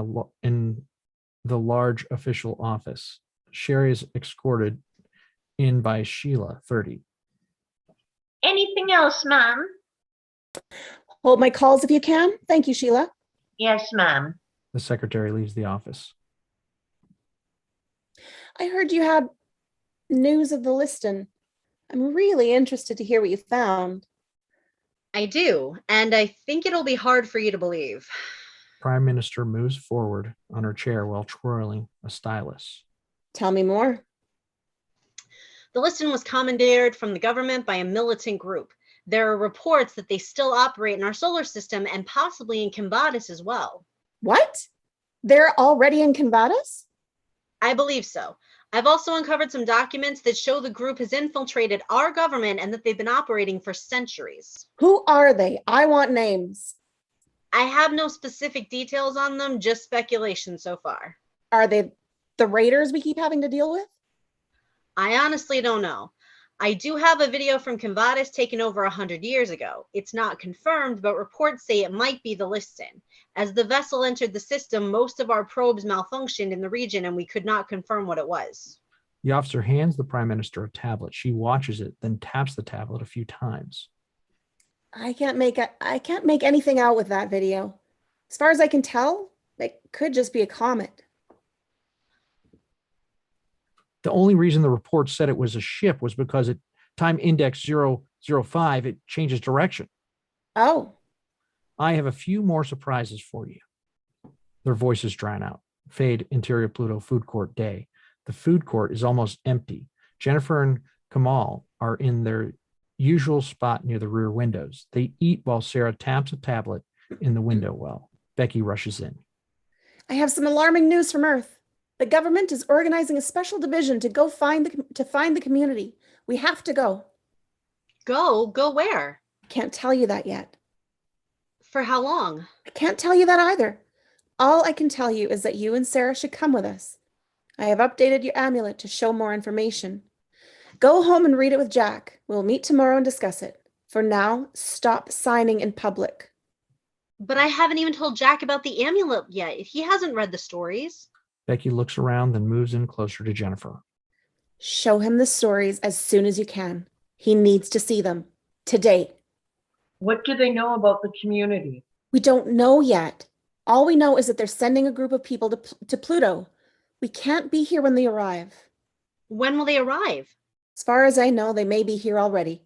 the large official office. Sherri is escorted in by Sheila, 30.
Anything else, ma'am?
Hold my calls if you can. Thank you, Sheila.
Yes, ma'am.
The secretary leaves the office.
I heard you had news of the listing. I'm really interested to hear what you found.
I do, and I think it'll be hard for you to believe.
Prime Minister moves forward on her chair while twirling a stylus.
Tell me more.
The listing was commandeered from the government by a militant group. There are reports that they still operate in our solar system and possibly in Combatus as well.
What? They're already in Combatus?
I believe so. I've also uncovered some documents that show the group has infiltrated our government and that they've been operating for centuries.
Who are they? I want names.
I have no specific details on them, just speculation so far.
Are they the raiders we keep having to deal with?
I honestly don't know. I do have a video from Combatus taken over 100 years ago. It's not confirmed, but reports say it might be the Liston. As the vessel entered the system, most of our probes malfunctioned in the region and we could not confirm what it was.
The officer hands the Prime Minister a tablet. She watches it, then taps the tablet a few times.
I can't make anything out with that video. As far as I can tell, it could just be a comet.
The only reason the report said it was a ship was because at time index 005, it changes direction.
Oh.
I have a few more surprises for you. Their voices drown out. Fade, interior Pluto food court day. The food court is almost empty. Jennifer and Komal are in their usual spot near the rear windows. They eat while Sarah taps a tablet in the window well. Becky rushes in.
I have some alarming news from Earth. The government is organizing a special division to go find the community. We have to go.
Go where?
I can't tell you that yet.
For how long?
I can't tell you that either. All I can tell you is that you and Sarah should come with us. I have updated your amulet to show more information. Go home and read it with Jack. We'll meet tomorrow and discuss it. For now, stop signing in public.
But I haven't even told Jack about the amulet yet. He hasn't read the stories.
Becky looks around, then moves in closer to Jennifer.
Show him the stories as soon as you can. He needs to see them. Today.
What do they know about the community?
We don't know yet. All we know is that they're sending a group of people to Pluto. We can't be here when they arrive.
When will they arrive?
As far as I know, they may be here already.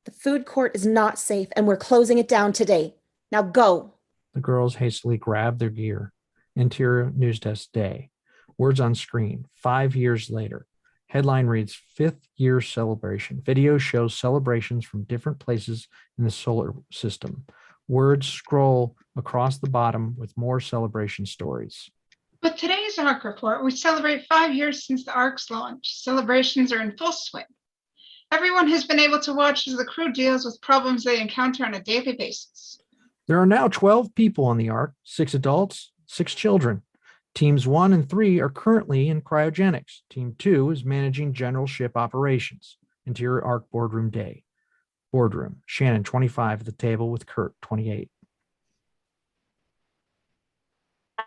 The food court is not safe, and we're closing it down today. Now go.
The girls hastily grab their gear. Interior news desk day. Words on screen. 5 years later. Headline reads, 5th year celebration. Video shows celebrations from different places in the solar system. Words scroll across the bottom with more celebration stories.
With today's ARC report, we celebrate 5 years since the ARC's launch. Celebrations are in full swing. Everyone has been able to watch as the crew deals with problems they encounter on a daily basis.
There are now 12 people on the Ark, 6 adults, 6 children. Teams 1 and 3 are currently in cryogenics. Team 2 is managing general ship operations. Interior Arc boardroom day. Boardroom. Shannon, 25 at the table with Curt, 28.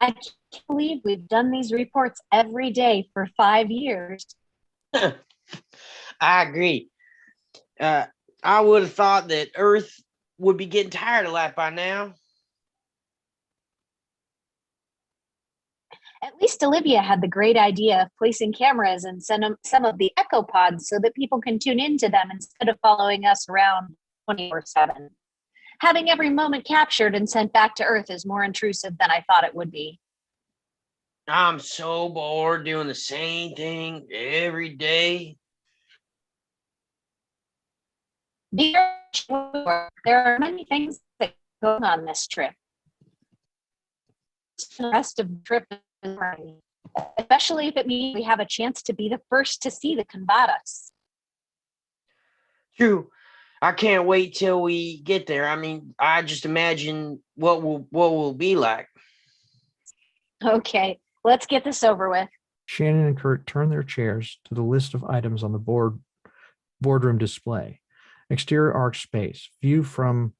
I can't believe we've done these reports every day for 5 years.
I agree. I would have thought that Earth would be getting tired of that by now.
At least Olivia had the great idea of placing cameras in some of the echo pods so that people can tune into them instead of following us around 24/7. Having every moment captured and sent back to Earth is more intrusive than I thought it would be.
I'm so bored doing the same thing every day.
There are many things that go on this trip. The rest of the trip is right, especially if it means we have a chance to be the first to see the Convadas.
True. I can't wait till we get there. I mean, I just imagine what will be like.
Okay, let's get this over with.
Shannon and Curt turn their chairs to the list of items on the boardroom display. Exterior Arc space. View from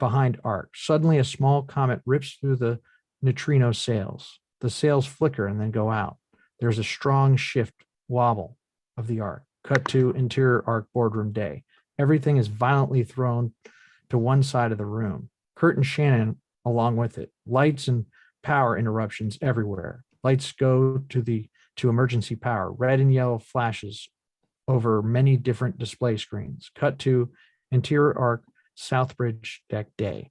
behind Arc. Suddenly, a small comet rips through the neutrino sails. The sails flicker and then go out. There's a strong shift wobble of the Arc. Cut to Interior Arc boardroom day. Everything is violently thrown to one side of the room. Curt and Shannon along with it. Lights and power interruptions everywhere. Lights go to emergency power. Red and yellow flashes over many different display screens. Cut to Interior Arc Southbridge deck day.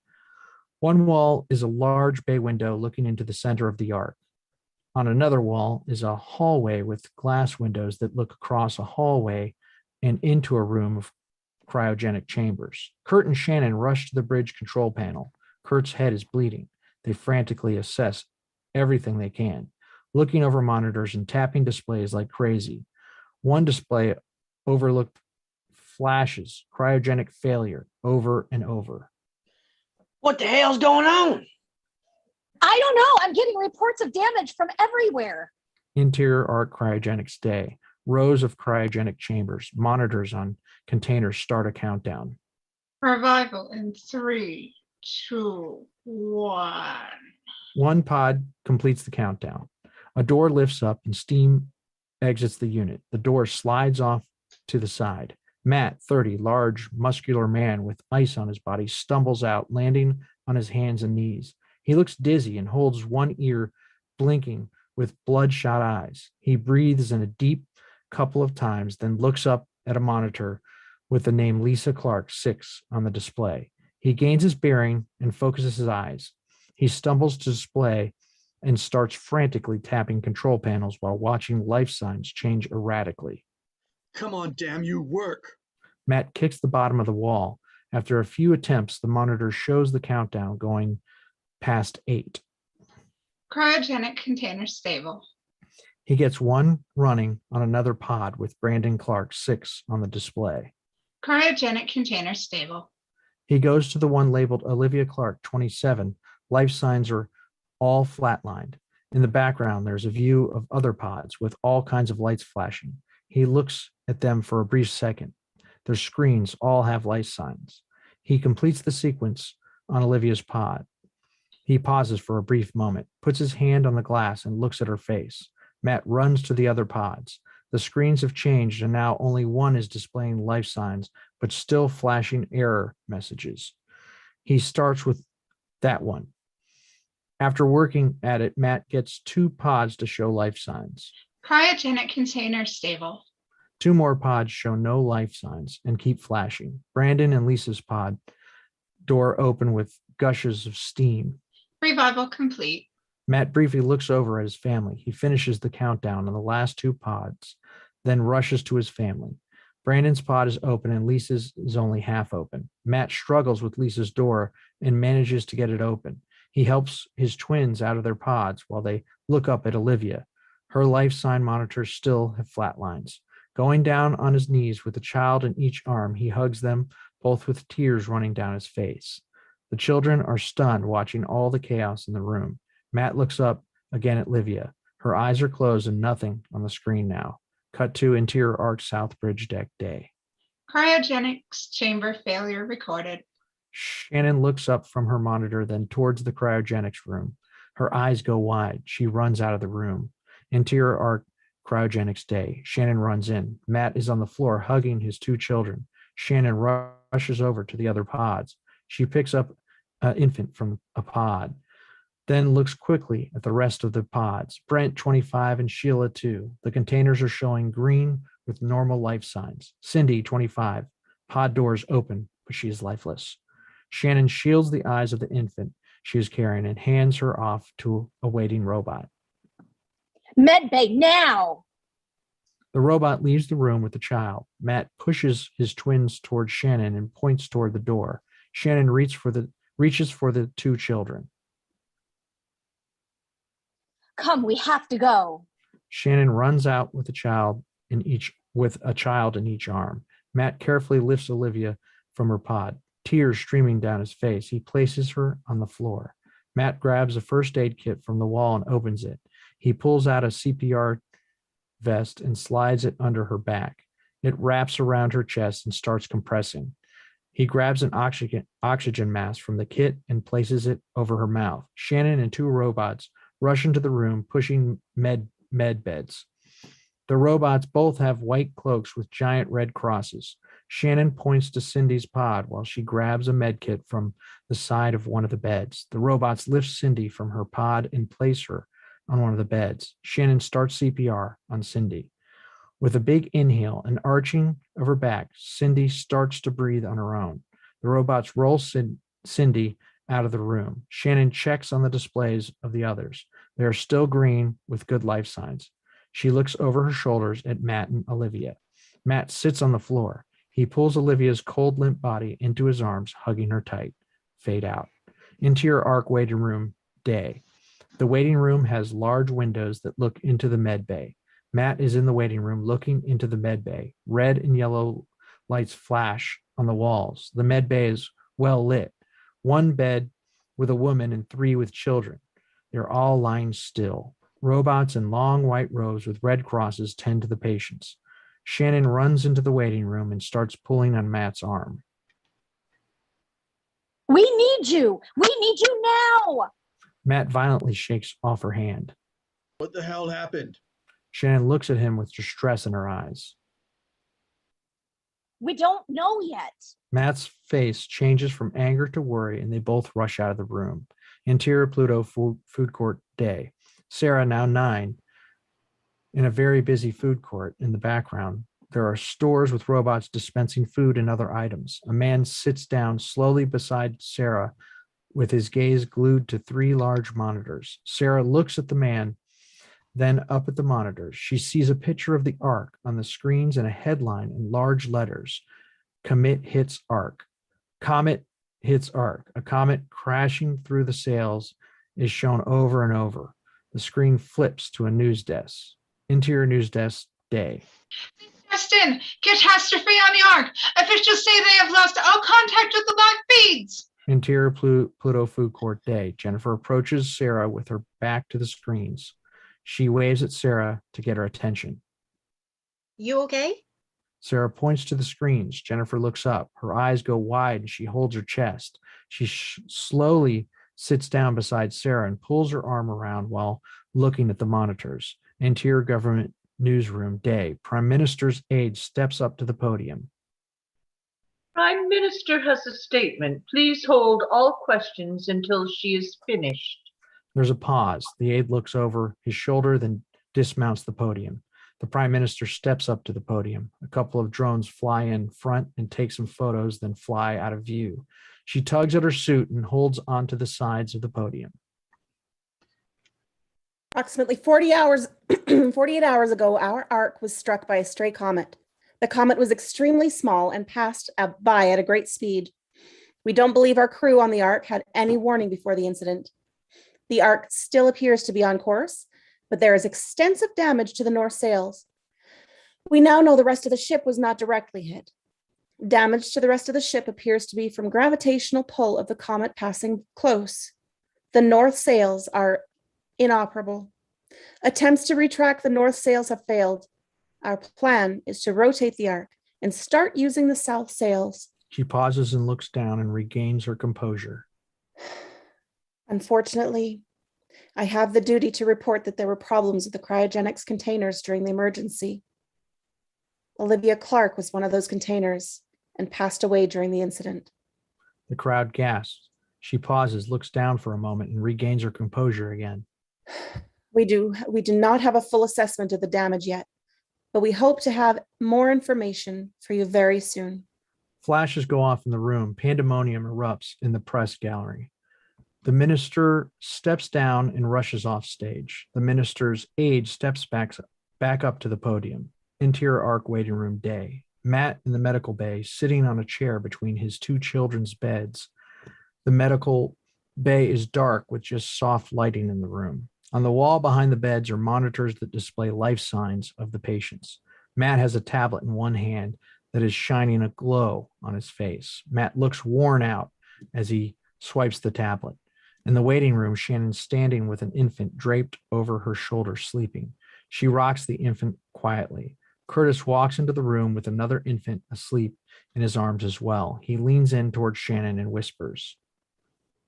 One wall is a large bay window looking into the center of the Arc. On another wall is a hallway with glass windows that look across a hallway and into a room of cryogenic chambers. Curt and Shannon rush to the bridge control panel. Curt's head is bleeding. They frantically assess everything they can, looking over monitors and tapping displays like crazy. One display overlooked flashes cryogenic failure over and over.
What the hell's going on?
I don't know. I'm getting reports of damage from everywhere.
Interior Arc cryogenics day. Rows of cryogenic chambers. Monitors on containers start a countdown.
Revival in 3, 2, 1.
One pod completes the countdown. A door lifts up and steam exits the unit. The door slides off to the side. Matt, 30, large, muscular man with ice on his body, stumbles out, landing on his hands and knees. He looks dizzy and holds one ear blinking with bloodshot eyes. He breathes in a deep couple of times, then looks up at a monitor with the name Lisa Clark, 6, on the display. He gains his bearing and focuses his eyes. He stumbles to display and starts frantically tapping control panels while watching life signs change erratically.
Come on, damn you, work.
Matt kicks the bottom of the wall. After a few attempts, the monitor shows the countdown going past 8.
Cryogenic container stable.
He gets one running on another pod with Brandon Clark, 6, on the display.
Cryogenic container stable.
He goes to the one labeled Olivia Clark, 27. Life signs are all flatlined. In the background, there's a view of other pods with all kinds of lights flashing. He looks at them for a brief second. Their screens all have life signs. He completes the sequence on Olivia's pod. He pauses for a brief moment, puts his hand on the glass and looks at her face. Matt runs to the other pods. The screens have changed and now only one is displaying life signs, but still flashing error messages. He starts with that one. After working at it, Matt gets 2 pods to show life signs.
Cryogenic container stable.
2 more pods show no life signs and keep flashing. Brandon and Lisa's pod door open with gushes of steam.
Revival complete.
Matt briefly looks over at his family. He finishes the countdown on the last 2 pods, then rushes to his family. Brandon's pod is open and Lisa's is only half open. Matt struggles with Lisa's door and manages to get it open. He helps his twins out of their pods while they look up at Olivia. Her life sign monitors still have flat lines. Going down on his knees with a child in each arm, he hugs them, both with tears running down his face. The children are stunned, watching all the chaos in the room. Matt looks up again at Olivia. Her eyes are closed and nothing on the screen now. Cut to interior arc South Bridge deck day.
Cryogenics chamber failure recorded.
Shannon looks up from her monitor, then towards the cryogenics room. Her eyes go wide. She runs out of the room. Interior arc cryogenics day. Shannon runs in. Matt is on the floor hugging his two children. Shannon rushes over to the other pods. She picks up an infant from a pod, then looks quickly at the rest of the pods. Brent, 25, and Sheila, 2. The containers are showing green with normal life signs. Cindy, 25. Pod doors open, but she is lifeless. Shannon shields the eyes of the infant she is carrying and hands her off to a waiting robot.
Medbay now!
The robot leaves the room with the child. Matt pushes his twins towards Shannon and points toward the door. Shannon reaches for the two children.
Come, we have to go.
Shannon runs out with a child in each arm. Matt carefully lifts Olivia from her pod, tears streaming down his face. He places her on the floor. Matt grabs a first aid kit from the wall and opens it. He pulls out a CPR vest and slides it under her back. It wraps around her chest and starts compressing. He grabs an oxygen mask from the kit and places it over her mouth. Shannon and two robots rush into the room, pushing med beds. The robots both have white cloaks with giant red crosses. Shannon points to Cindy's pod while she grabs a med kit from the side of one of the beds. The robots lift Cindy from her pod and place her on one of the beds. Shannon starts CPR on Cindy. With a big inhale and arching of her back, Cindy starts to breathe on her own. The robots roll Cindy out of the room. Shannon checks on the displays of the others. They are still green with good life signs. She looks over her shoulders at Matt and Olivia. Matt sits on the floor. He pulls Olivia's cold, limp body into his arms, hugging her tight. Fade out. Interior arc waiting room day. The waiting room has large windows that look into the med bay. Matt is in the waiting room looking into the med bay. Red and yellow lights flash on the walls. The med bay is well lit. One bed with a woman and 3 with children. They're all lying still. Robots in long white robes with red crosses tend to the patients. Shannon runs into the waiting room and starts pulling on Matt's arm.
We need you! We need you now!
Matt violently shakes off her hand.
What the hell happened?
Shannon looks at him with distress in her eyes.
We don't know yet.
Matt's face changes from anger to worry, and they both rush out of the room. Interior Pluto food court day. Sarah, now 9, in a very busy food court. In the background, there are stores with robots dispensing food and other items. A man sits down slowly beside Sarah with his gaze glued to 3 large monitors. Sarah looks at the man, then up at the monitors. She sees a picture of the Ark on the screens and a headline in large letters. Comet hits Ark. Comet hits Ark. A comet crashing through the sails is shown over and over. The screen flips to a news desk. Interior news desk day.
Justin, catastrophe on the Ark. Officials say they have lost all contact with the locked feeds.
Interior Pluto food court day. Jennifer approaches Sarah with her back to the screens. She waves at Sarah to get her attention.
You okay?
Sarah points to the screens. Jennifer looks up. Her eyes go wide and she holds her chest. She slowly sits down beside Sarah and pulls her arm around while looking at the monitors. Interior government newsroom day. Prime Minister's aide steps up to the podium.
Prime Minister has a statement. Please hold all questions until she is finished.
There's a pause. The aide looks over his shoulder, then dismounts the podium. The Prime Minister steps up to the podium. A couple of drones fly in front and take some photos, then fly out of view. She tugs at her suit and holds onto the sides of the podium.
Approximately 48 hours ago, our Ark was struck by a stray comet. The comet was extremely small and passed by at a great speed. We don't believe our crew on the Ark had any warning before the incident. The Ark still appears to be on course, but there is extensive damage to the north sails. We now know the rest of the ship was not directly hit. Damage to the rest of the ship appears to be from gravitational pull of the comet passing close. The north sails are inoperable. Attempts to retract the north sails have failed. Our plan is to rotate the Ark and start using the south sails.
She pauses and looks down and regains her composure.
Unfortunately, I have the duty to report that there were problems with the cryogenics containers during the emergency. Olivia Clark was one of those containers and passed away during the incident.
The crowd gasps. She pauses, looks down for a moment, and regains her composure again.
We do not have a full assessment of the damage yet, but we hope to have more information for you very soon.
Flashes go off in the room. Pandemonium erupts in the press gallery. The minister steps down and rushes off stage. The minister's aide steps back up to the podium. Interior Ark waiting room day. Matt in the medical bay, sitting on a chair between his two children's beds. The medical bay is dark with just soft lighting in the room. On the wall behind the beds are monitors that display life signs of the patients. Matt has a tablet in one hand that is shining a glow on his face. Matt looks worn out as he swipes the tablet. In the waiting room, Shannon's standing with an infant draped over her shoulder, sleeping. She rocks the infant quietly. Curtis walks into the room with another infant asleep in his arms as well. He leans in towards Shannon and whispers,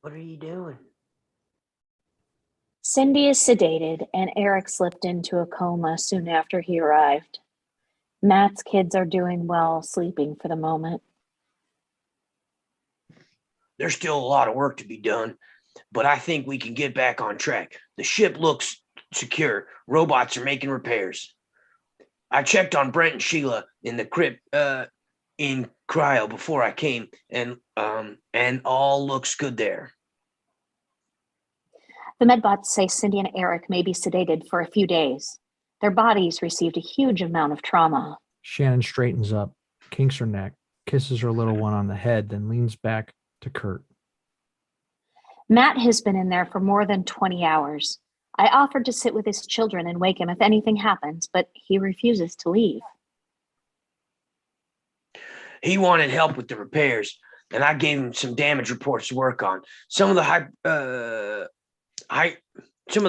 What are you doing?
Cindy is sedated, and Eric slipped into a coma soon after he arrived. Matt's kids are doing well, sleeping for the moment.
There's still a lot of work to be done, but I think we can get back on track. The ship looks secure. Robots are making repairs. I checked on Brent and Sheila in the crypt in cryo before I came, and all looks good there.
The medbots say Cindy and Eric may be sedated for a few days. Their bodies received a huge amount of trauma.
Shannon straightens up, kinks her neck, kisses her little one on the head, then leans back to Curt.
Matt has been in there for more than 20 hours. I offered to sit with his children and wake him if anything happens, but he refuses to leave.
He wanted help with the repairs, and I gave him some damage reports to work on. Some of the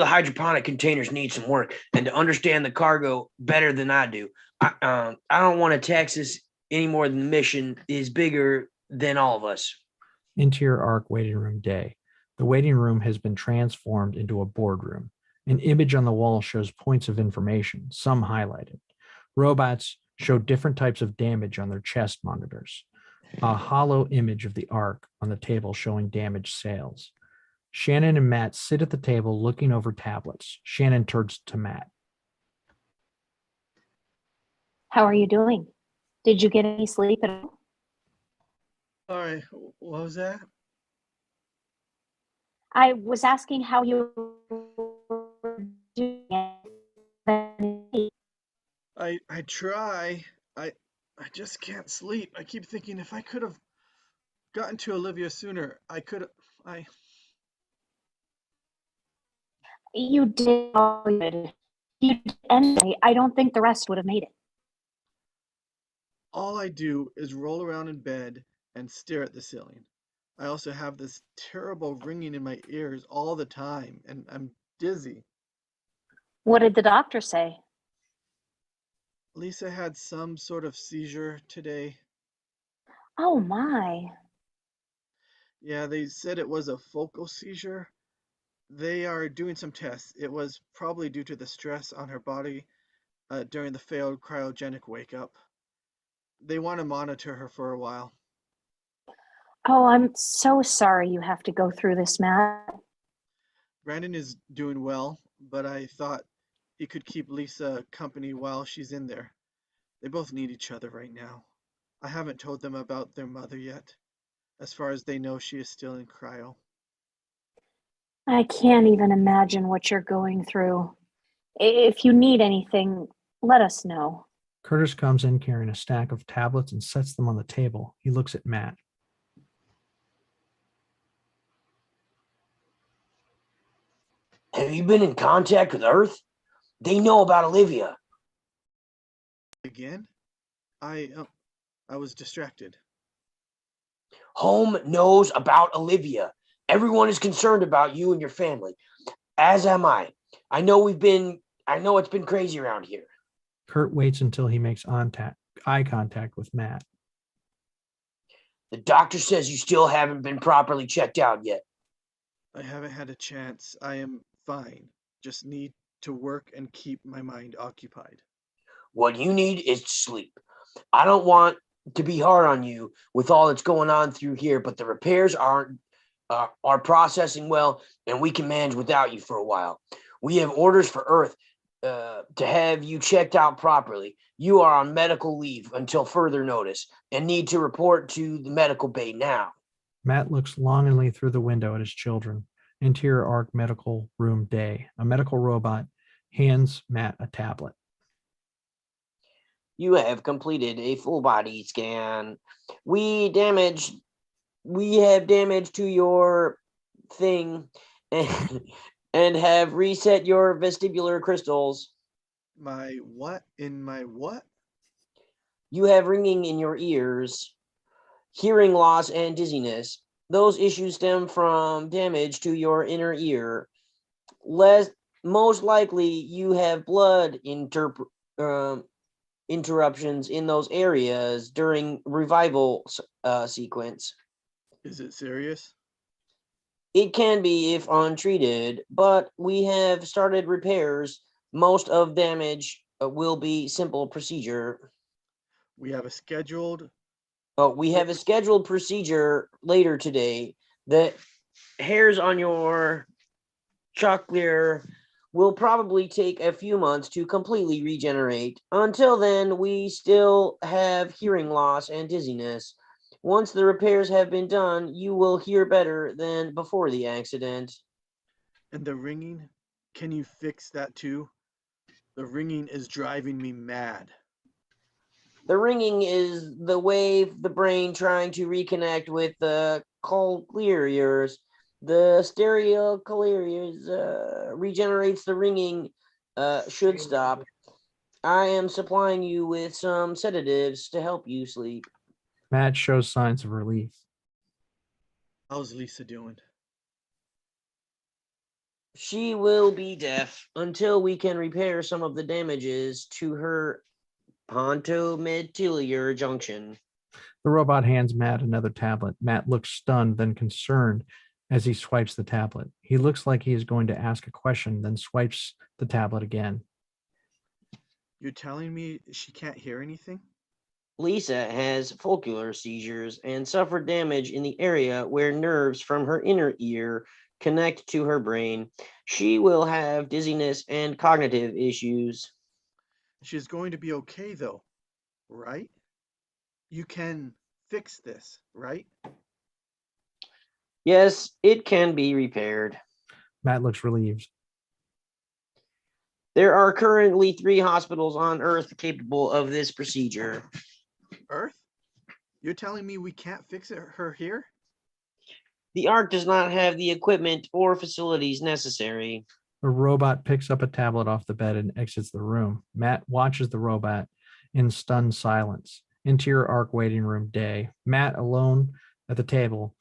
hydroponic containers need some work, and to understand the cargo better than I do. I don't want to tax this any more than the mission is bigger than all of us.
Interior Ark waiting room day. The waiting room has been transformed into a boardroom. An image on the wall shows points of information, some highlighted. Robots show different types of damage on their chest monitors. A hollow image of the Ark on the table showing damaged sails. Shannon and Matt sit at the table looking over tablets. Shannon turns to Matt.
How are you doing? Did you get any sleep at all?
Sorry, what was that?
I was asking how you were doing.
I try. I just can't sleep. I keep thinking if I could have gotten to Olivia sooner,
You did all you did. You did anyway. I don't think the rest would have made it.
all I do is roll around in bed and stare at the ceiling. I also have this terrible ringing in my ears all the time, and I'm dizzy.
What did the doctor say?
Lisa had some sort of seizure today.
Oh my.
Yeah, they said it was a focal seizure. They are doing some tests. It was probably due to the stress on her body during the failed cryogenic wake up. They want to monitor her for a while.
Oh, I'm so sorry you have to go through this, Matt.
Brandon is doing well, but I thought he could keep Lisa company while she's in there. They both need each other right now. I haven't told them about their mother yet. As far as they know, she is still in cryo.
I can't even imagine what you're going through. If you need anything, let us know.
Curtis comes in carrying a stack of tablets and sets them on the table. He looks at Matt.
Have you been in contact with Earth? They know about Olivia.
Again? I was distracted.
Home knows about Olivia. Everyone is concerned about you and your family, as am I. I know it's been crazy around here.
Curt waits until he makes eye contact with Matt.
The doctor says you still haven't been properly checked out yet.
I haven't had a chance. I am fine. Just need to work and keep my mind occupied.
What you need is sleep. I don't want to be hard on you with all that's going on through here, but the repairs are processing well, and we can manage without you for a while. We have orders for Earth to have you checked out properly. You are on medical leave until further notice and need to report to the medical bay now.
Matt looks longingly through the window at his children. Interior Arc Medical Room Day. A medical robot hands Matt a tablet.
You have completed a full body scan. We have damage to your thing and have reset your vestibular crystals.
My what? In my what?
You have ringing in your ears, hearing loss, and dizziness. Those issues stem from damage to your inner ear. Most likely, you have blood interruptions in those areas during revival sequence.
Is it serious?
It can be if untreated, but we have started repairs. Most of damage will be simple procedure.
We have a scheduled
procedure later today. The hairs on your chocolate will probably take a few months to completely regenerate. Until then, we still have hearing loss and dizziness. Once the repairs have been done, you will hear better than before the accident.
And the ringing? Can you fix that too? The ringing is driving me mad.
The ringing is the wave, the brain trying to reconnect with the cochlears. The stereo cochlears regenerates the ringing, should stop. I am supplying you with some sedatives to help you sleep.
Matt shows signs of relief.
How's Lisa doing?
She will be deaf until we can repair some of the damages to her pontomedular junction.
The robot hands Matt another tablet. Matt looks stunned, then concerned as he swipes the tablet. He looks like he is going to ask a question, then swipes the tablet again.
You're telling me she can't hear anything?
Lisa has follicular seizures and suffered damage in the area where nerves from her inner ear connect to her brain. She will have dizziness and cognitive issues.
She's going to be okay though, right? You can fix this, right?
Yes, it can be repaired.
Matt looks relieved.
There are currently 3 hospitals on Earth capable of this procedure.
Earth? You're telling me we can't fix her here?
The Ark does not have the equipment or facilities necessary.
The robot picks up a tablet off the bed and exits the room. Matt watches the robot in stunned silence. Interior Arc Waiting Room Day. Matt alone at the table.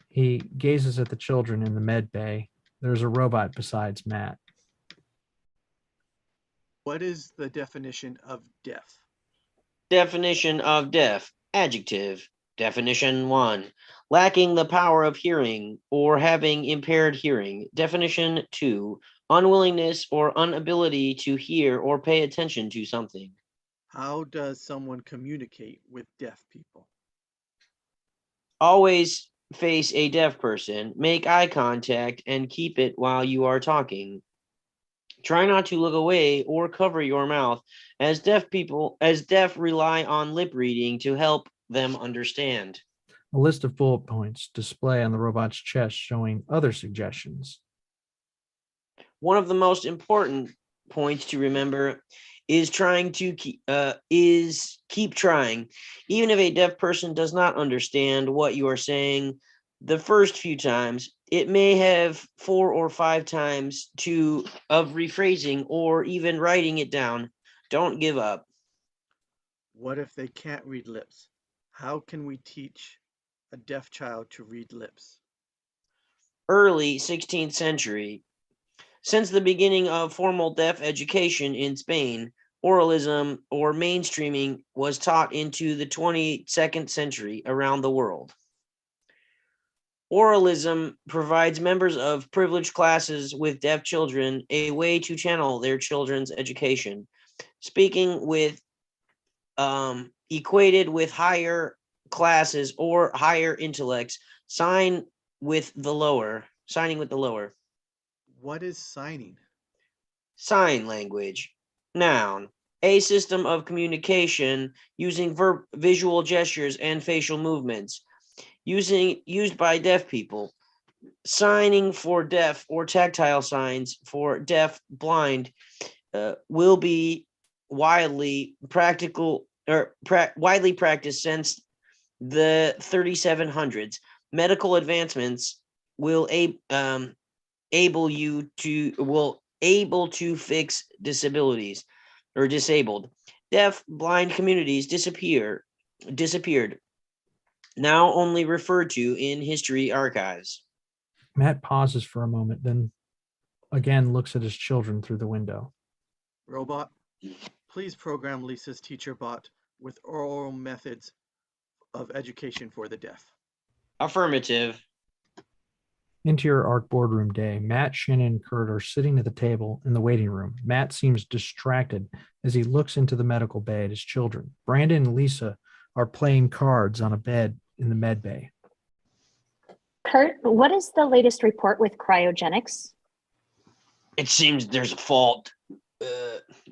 He gazes at the children in the med bay. There's a robot besides Matt.
What is the definition of deaf?
Definition of deaf. Adjective. Definition 1. Lacking the power of hearing or having impaired hearing. Definition 2. Unwillingness or inability to hear or pay attention to something.
How does someone communicate with deaf people?
Always face a deaf person. Make eye contact and keep it while you are talking. Try not to look away or cover your mouth, as deaf rely on lip reading to help them understand.
A list of bullet points display on the robot's chest showing other suggestions.
One of the most important points to remember is keep trying. Even if a deaf person does not understand what you are saying the first few times, It may have 4 or 5 times of rephrasing or even writing it down. Don't give up.
What if they can't read lips? How can we teach a deaf child to read lips?
Early 16th century. Since the beginning of formal deaf education in Spain, oralism or mainstreaming was taught into the 22nd century around the world. Oralism provides members of privileged classes with deaf children a way to channel their children's education. Speaking with equated with higher classes or higher intellects, signing with the lower.
What is signing?
Sign language. Noun. A system of communication using visual gestures and facial movements. Used by deaf people. Signing for deaf or tactile signs for deaf, blind will be widely practiced since the 3700s. Medical advancements will able to fix disabilities or disabled. Deaf, blind communities disappeared, now only referred to in history archives.
Matt pauses for a moment, then again looks at his children through the window.
Robot, please program Lisa's teacher bot with oral methods of education for the deaf.
Affirmative.
Into your ARC boardroom day, Matt, Shannon, and Curt are sitting at the table in the waiting room. Matt seems distracted as he looks into the medical bay at his children. Brandon and Lisa are playing cards on a bed in the med bay.
Curt, what is the latest report with cryogenics?
It seems there's a fault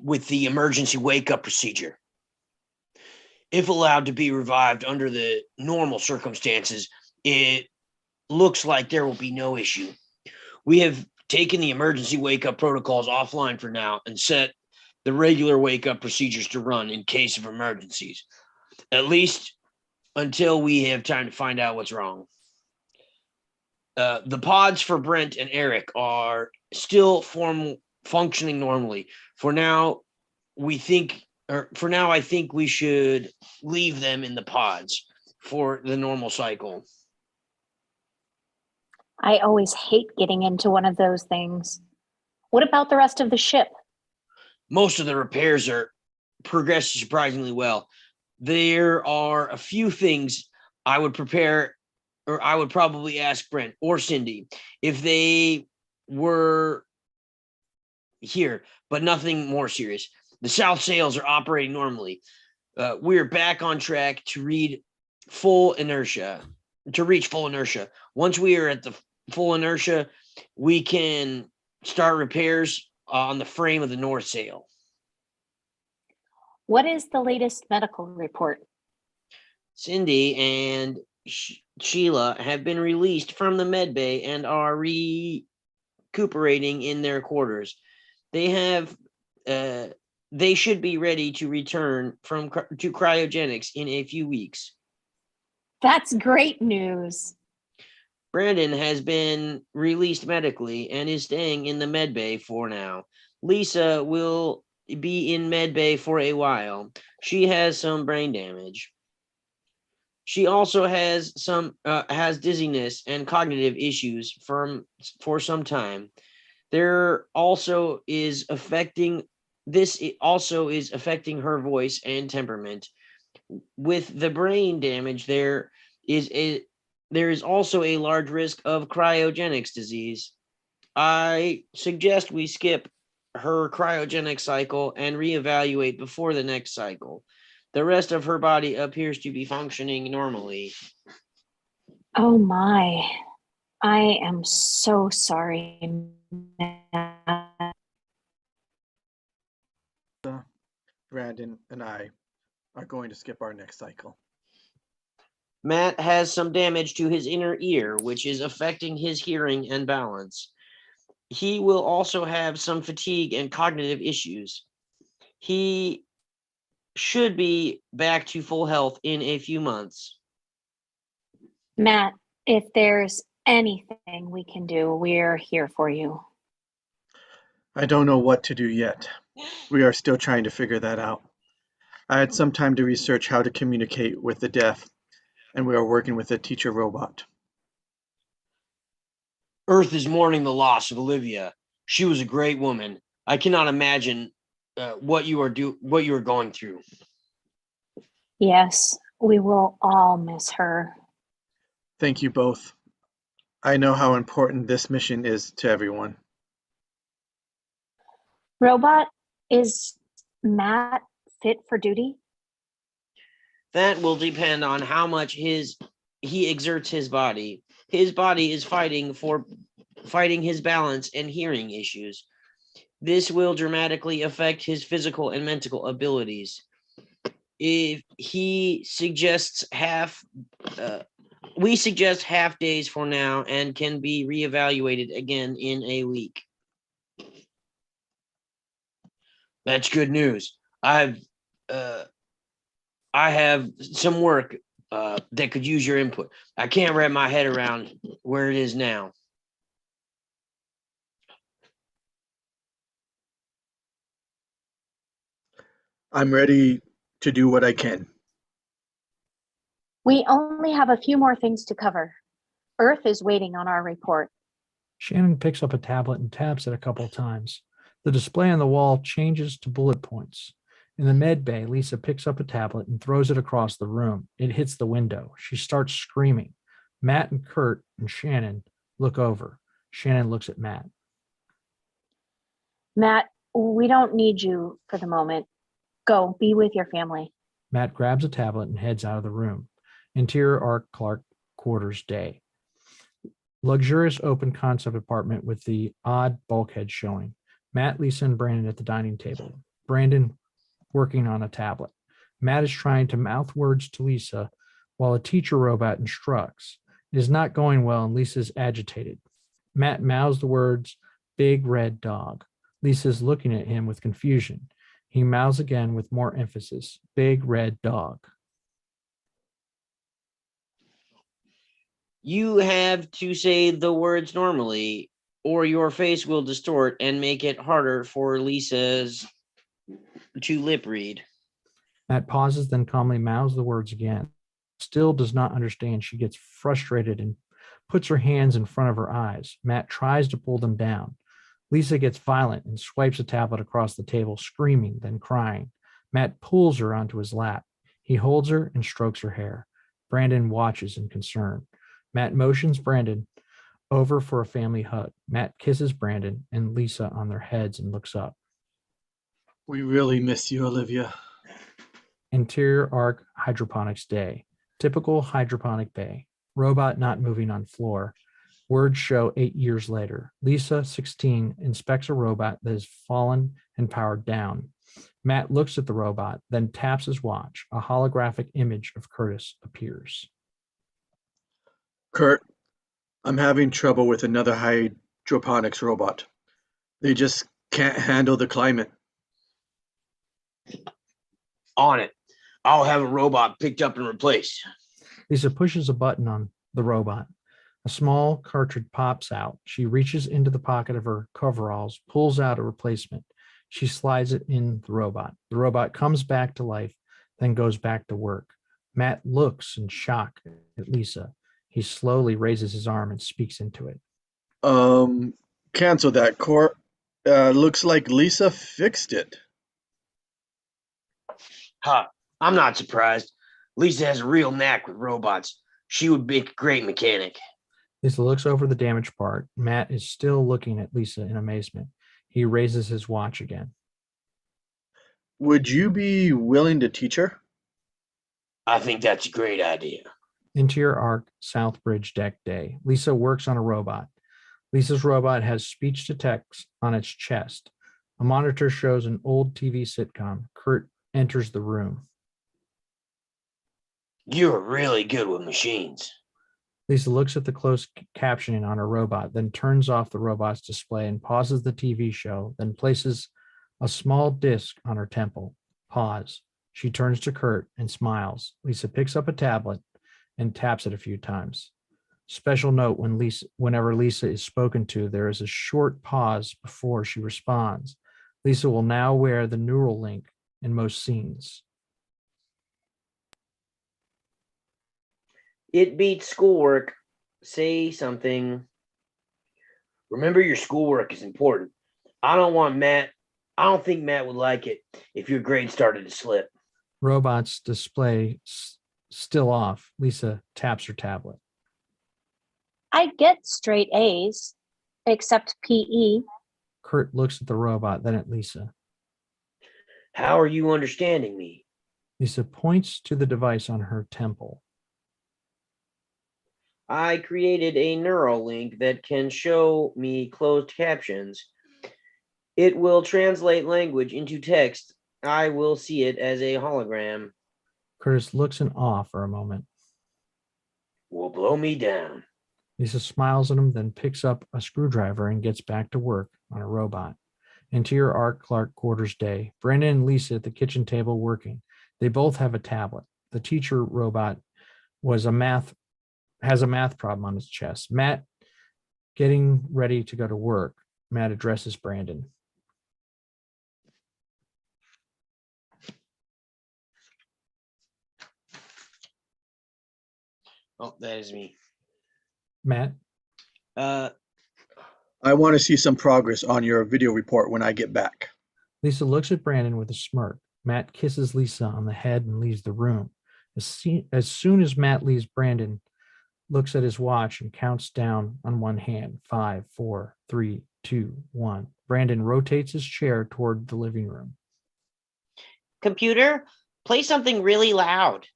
with the emergency wake-up procedure. If allowed to be revived under the normal circumstances, it looks like there will be no issue. We have taken the emergency wake-up protocols offline for now and set the regular wake-up procedures to run in case of emergencies, at least until we have time to find out what's wrong. The pods for Brent and Eric are still functioning normally. For now, I think we should leave them in the pods for the normal cycle.
I always hate getting into one of those things. What about the rest of the ship?
Most of the repairs are progressing surprisingly well. There are a few things I would probably ask Brent or Cindy if they were here, but nothing more serious. The south sails are operating normally. We're back on track to reach full inertia. Once we are at the full inertia, we can start repairs on the frame of the north sail.
What is the latest medical report?
Cindy and Sheila have been released from the med bay and are recuperating in their quarters. They should be ready to return to cryogenics in a few weeks.
That's great news.
Brandon has been released medically and is staying in the med bay for now. Lisa will be in med bay for a while. She has some brain damage. She also has dizziness and cognitive issues for some time. This also is affecting her voice and temperament. With the brain damage, there is also a large risk of cryogenics disease. I suggest we skip her cryogenic cycle and reevaluate before the next cycle. The rest of her body appears to be functioning normally.
Oh my. I am so sorry, Matt.
Brandon and I are going to skip our next cycle.
Matt has some damage to his inner ear, which is affecting his hearing and balance. He will also have some fatigue and cognitive issues. He should be back to full health in a few months.
Matt, if there's Anything we can do, we're here for you.
I don't know what to do yet. We are still trying to figure that out. I had some time to research how to communicate with the deaf, and we are working with a teacher robot.
Earth is mourning the loss of Olivia. She was a great woman. I cannot imagine what you are going through.
Yes, we will all miss her.
Thank you both. I know how important this mission is to everyone.
Robot, is Matt fit for duty?
That will depend on how much he exerts his body. His body is fighting his balance and hearing issues. This will dramatically affect his physical and mental abilities. If he suggests we suggest half days for now and can be reevaluated again in a week. That's good news. I have some work that could use your input. I can't wrap my head around where it is now.
I'm ready to do what I can.
We only have a few more things to cover. Earth is waiting on our report.
Shannon picks up a tablet and taps it a couple of times. The display on the wall changes to bullet points. In the med bay, Lisa picks up a tablet and throws it across the room. It hits the window. She starts screaming. Matt and Curt and Shannon look over. Shannon looks at Matt.
Matt, we don't need you for the moment. Go, be with your family.
Matt grabs a tablet and heads out of the room. Interior Arc Clark quarters day. Luxurious open concept apartment with the odd bulkhead showing. Matt, Lisa, and Brandon at the dining table. Brandon working on a tablet. Matt is trying to mouth words to Lisa while a teacher robot instructs. It is not going well and Lisa is agitated. Matt mouths the words, big red dog. Lisa is looking at him with confusion. He mouths again with more emphasis, big red dog.
You have to say the words normally, or your face will distort and make it harder for Lisa's to lip read.
Matt pauses, then calmly mouths the words again. Still does not understand. She gets frustrated and puts her hands in front of her eyes. Matt tries to pull them down. Lisa gets violent and swipes a tablet across the table, screaming, then crying. Matt pulls her onto his lap. He holds her and strokes her hair. Brandon watches in concern. Matt motions Brandon over for a family hug. Matt kisses Brandon and Lisa on their heads and looks up.
We really miss you, Olivia.
Interior Arc hydroponics day. Typical hydroponic bay. Robot not moving on floor. Words show 8 years later. Lisa, 16, inspects a robot that has fallen and powered down. Matt looks at the robot, then taps his watch. A holographic image of Curtis appears.
Curt, I'm having trouble with another hydroponics robot. They just can't handle the climate.
On it. I'll have a robot picked up and replaced.
Lisa pushes a button on the robot. A small cartridge pops out. She reaches into the pocket of her coveralls, pulls out a replacement. She slides it in the robot. The robot comes back to life, then goes back to work. Matt looks in shock at Lisa. He slowly raises his arm and speaks into it.
Cancel that, Curt. Looks like Lisa fixed it.
Huh. I'm not surprised. Lisa has a real knack with robots. She would be a great mechanic.
Lisa looks over the damaged part. Matt is still looking at Lisa in amazement. He raises his watch again.
Would you be willing to teach her?
I think that's a great idea.
Interior Arc South Bridge deck day. Lisa works on a robot. Lisa's robot has speech to text on its chest. A monitor shows an old TV sitcom. Curt enters the room.
You're really good with machines.
Lisa looks at the closed captioning on her robot, then turns off the robot's display and pauses the TV show, then places a small disc on her temple. Pause. She turns to Curt and smiles. Lisa picks up a tablet and taps it a few times. Special note, whenever Lisa is spoken to, there is a short pause before she responds. Lisa will now wear the neural link in most scenes.
It beats schoolwork. Say something. Remember, your schoolwork is important. I don't think Matt would like it if your grade started to slip.
Robots display still off. Lisa taps her tablet.
I get straight A's, except PE.
Curt looks at the robot, then at Lisa.
How are you understanding me?
Lisa points to the device on her temple.
I created a neural link that can show me closed captions. It will translate language into text. I will see it as a hologram.
Curtis looks in awe for a moment.
Will blow me down.
Lisa smiles at him, then picks up a screwdriver and gets back to work on a robot. Interior Art Clark quarters day. Brandon and Lisa at the kitchen table working. They both have a tablet. The teacher robot has a math problem on his chest. Matt getting ready to go to work. Matt addresses Brandon.
Oh, that is me.
Matt?
I want to see some progress on your video report when I get back.
Lisa looks at Brandon with a smirk. Matt kisses Lisa on the head and leaves the room. As soon as Matt leaves, Brandon looks at his watch and counts down on one hand. 5, 4, 3, 2, 1. Brandon rotates his chair toward the living room.
Computer, play something really loud.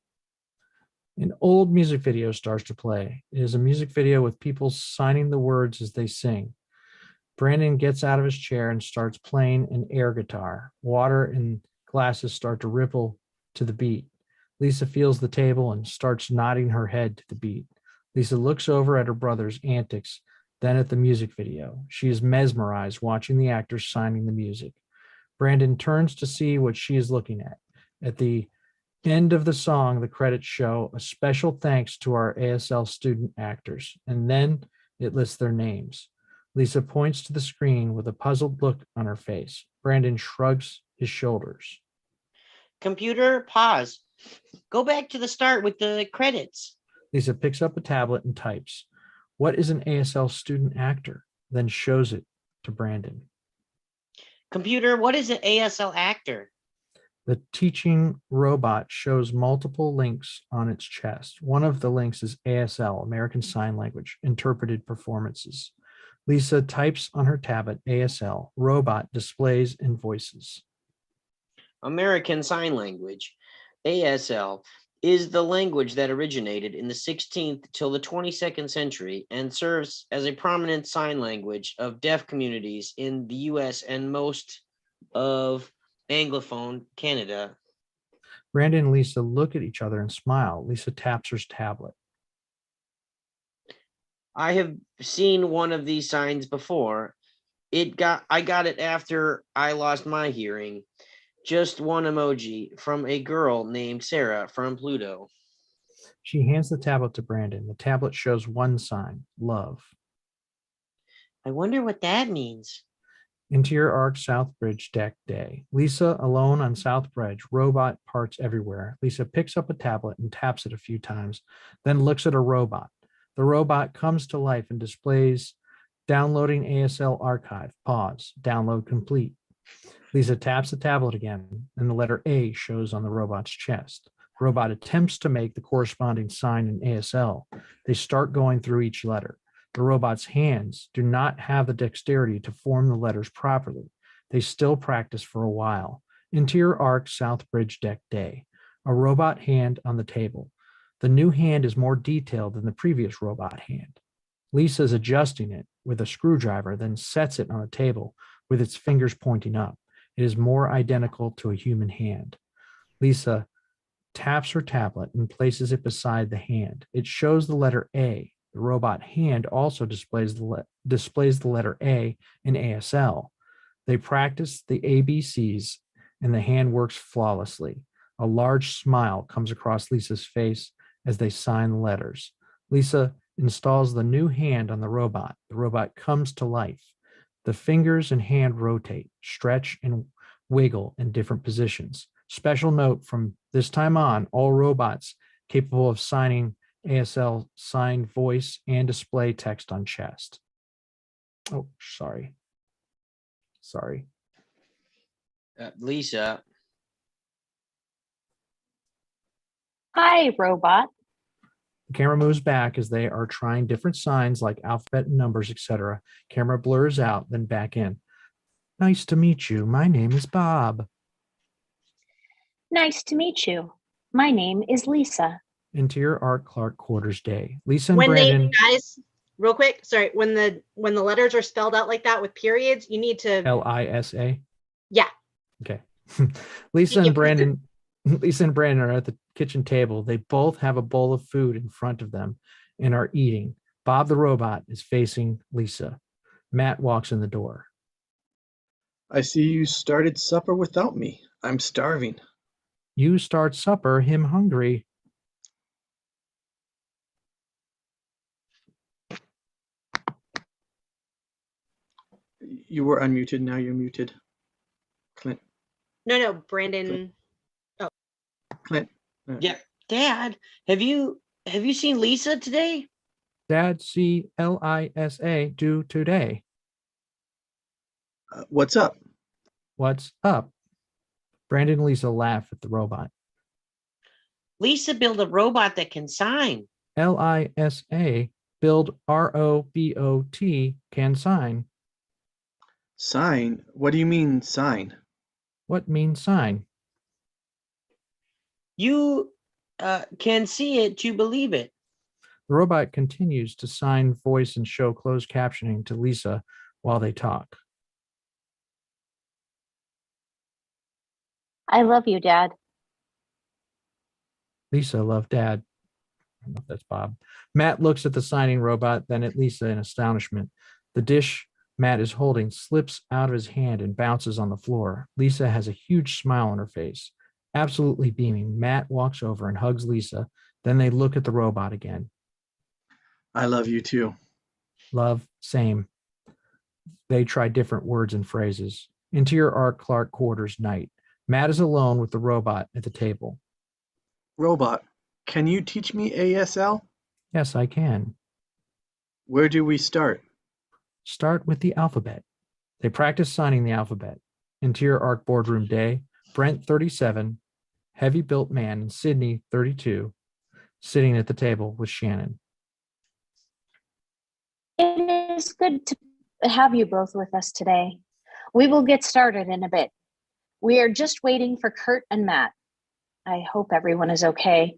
An old music video starts to play. It is a music video with people signing the words as they sing. Brandon gets out of his chair and starts playing an air guitar. Water and glasses start to ripple to the beat. Lisa feels the table and starts nodding her head to the beat. Lisa looks over at her brother's antics, then at the music video. She is mesmerized watching the actors signing the music. Brandon turns to see what she is looking at. At the end of the song, the credits show a special thanks to our ASL student actors, and then it lists their names. Lisa points to the screen with a puzzled look on her face. Brandon shrugs his shoulders.
Computer, pause. Go back to the start with the credits.
Lisa picks up a tablet and types, "What is an ASL student actor?" Then shows it to Brandon.
Computer, what is an ASL actor?
The teaching robot shows multiple links on its chest. One of the links is ASL, American Sign Language, interpreted performances. Lisa types on her tablet ASL, robot displays and voices.
American Sign Language, ASL, is the language that originated in the 16th till the 22nd century and serves as a prominent sign language of deaf communities in the US and most of Anglophone Canada.
Brandon and Lisa look at each other and smile. Lisa taps her tablet.
I have seen one of these signs before. I got it after I lost my hearing. Just one emoji from a girl named Sarah from Pluto.
She hands the tablet to Brandon. The tablet shows one sign, love.
I wonder what that means.
Interior Arc South Bridge deck day. Lisa alone on South Bridge, robot parts everywhere. Lisa picks up a tablet and taps it a few times, then looks at a robot. The robot comes to life and displays downloading ASL archive. Pause. Download complete. Lisa taps the tablet again, and the letter A shows on the robot's chest. Robot attempts to make the corresponding sign in ASL. They start going through each letter. The robot's hands do not have the dexterity to form the letters properly. They still practice for a while. Interior Arc South Bridge deck day. A robot hand on the table. The new hand is more detailed than the previous robot hand. Lisa is adjusting it with a screwdriver, then sets it on a table with its fingers pointing up. It is more identical to a human hand. Lisa taps her tablet and places it beside the hand. It shows the letter A. The robot hand also displays the letter A in ASL. They practice the ABCs and the hand works flawlessly. A large smile comes across Lisa's face as they sign the letters. Lisa installs the new hand on the robot. The robot comes to life. The fingers and hand rotate, stretch, and wiggle in different positions. Special note from this time on, all robots capable of signing ASL sign voice and display text on chest. Oh, sorry. Sorry.
Lisa.
Hi, robot.
The camera moves back as they are trying different signs like alphabet and numbers, etc. Camera blurs out, then back in. Nice to meet you. My name is Bob.
Nice to meet you. My name is Lisa.
Interior Art Clark quarters day. Lisa and
When
Brandon.
guys, real quick, sorry, when the letters are spelled out like that with periods, you need to
Lisa.
yeah.
Okay. Lisa and Brandon are at the kitchen table. They both have a bowl of food in front of them and are eating. Bob the robot is facing Lisa. Matt walks in the door.
I see you started supper without me. I'm starving.
You start supper, him hungry.
You were unmuted, now you're muted. Clint.
No, Brandon. Oh.
Clint.
Yeah. Dad, have you seen Lisa today?
Dad, see Lisa do today.
What's up?
What's up? Brandon and Lisa laugh at the robot.
Lisa built a robot that can sign.
Lisa build robot can sign.
Sign? What do you mean, sign?
What means sign?
You can see it to believe it.
The robot continues to sign voice and show closed captioning to Lisa while they talk.
I love you, Dad.
Lisa loved Dad. I don't know if that's Bob. Matt looks at the signing robot, then at Lisa in astonishment. The dish Matt is holding slips out of his hand and bounces on the floor. Lisa has a huge smile on her face. Absolutely beaming, Matt walks over and hugs Lisa. Then they look at the robot again.
I love you too.
Love, same. They try different words and phrases. Interior Art Clark quarters night. Matt is alone with the robot at the table.
Robot, can you teach me ASL?
Yes, I can.
Where do we start?
Start with the alphabet. They practice signing the alphabet. Interior Art boardroom day. Brent, 37, heavy built man, and Sydney, 32, sitting at the table with Shannon.
It is good to have you both with us today. We will get started in a bit. We are just waiting for Curt and Matt. I hope everyone is okay.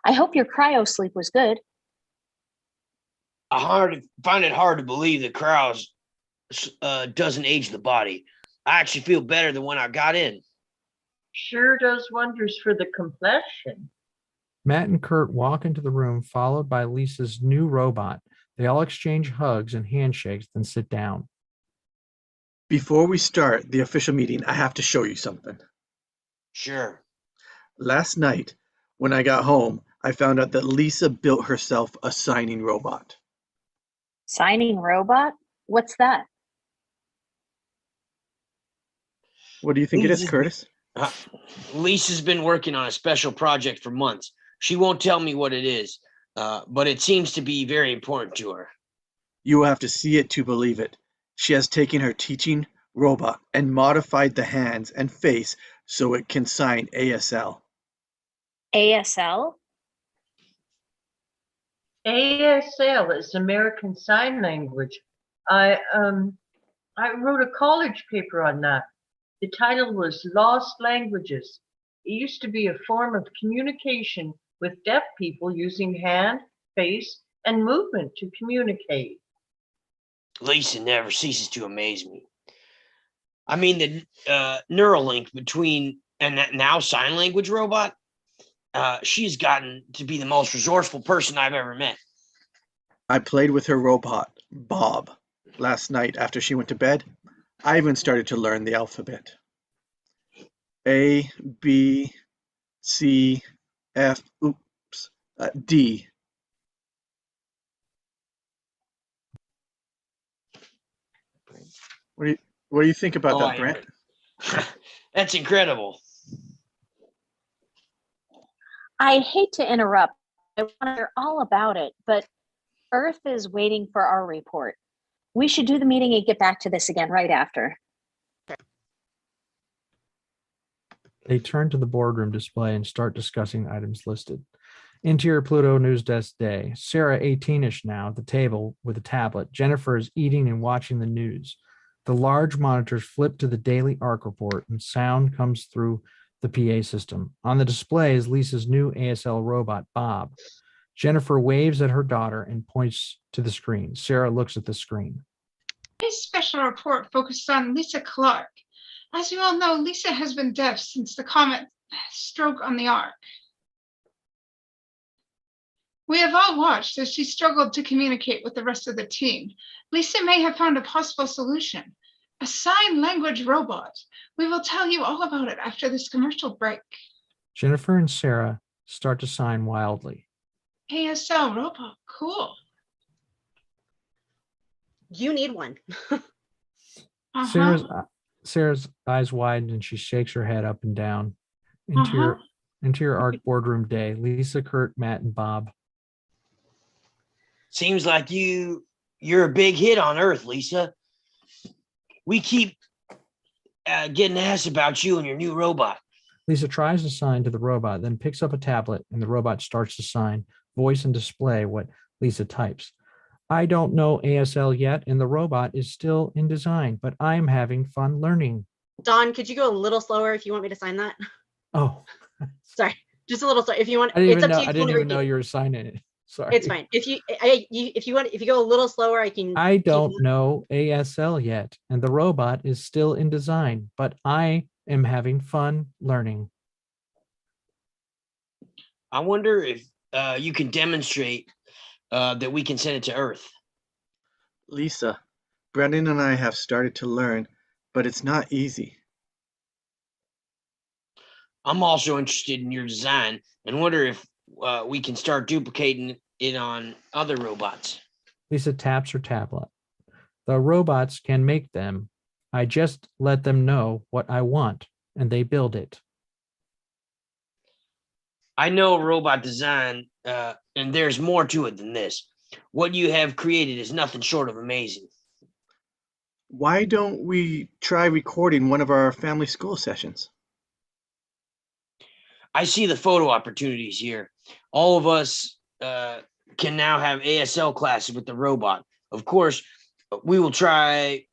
I hope your cryo sleep was good.
I find it hard to believe that cryos doesn't age the body. I actually feel better than when I got in.
Sure does wonders for the complexion.
Matt and Curt walk into the room, followed by Lisa's new robot. They all exchange hugs and handshakes, then sit down.
Before we start the official meeting, I have to show you something.
Sure.
Last night, when I got home, I found out that Lisa built herself a signing robot.
Signing robot? What's that?
What do you think it is, Curtis?
Lisa's been working on a special project for months. She won't tell me what it is, but it seems to be very important to her.
You will have to see it to believe it. She has taken her teaching robot and modified the hands and face so it can sign ASL.
ASL?
ASL is American Sign Language. I wrote a college paper on that. The title was Lost Languages. It used to be a form of communication with deaf people using hand, face, and movement to communicate.
Lisa never ceases to amaze me. I mean, the neural link between and that now sign language robot, she's gotten to be the most resourceful person I've ever met.
I played with her robot, Bob, last night after she went to bed. I even started to learn the alphabet. A, B, C, F, D. What do you think about
Oh,
that, Brent?
That's incredible.
I hate to interrupt. I want to hear all about it, but Earth is waiting for our report. We should do the meeting and get back to this again right after.
They turn to the boardroom display and start discussing items listed. Interior Pluto News Desk Day. Sarah, 18-ish now, at the table with a tablet. Jennifer is eating and watching the news. The large monitors flip to the daily ARC report and sound comes through the PA system. On the display is Lisa's new ASL robot, Bob. Jennifer waves at her daughter and points to the screen. Sarah looks at the screen.
This special report focused on Lisa Clark. As you all know, Lisa has been deaf since the comet stroke on the Ark. We have all watched as she struggled to communicate with the rest of the team. Lisa may have found a possible solution, a sign language robot. We will tell you all about it after this commercial break.
Jennifer and Sarah start to sign wildly.
ASL robot, cool.
You need one.
Sarah's eyes widen and she shakes her head up and down. Interior ARC boardroom day. Lisa, Curt, Matt, and Bob.
Seems like you're a big hit on Earth, Lisa. We keep getting asked about you and your new robot.
Lisa tries to sign to the robot, then picks up a tablet and the robot starts to sign, voice and display what Lisa types. I don't know ASL yet, and the robot is still in design, but I'm having fun learning.
Don, could you go a little slower if you want me to sign that?
Oh,
sorry, just a little slower. If you want,
I didn't
it's
even know you were signing it. Sorry.
It's fine. If you go a little slower, I can.
I don't know ASL yet, and the robot is still in design, but I am having fun learning.
I wonder if you can demonstrate that we can send it to Earth.
Lisa, Brendan and I have started to learn, but it's not easy.
I'm also interested in your design and wonder if we can start duplicating it on other robots.
Lisa taps her tablet. The robots can make them. I just let them know what I want, and they build it.
I know robot design, and there's more to it than this. What you have created is nothing short of amazing.
Why don't we try recording one of our family school sessions?
I see the photo opportunities here. All of us can now have ASL classes with the robot. Of course, we will try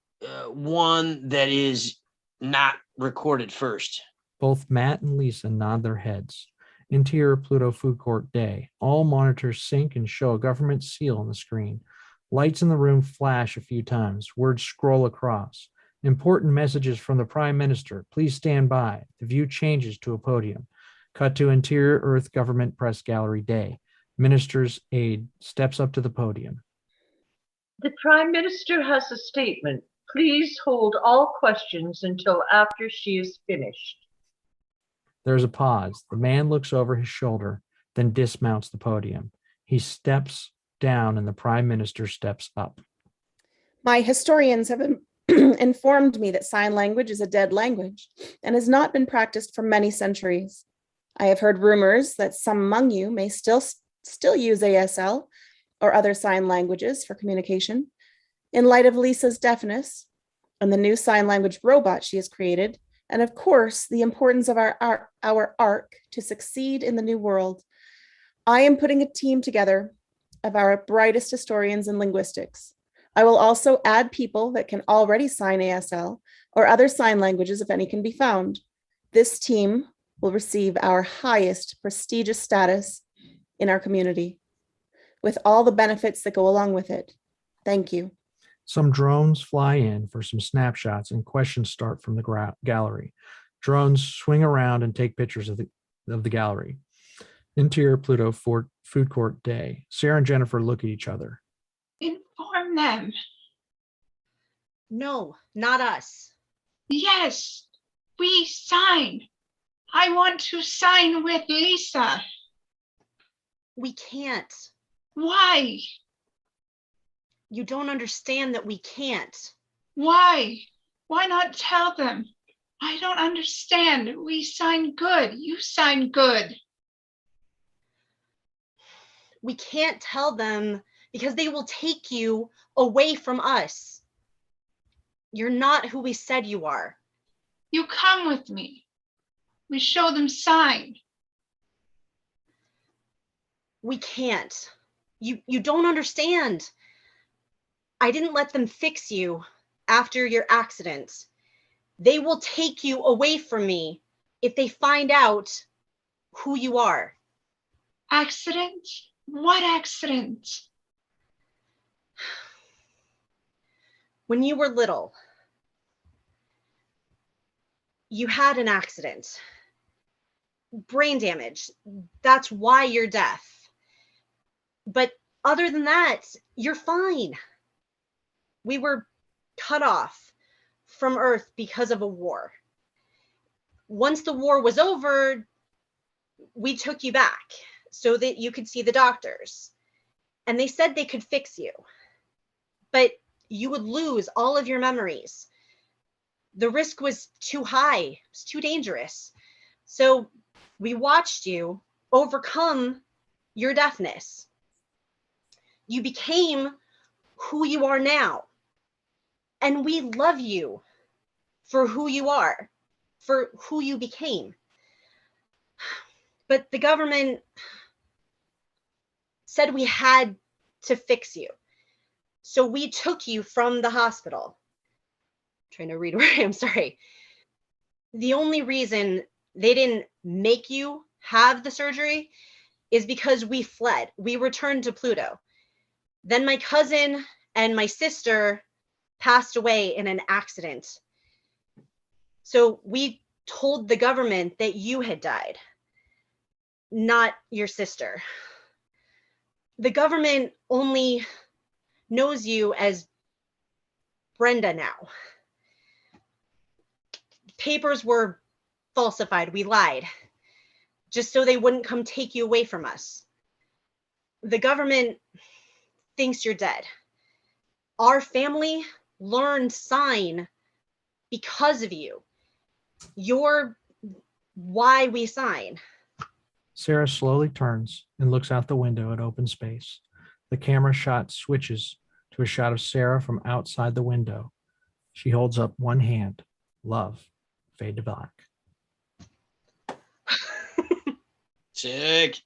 one that is not recorded first.
Both Matt and Lisa nod their heads. Interior Pluto Food Court Day. All monitors sync and show a government seal on the screen. Lights in the room flash a few times. Words scroll across. Important messages from the Prime Minister. Please stand by. The view changes to a podium. Cut to Interior Earth Government Press Gallery Day. Minister's aide steps up to the podium.
The Prime Minister has a statement. Please hold all questions until after she is finished.
There's a pause. The man looks over his shoulder, then dismounts the podium. He steps down and the Prime Minister steps up.
My historians have informed me that sign language is a dead language and has not been practiced for many centuries. I have heard rumors that some among you may still use ASL or other sign languages for communication. In light of Lisa's deafness and the new sign language robot she has created, and of course, the importance of our ARC to succeed in the new world, I am putting a team together of our brightest historians in linguistics. I will also add people that can already sign ASL or other sign languages if any can be found. This team will receive our highest prestigious status in our community, with all the benefits that go along with it. Thank you.
Some drones fly in for some snapshots and questions start from the gallery. Drones swing around and take pictures of the gallery. Interior Pluto Food Court Day. Sarah and Jennifer look at each other.
Inform them.
No, not us.
Yes, we sign. I want to sign with Lisa.
We can't.
Why?
You don't understand that we can't.
Why? Why not tell them? I don't understand. We signed good. You signed good.
We can't tell them because they will take you away from us. You're not who we said you are.
You come with me. We show them sign.
We can't. You don't understand. I didn't let them fix you after your accident. They will take you away from me if they find out who you are.
Accident? What accident?
When you were little, you had an accident. Brain damage. That's why you're deaf. But other than that, you're fine. We were cut off from Earth because of a war. Once the war was over, we took you back so that you could see the doctors. And they said they could fix you. But you would lose all of your memories. The risk was too high. It was too dangerous. So we watched you overcome your deafness. You became who you are now. And we love you for who you are, for who you became. But the government said we had to fix you. So we took you from the hospital. I'm trying to read where I am, sorry. The only reason they didn't make you have the surgery is because we fled. We returned to Pluto. Then my cousin and my sister passed away in an accident. So we told the government that you had died, not your sister. The government only knows you as Brenda now. Papers were falsified. We lied just so they wouldn't come take you away from us. The government thinks you're dead. Our family learned sign because of you. You're why we sign.
Sarah slowly turns and looks out the window at open space. The camera shot switches to a shot of Sarah from outside the window. She holds up one hand. Love. Fade to black.
Sick.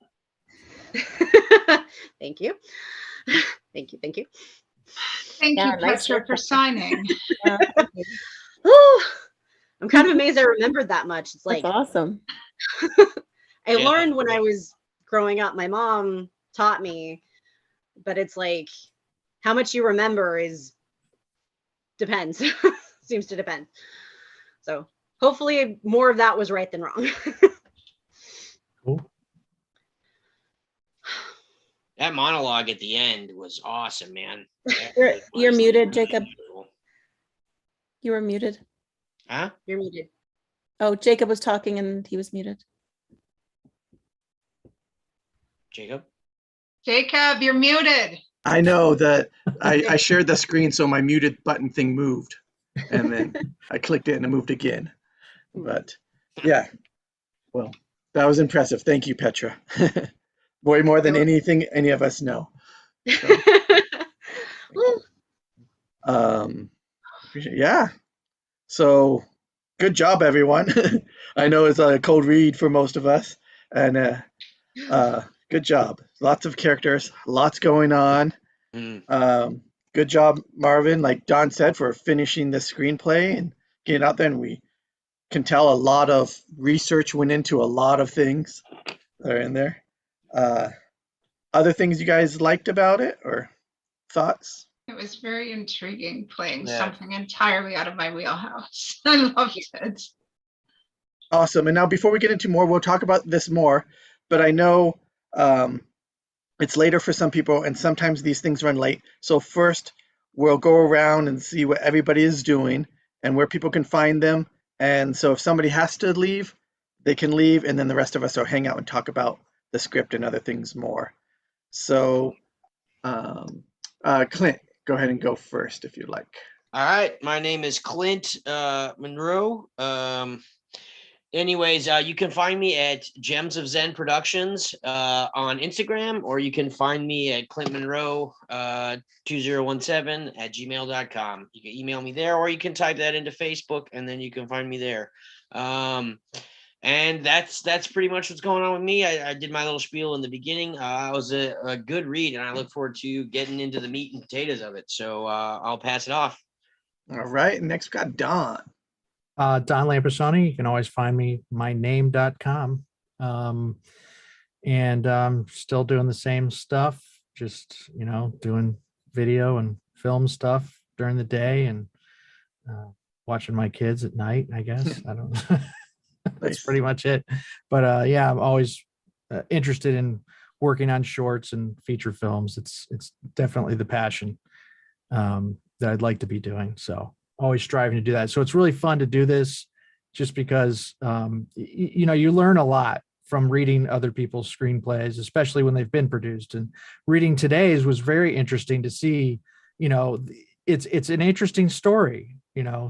Thank you. Thank you.
Thank
Yeah,
you,
nice
Petra,
work,
for
Petra.
signing.
Whew. I'm kind of amazed I remembered that much. It's like
That's awesome.
I
Yeah.
learned when I was growing up. My mom taught me, but it's like how much you remember depends. Seems to depend. So hopefully more of that was right than wrong.
Cool.
That monologue at the end was awesome, man. That
You're-
really
you're
was,
muted,
really
Jacob.
beautiful.
You were muted.
Huh?
You're muted.
Oh, Jacob was talking and he was muted.
Jacob?
Jacob, you're muted.
I know that I shared the screen so my muted button thing moved, and then I clicked it and it moved again. But yeah, well, that was impressive. Thank you, Petra. Way more than anything any of us know. So, yeah. So good job, everyone. I know it's a cold read for most of us, and good job. Lots of characters, lots going on. Good job, Marvin, like Don said, for finishing the screenplay and getting out there. And we can tell a lot of research went into a lot of things that are in there. Other things you guys liked about it or thoughts?
It was very intriguing playing
Yeah.
something entirely out of my wheelhouse. I loved it.
Awesome. And now before we get into more, we'll talk about this more, but I know it's later for some people and sometimes these things run late. So first we'll go around and see what everybody is doing and where people can find them. And so if somebody has to leave, they can leave, and then the rest of us will hang out and talk about the script and other things more. So Clint, go ahead and go first if you'd like.
All right. My name is Clint Monroe. Anyways, you can find me at Gems of Zen Productions on Instagram, or you can find me at Clint Monroe 2017 at gmail.com. You can email me there, or you can type that into Facebook, and then you can find me there. And that's pretty much what's going on with me. I did my little spiel in the beginning. It was a good read, and I look forward to getting into the meat and potatoes of it. So I'll pass it off.
All right. Next, we got Don.
Don Lampasone. You can always find me myname.com. And still doing the same stuff, just, doing video and film stuff during the day and watching my kids at night, I guess. I don't know. That's pretty much it. But yeah, I'm always interested in working on shorts and feature films. It's definitely the passion that I'd like to be doing. So always striving to do that. So it's really fun to do this just because, you learn a lot from reading other people's screenplays, especially when they've been produced. And reading today's was very interesting to see, it's an interesting story,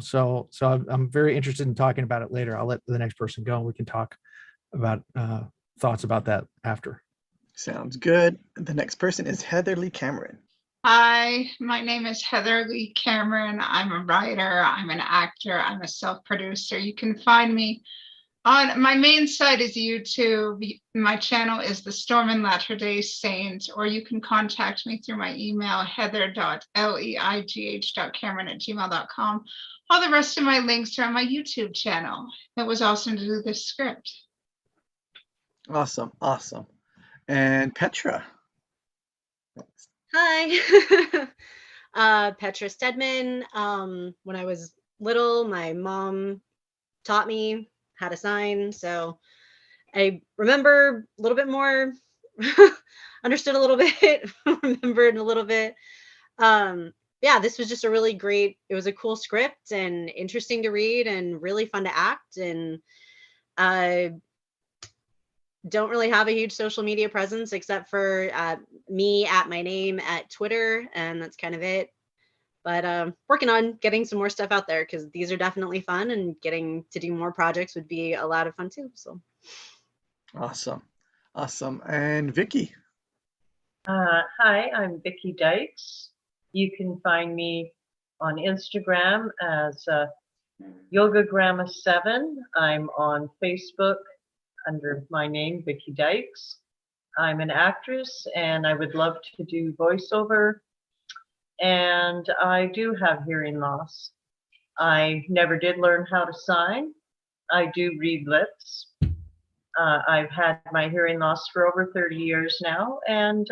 so I'm very interested in talking about it later. I'll let the next person go and we can talk about thoughts about that after.
Sounds good. The next person is Heather Lee Cameron.
Hi, my name is Heather Lee Cameron. I'm a writer, I'm an actor, I'm a self-producer. You can find me on my main site is YouTube. My channel is The Storm and Latter-day Saint, or you can contact me through my email, heather.leigh.cameron@gmail.com. All the rest of my links are on my YouTube channel. It was awesome to do this script.
Awesome. And Petra.
Hi. Petra Stedman. When I was little, my mom taught me how to sign, so I remember a little bit more, understood a little bit, remembered a little bit. Yeah, this was just it was a cool script and interesting to read and really fun to act. And I don't really have a huge social media presence except for me at my name at Twitter, and that's kind of it. But working on getting some more stuff out there because these are definitely fun, and getting to do more projects would be a lot of fun too. So
awesome. And Vicki.
Hi, I'm Vicki Dykes. You can find me on Instagram as YogaGramma7. I'm on Facebook under my name, Vicki Dykes. I'm an actress and I would love to do voiceover. And I do have hearing loss. I never did learn how to sign. I do read lips. I've had my hearing loss for over 30 years now, and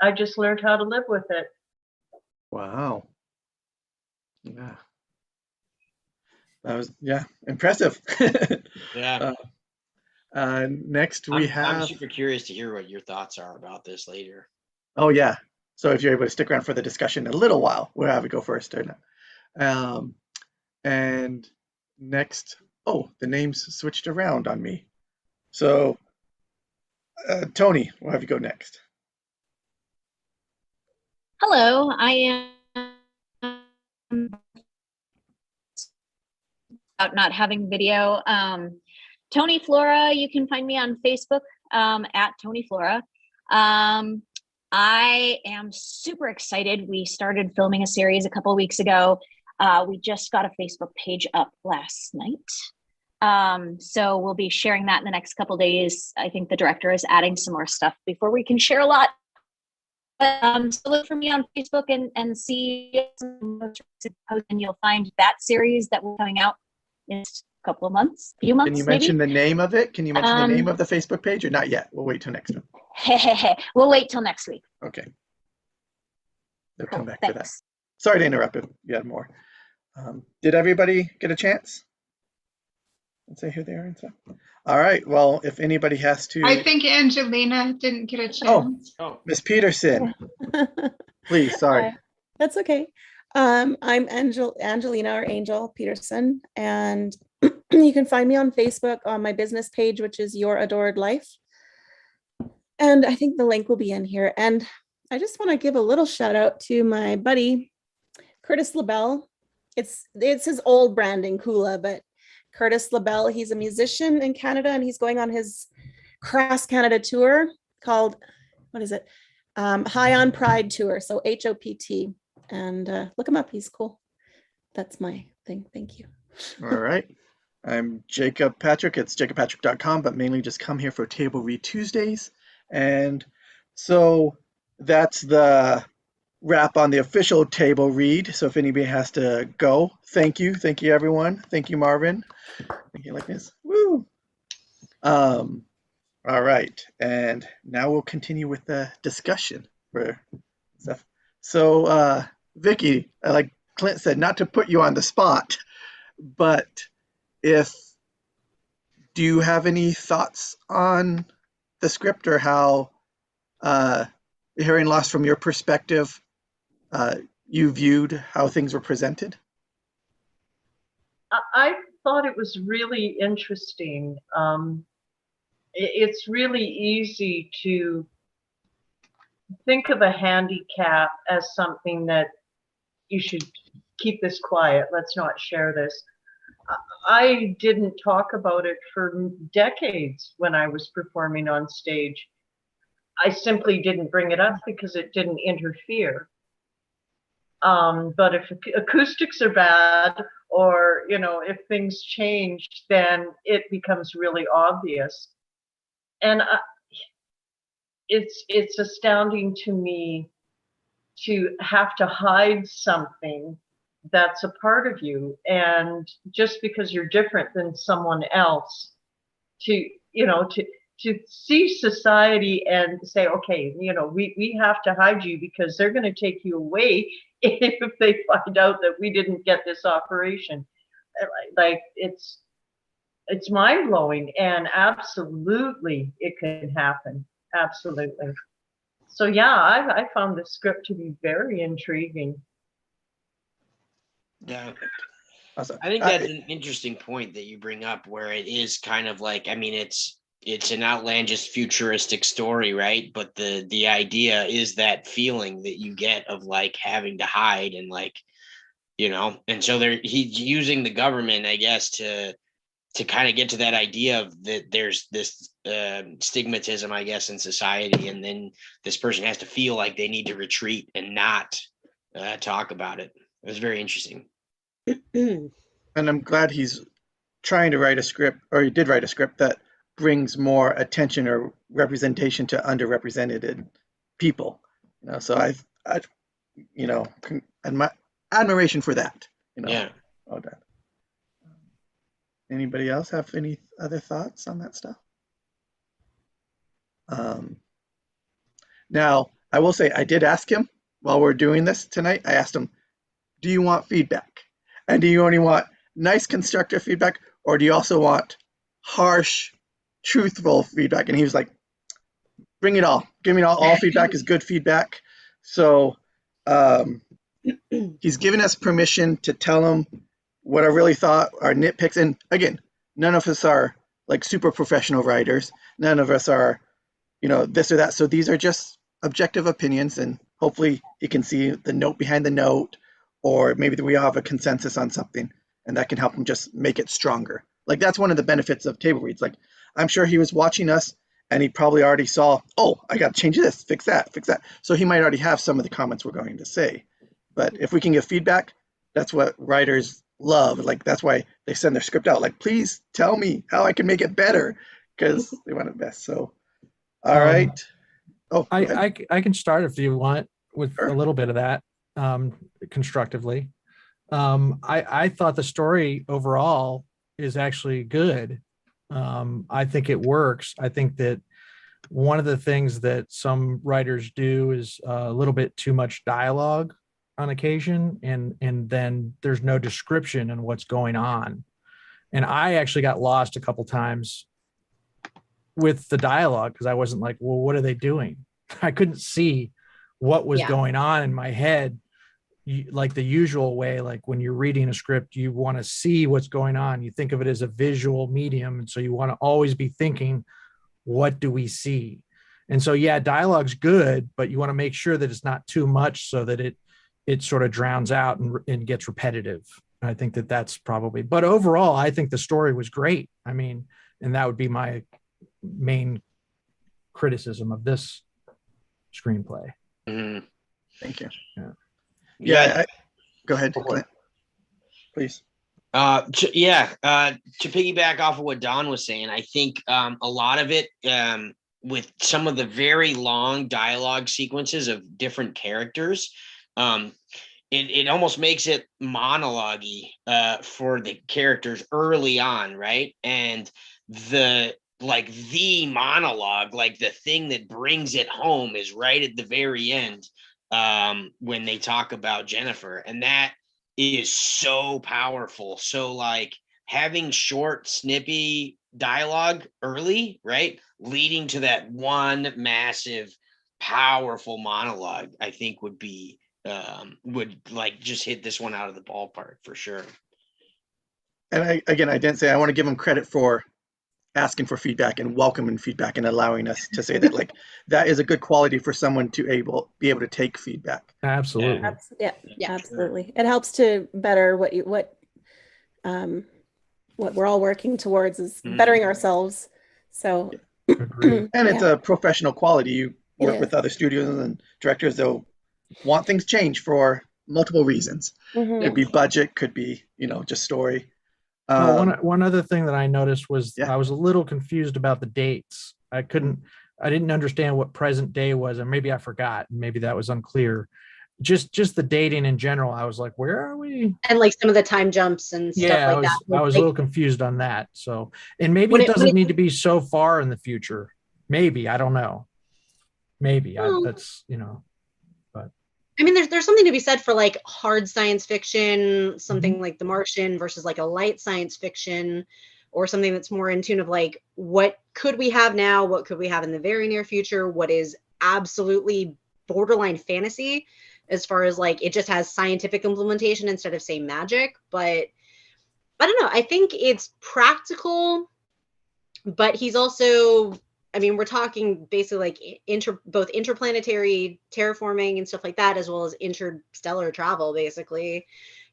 I just learned how to live with it.
Wow. Yeah. That was, impressive.
Yeah.
Next
I'm super curious to hear what your thoughts are about this later.
Oh, yeah. So if you're able to stick around for the discussion in a little while, we'll have it go first. And next, the names switched around on me. So Toni, we'll have you go next.
Hello, I am about not having video. Toni Flora, you can find me on Facebook at Toni Flora. I am super excited. We started filming a series a couple of weeks ago. We just got a Facebook page up last night. So we'll be sharing that in the next couple of days. I think the director is adding some more stuff before we can share a lot. So look for me on Facebook and see some and you'll find that series that we're coming out in a couple of months, few months.
Can you mention the name of it? Can you mention the name of the Facebook page or not yet? We'll wait till next time.
We'll wait till next week.
Okay. They'll
Cool,
come back
thanks.
to that. Sorry to interrupt if you had more. Did everybody get a chance? Let's say who they are and stuff. All right. Well, if anybody has to.
I think Angelina didn't get a chance.
Oh,
Miss Peterson, please. Sorry.
That's okay. I'm Angelina or Angel Peterson, and you can find me on Facebook on my business page, which is Your Adored Life. And I think the link will be in here. And I just want to give a little shout out to my buddy, Curtis LaBelle. It's his old branding, Kula, but Curtis LaBelle, he's a musician in Canada, and he's going on his cross Canada tour called, what is it? High on Pride tour. So HOPT, and look him up. He's cool. That's my thing. Thank you.
All right. I'm Jacob Patrick. It's jacobpatrick.com, but mainly just come here for Table Read Tuesdays. And so that's the wrap on the official table read. So if anybody has to go, thank you. Thank you, everyone. Thank you, Marvin. Thank you, like this. Woo. All right. And now we'll continue with the discussion for stuff. So, Vicki, like Clint said, not to put you on the spot, but do you have any thoughts on the script or how hearing loss from your perspective, you viewed how things were presented?
I thought it was really interesting. It's really easy to think of a handicap as something that you should keep this quiet. Let's not share this. I didn't talk about it for decades when I was performing on stage. I simply didn't bring it up because it didn't interfere. But if acoustics are bad, or if things change, then it becomes really obvious. And it's astounding to me to have to hide something that's a part of you, and just because you're different than someone else, to see society and say, okay, we have to hide you because they're going to take you away if they find out that we didn't get this operation. Like, it's mind-blowing, and absolutely it can happen. Absolutely. So yeah, I found the script to be very intriguing.
Yeah.
Awesome.
I think that's an interesting point that you bring up, where it is kind of like, I mean, it's an outlandish futuristic story, right? But the idea is that feeling that you get of like having to hide and like, and so he's using the government, I guess, to kind of get to that idea of that there's this stigmatism, I guess, in society, and then this person has to feel like they need to retreat and not talk about it. It was very interesting.
And I'm glad he's trying to write a script, or he did write a script that brings more attention or representation to underrepresented people. So I've and my admiration for that.
Yeah.
All that. Anybody else have any other thoughts on that stuff? Now, I will say I did ask him while we're doing this tonight. I asked him, do you want feedback? And do you only want nice constructive feedback, or do you also want harsh, truthful feedback? And he was like, bring it all. Give me all feedback is good feedback. So he's given us permission to tell him what I really thought, our nitpicks. And again, none of us are like super professional writers. None of us are, this or that. So these are just objective opinions, and hopefully he can see the note behind the note, or maybe we all have a consensus on something, and that can help him just make it stronger. Like, that's one of the benefits of table reads. Like, I'm sure he was watching us and he probably already saw, oh, I got to change this, fix that. So he might already have some of the comments we're going to say. But if we can give feedback, that's what writers love. Like, that's why they send their script out. Like, please tell me how I can make it better, because they want it best. So, all right. Oh,
I can start if you want with a little bit of that constructively. I thought the story overall is actually good. I think it works. I think that one of the things that some writers do is a little bit too much dialogue on occasion, and then there's no description in what's going on. And I actually got lost a couple times with the dialogue because I wasn't like, well, what are they doing? I couldn't see what was going on in my head, like the usual way. Like when you're reading a script, you want to see what's going on. You think of it as a visual medium, and so you want to always be thinking, what do we see? And so, yeah, dialogue's good, but you want to make sure that it's not too much so that it it sort of drowns out and gets repetitive. I think that's probably, but overall, I think the story was great. I mean, and that would be my main criticism of this screenplay.
Mhm.
Thank you.
Yeah.
Go ahead, Clint, please.
To piggyback off of what Don was saying, I think a lot of it with some of the very long dialogue sequences of different characters, it almost makes it monologue-y for the characters early on, right? And the monologue, like the thing that brings it home, is right at the very end when they talk about Jennifer, and that is so powerful. So like having short, snippy dialogue early, right, leading to that one massive, powerful monologue, I think would like just hit this one out of the ballpark for sure.
And I didn't say, I want to give him credit for asking for feedback and welcoming feedback and allowing us to say that, like, that is a good quality for someone to be able to take feedback.
Absolutely.
Absolutely. It helps to better what we're all working towards is bettering ourselves. So,
Agreed.
And it's a professional quality. You work
is.
with other studios and directors, they'll want things changed for multiple reasons. Could be budget, could be, just story.
One other thing that I noticed was I was a little confused about the dates. I didn't understand what present day was, and maybe I forgot. Maybe that was unclear. Just the dating in general, I was like, where are we?
And like some of the time jumps and stuff like that.
I was a little confused on that. So, and maybe it doesn't need to be so far in the future. Maybe, I don't know. Maybe that's, but.
I mean, there's something to be said for like hard science fiction, something like The Martian versus like a light science fiction, or something that's more in tune of like, what could we have now? What could we have in the very near future? What is absolutely borderline fantasy as far as like, it just has scientific implementation instead of say magic. But I don't know. I think it's practical, but he's also, I mean, we're talking basically like both interplanetary terraforming and stuff like that, as well as interstellar travel, basically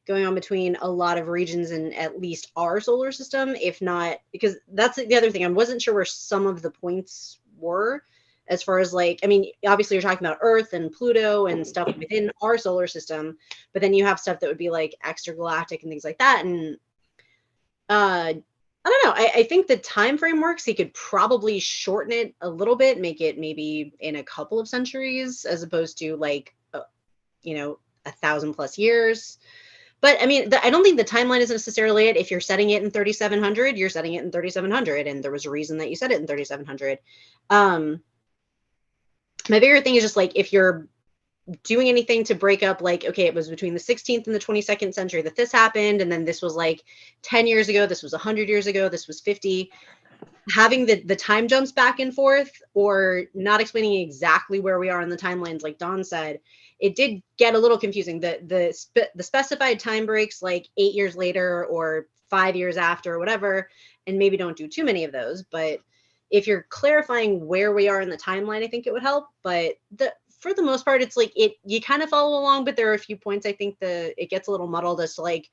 going on between a lot of regions in at least our solar system, if not, because that's the other thing. I wasn't sure where some of the points were as far as like, I mean, obviously you're talking about Earth and Pluto and stuff within our solar system, but then you have stuff that would be like extragalactic and things like that. And I don't know. I think the time frame works. He could probably shorten it a little bit, make it maybe in a couple of centuries as opposed to like, 1,000+ years. But I mean, I don't think the timeline is necessarily it. If you're setting it in 3700, you're setting it in 3700, and there was a reason that you set it in 3700. My favorite thing is just like, if you're doing anything to break up, like, okay, it was between the 16th and the 22nd century that this happened, and then this was like 10 years ago, this was 100 years ago, this was 50. Having the time jumps back and forth, or not explaining exactly where we are in the timelines, like Dawn said, it did get a little confusing. The specified time breaks, like 8 years later or 5 years after or whatever, and maybe don't do too many of those. But if you're clarifying where we are in the timeline, I think it would help. But for the most part, it's like you kind of follow along, but there are a few points I think it gets a little muddled as to like,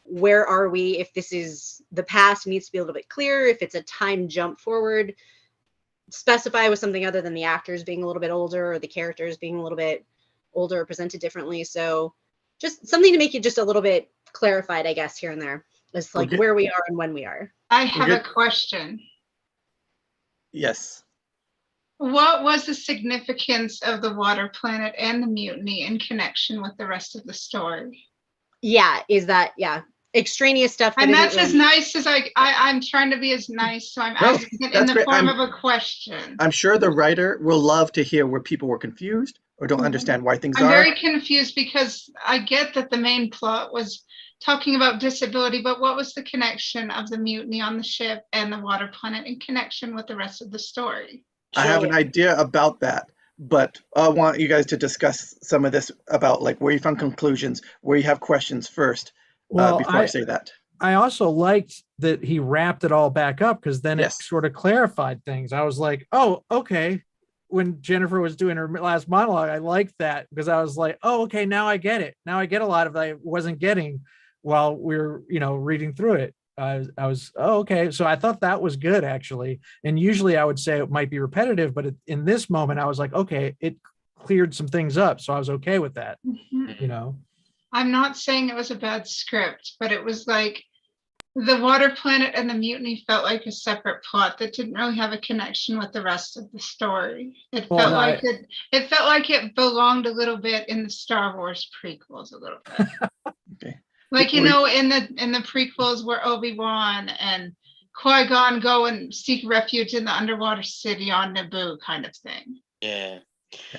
where are we? If this is the past, it needs to be a little bit clearer. If it's a time jump forward, specify with something other than the actors being a little bit older or the characters being a little bit older or presented differently. So just something to make it just a little bit clarified, I guess, here and there. It's like where we are and when we are.
I have a question.
Yes.
What was the significance of the water planet and the mutiny in connection with the rest of the story?
Yeah, extraneous stuff.
And that's as nice as I'm trying to be as nice, so I'm asking it in the form of a question.
I'm sure the writer will love to hear where people were confused or don't understand why things are.
I'm very confused because I get that the main plot was talking about disability, but what was the connection of the mutiny on the ship and the water planet in connection with the rest of the story?
I have an idea about that, but I want you guys to discuss some of this about like where you found conclusions, where you have questions first, before I say that.
I also liked that he wrapped it all back up, because then it sort of clarified things. I was like, oh, okay, when Jennifer was doing her last monologue, I liked that because I was like, oh, okay, now I get it. Now I get a lot of that I wasn't getting while we were, reading through it. I was, oh, okay. So I thought that was good, actually. And usually I would say it might be repetitive, but in this moment, I was like, okay, it cleared some things up. So I was okay with that,
I'm not saying it was a bad script, but it was like the water planet and the mutiny felt like a separate plot that didn't really have a connection with the rest of the story. It felt like it belonged a little bit in the Star Wars prequels a little bit.
Okay.
Like, in the prequels where Obi-Wan and Qui-Gon go and seek refuge in the underwater city on Naboo kind of thing.
Yeah.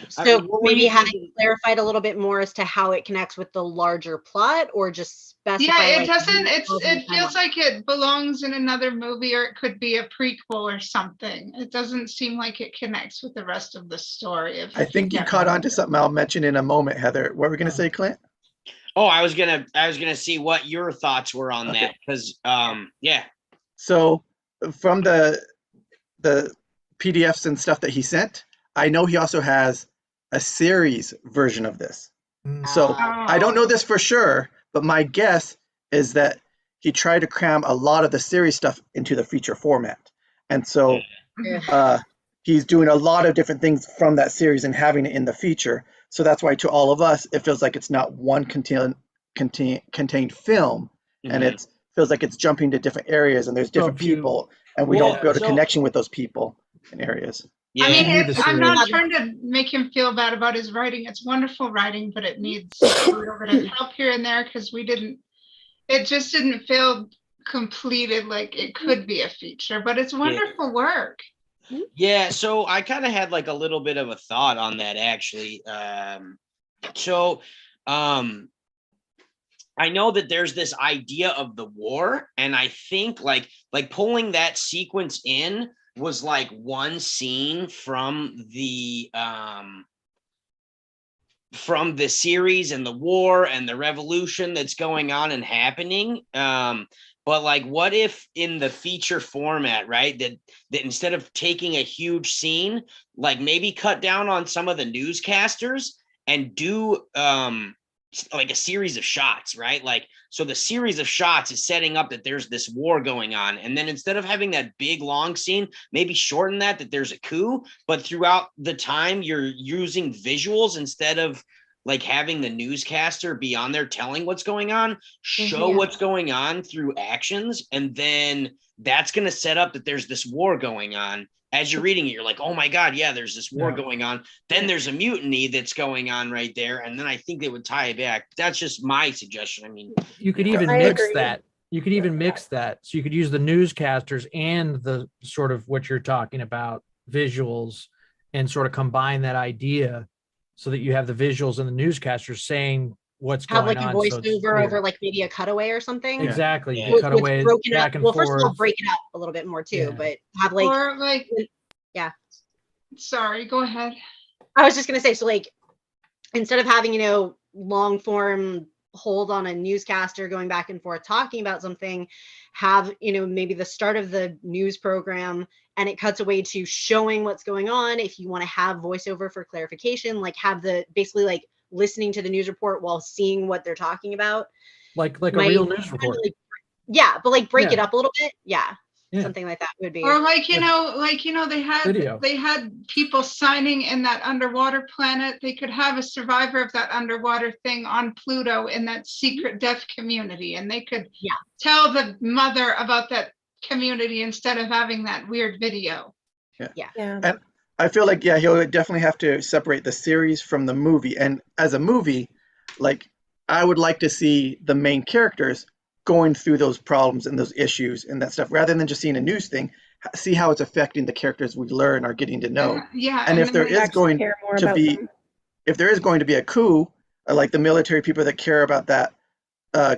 So maybe having clarified a little bit more as to how it connects with the larger plot, or just specify.
Yeah, it doesn't. It feels like it belongs in another movie, or it could be a prequel or something. It doesn't seem like it connects with the rest of the story.
I think you caught on to something I'll mention in a moment, Heather. What were we going to say, Clint?
Oh, I was gonna see what your thoughts were on that, because yeah. So
from the PDFs and stuff that he sent, I know he also has a series version of this. So I don't know this for sure, but my guess is that he tried to cram a lot of the series stuff into the feature format. And so he's doing a lot of different things from that series and having it in the feature. So that's why to all of us, it feels like it's not one contained film, and it feels like it's jumping to different areas, and there's different people, and we don't build a connection with those people in areas.
Yeah.
I mean, I'm not trying to make him feel bad about his writing. It's wonderful writing, but it needs a little bit of help here and there, because it just didn't feel completed like it could be a feature, but it's wonderful work.
Yeah, so I kind of had like a little bit of a thought on that, actually. I know that there's this idea of the war, and I think like pulling that sequence in was like one scene from the series and the war and the revolution that's going on and happening. But like, what if in the feature format, right, that instead of taking a huge scene, like maybe cut down on some of the newscasters and do like a series of shots, right? Like, so the series of shots is setting up that there's this war going on. And then instead of having that big long scene, maybe shorten that there's a coup, but throughout the time you're using visuals instead of like having the newscaster be on there telling what's going on, show what's going on through actions. And then that's going to set up that there's this war going on. As you're reading it, you're like, oh my God, yeah, there's this war going on. Then there's a mutiny that's going on right there. And then I think they would tie it back. That's just my suggestion. I mean,
you could even mix that. You could even mix that. So you could use the newscasters and the sort of what you're talking about, visuals, and sort of combine that idea so that you have the visuals and the newscasters saying what's going on.
Have like a voiceover over like maybe a cutaway or something.
Exactly.
Yeah.
Cutaway back and forth.
Well, first of all, break it up a little bit more too, but have like,
or like,
sorry,
go ahead.
I was just gonna say, so like, instead of having, long form hold on a newscaster going back and forth talking about something, have, maybe the start of the news program and it cuts away to showing what's going on. If you want to have voiceover for clarification, like have basically like listening to the news report while seeing what they're talking about.
Like a real news report.
But like break it up a little bit. Yeah. Something like that would be.
Or they had people signing in that underwater planet. They could have a survivor of that underwater thing on Pluto in that secret deaf community, and they could tell the mother about that community instead of having that weird video.
Yeah.
And I feel like he'll definitely have to separate the series from the movie. And as a movie, like I would like to see the main characters going through those problems and those issues and that stuff, rather than just seeing a news thing, see how it's affecting the characters we learn or getting to know. And if there is going to be a coup, like the military people that care about that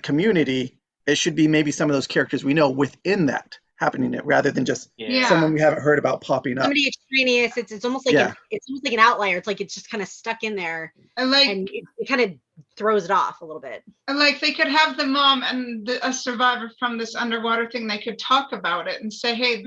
community, it should be maybe some of those characters we know within that happening it, rather than just someone we haven't heard about popping up.
Somebody extraneous. It's almost like it's almost like an outlier. It's like it's just kind of stuck in there,
and
it kind of throws it off a little bit.
And like they could have the mom and a survivor from this underwater thing. They could talk about it and say, "Hey,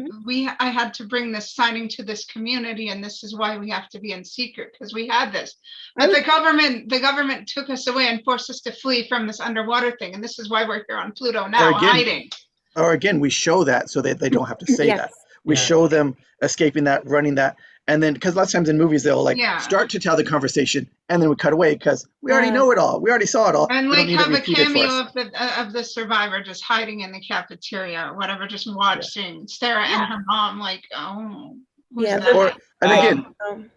I had to bring this signing to this community, and this is why we have to be in secret because we had this." But the government took us away and forced us to flee from this underwater thing, and this is why we're here on Pluto now, hiding.
Or again, we show that so that they don't have to say
Yes.
that. We show them escaping that, running that. And then, because lots of times in movies, they'll like
Yeah.
start to tell the conversation and then we cut away because we already know it all. We already saw it all.
And
We don't
like
need it
have a
repeated for
cameo
us.
of the survivor just hiding in the cafeteria or whatever, just watching, staring at her mom like, "Oh, who's
Yeah.
that?"
And again,
Um,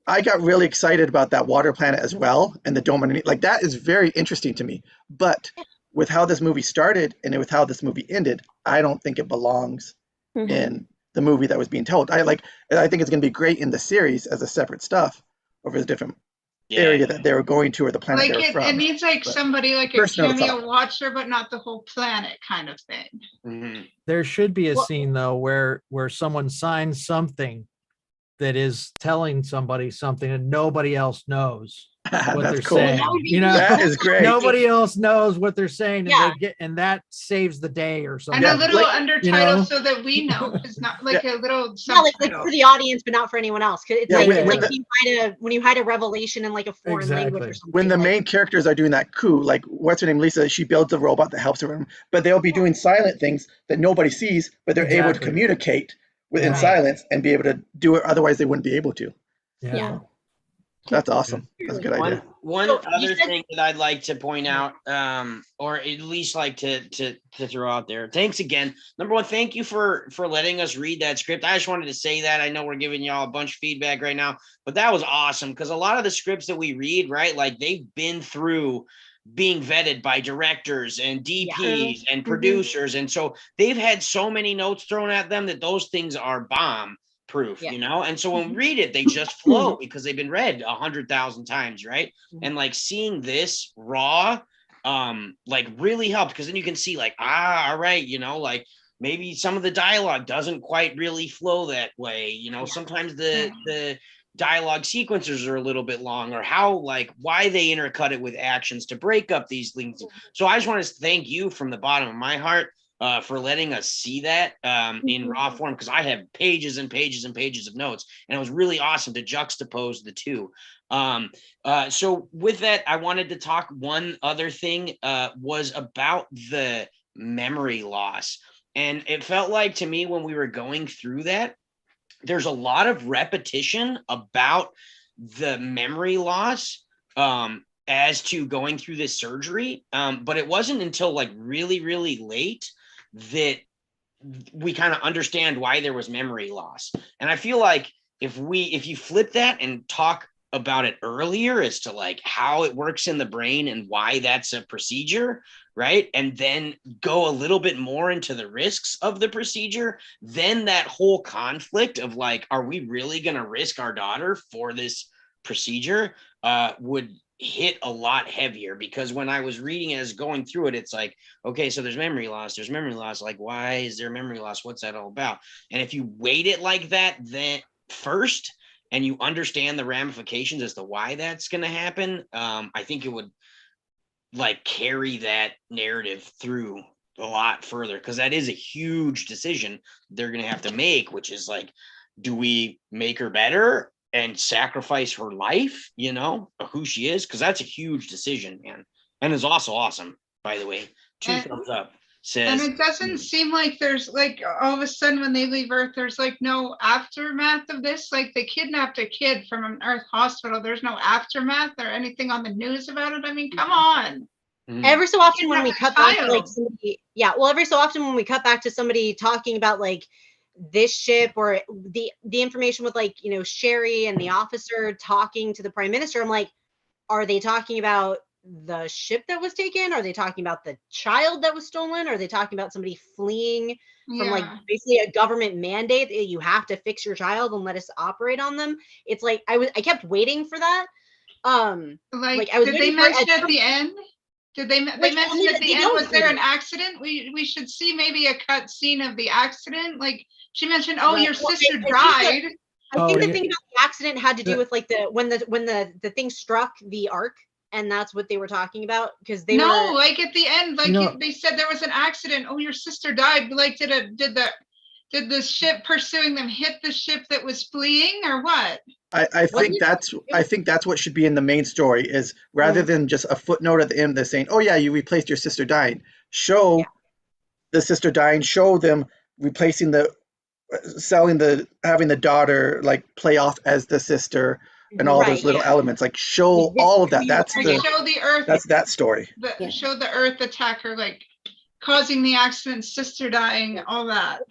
I got really excited about that water planet as well and the dome underneath. Like that is very interesting to me. But with how this movie started and with how this movie ended, I don't think it belongs
mhm.
in the movie that was being told. I think it's going to be great in the series as a separate stuff over the different area that they were going to or the planet
Like
they were from.
it needs like
But
somebody like a
first note, it's
cameo watcher, but not the whole planet kind of thing.
Mm-hmm.
There should be a scene though where someone signs something that is telling somebody something and nobody else knows what
That's
they're
cool.
saying. You know,
That is great.
nobody else knows what they're saying,
Yeah.
and that saves the day or something.
And a little
like,
undertitle
you know?
so that we know. It's not like a little
Yeah, like
subtitle.
for the audience, but not for anyone else. 'Cause it's
Yeah,
like,
when-
it's
when
like
the-
when you hide a revelation in like a foreign language or
Exactly.
something.
When the
like,
main characters are doing that coup, like what's her name, Lisa, she builds a robot that helps her, but they'll be doing silent things that nobody sees, but they're able to
Exactly.
communicate within
Right.
silence and be able to do it. Otherwise, they wouldn't be able to.
Yeah.
That's awesome. That's a good idea.
One
So you
other
said-
thing that I'd like to point out, or at least like to throw out there. Thanks again. Number one, thank you for letting us read that script. I just wanted to say that. I know we're giving y'all a bunch of feedback right now, but that was awesome because a lot of the scripts that we read, right, like they've been through being vetted by directors and DPs and producers, and so they've had so many notes thrown at them that those things are bomb proof, you know. And so when we read it, they just flow because they've been read 100,000 times, right? And like seeing this raw like really helped because then you can see like, all right, you know, like maybe some of the dialogue doesn't quite really flow that way, you know. Sometimes the dialogue sequences are a little bit long, or how, like, why they intercut it with actions to break up these things. So I just want to thank you from the bottom of my heart for letting us see that in raw form, because I have pages and pages and pages of notes, and it was really awesome to juxtapose the two. So with that, I wanted to talk one other thing was about the memory loss. And it felt like to me when we were going through that, there's a lot of repetition about the memory loss as to going through this surgery. But it wasn't until like really, really late that we kind of understand why there was memory loss. And I feel like if you flip that and talk about it earlier as to like how it works in the brain and why that's a procedure, right? And then go a little bit more into the risks of the procedure, then that whole conflict of like, are we really going to risk our daughter for this procedure would hit a lot heavier. Because when I was reading it, as going through it, it's like, okay, so there's memory loss. Like, why is there memory loss? What's that all about? And if you weight it like that, then first, and you understand the ramifications as to why that's going to happen, I think it would like carry that narrative through a lot further, because that is a huge decision they're going to have to make, which is like, do we make her better and sacrifice her life, you know, of who she is? Because that's a huge decision, man. And it's also awesome, by the way. Two thumbs up.
And it doesn't seem like there's like all of a sudden when they leave Earth, there's like no aftermath of this. Like they kidnapped a kid from an Earth hospital. There's no aftermath or anything on the news about it. I mean, come on.
Every so often when we cut back to like
Child.
somebody, every so often when we cut back to somebody talking about like this ship or the information with like, you know, Sherri and the officer talking to the prime minister, I'm like, are they talking about the ship that was taken? Are they talking about the child that was stolen? Are they talking about somebody fleeing from like basically a government mandate that you have to fix your child and let us operate on them? It's like I kept waiting for that.
Like
I was
did they
waiting for
mention at the end? Did they mention at the end? Was there an accident? We should see maybe a cut scene of the accident. Like she mentioned, oh, your sister died.
I think the thing about the accident had to do with like when the thing struck the arc and that's what they were talking about? Because they
no,
were
like at the end, like
You know-
they said there was an accident. Oh, your sister died. Like, did the ship pursuing them hit the ship that was fleeing, or what?
I think that's what should be in the main story, is rather than just a footnote at the end that's saying, oh yeah, you replaced your sister dying. Show the sister dying, show them replacing having the daughter like play off as the sister and all those little elements, like show all of that. That's
Like,
the
show the Earth.
that's that story.
Show the Earth attacker, like causing the accident, sister dying, all that.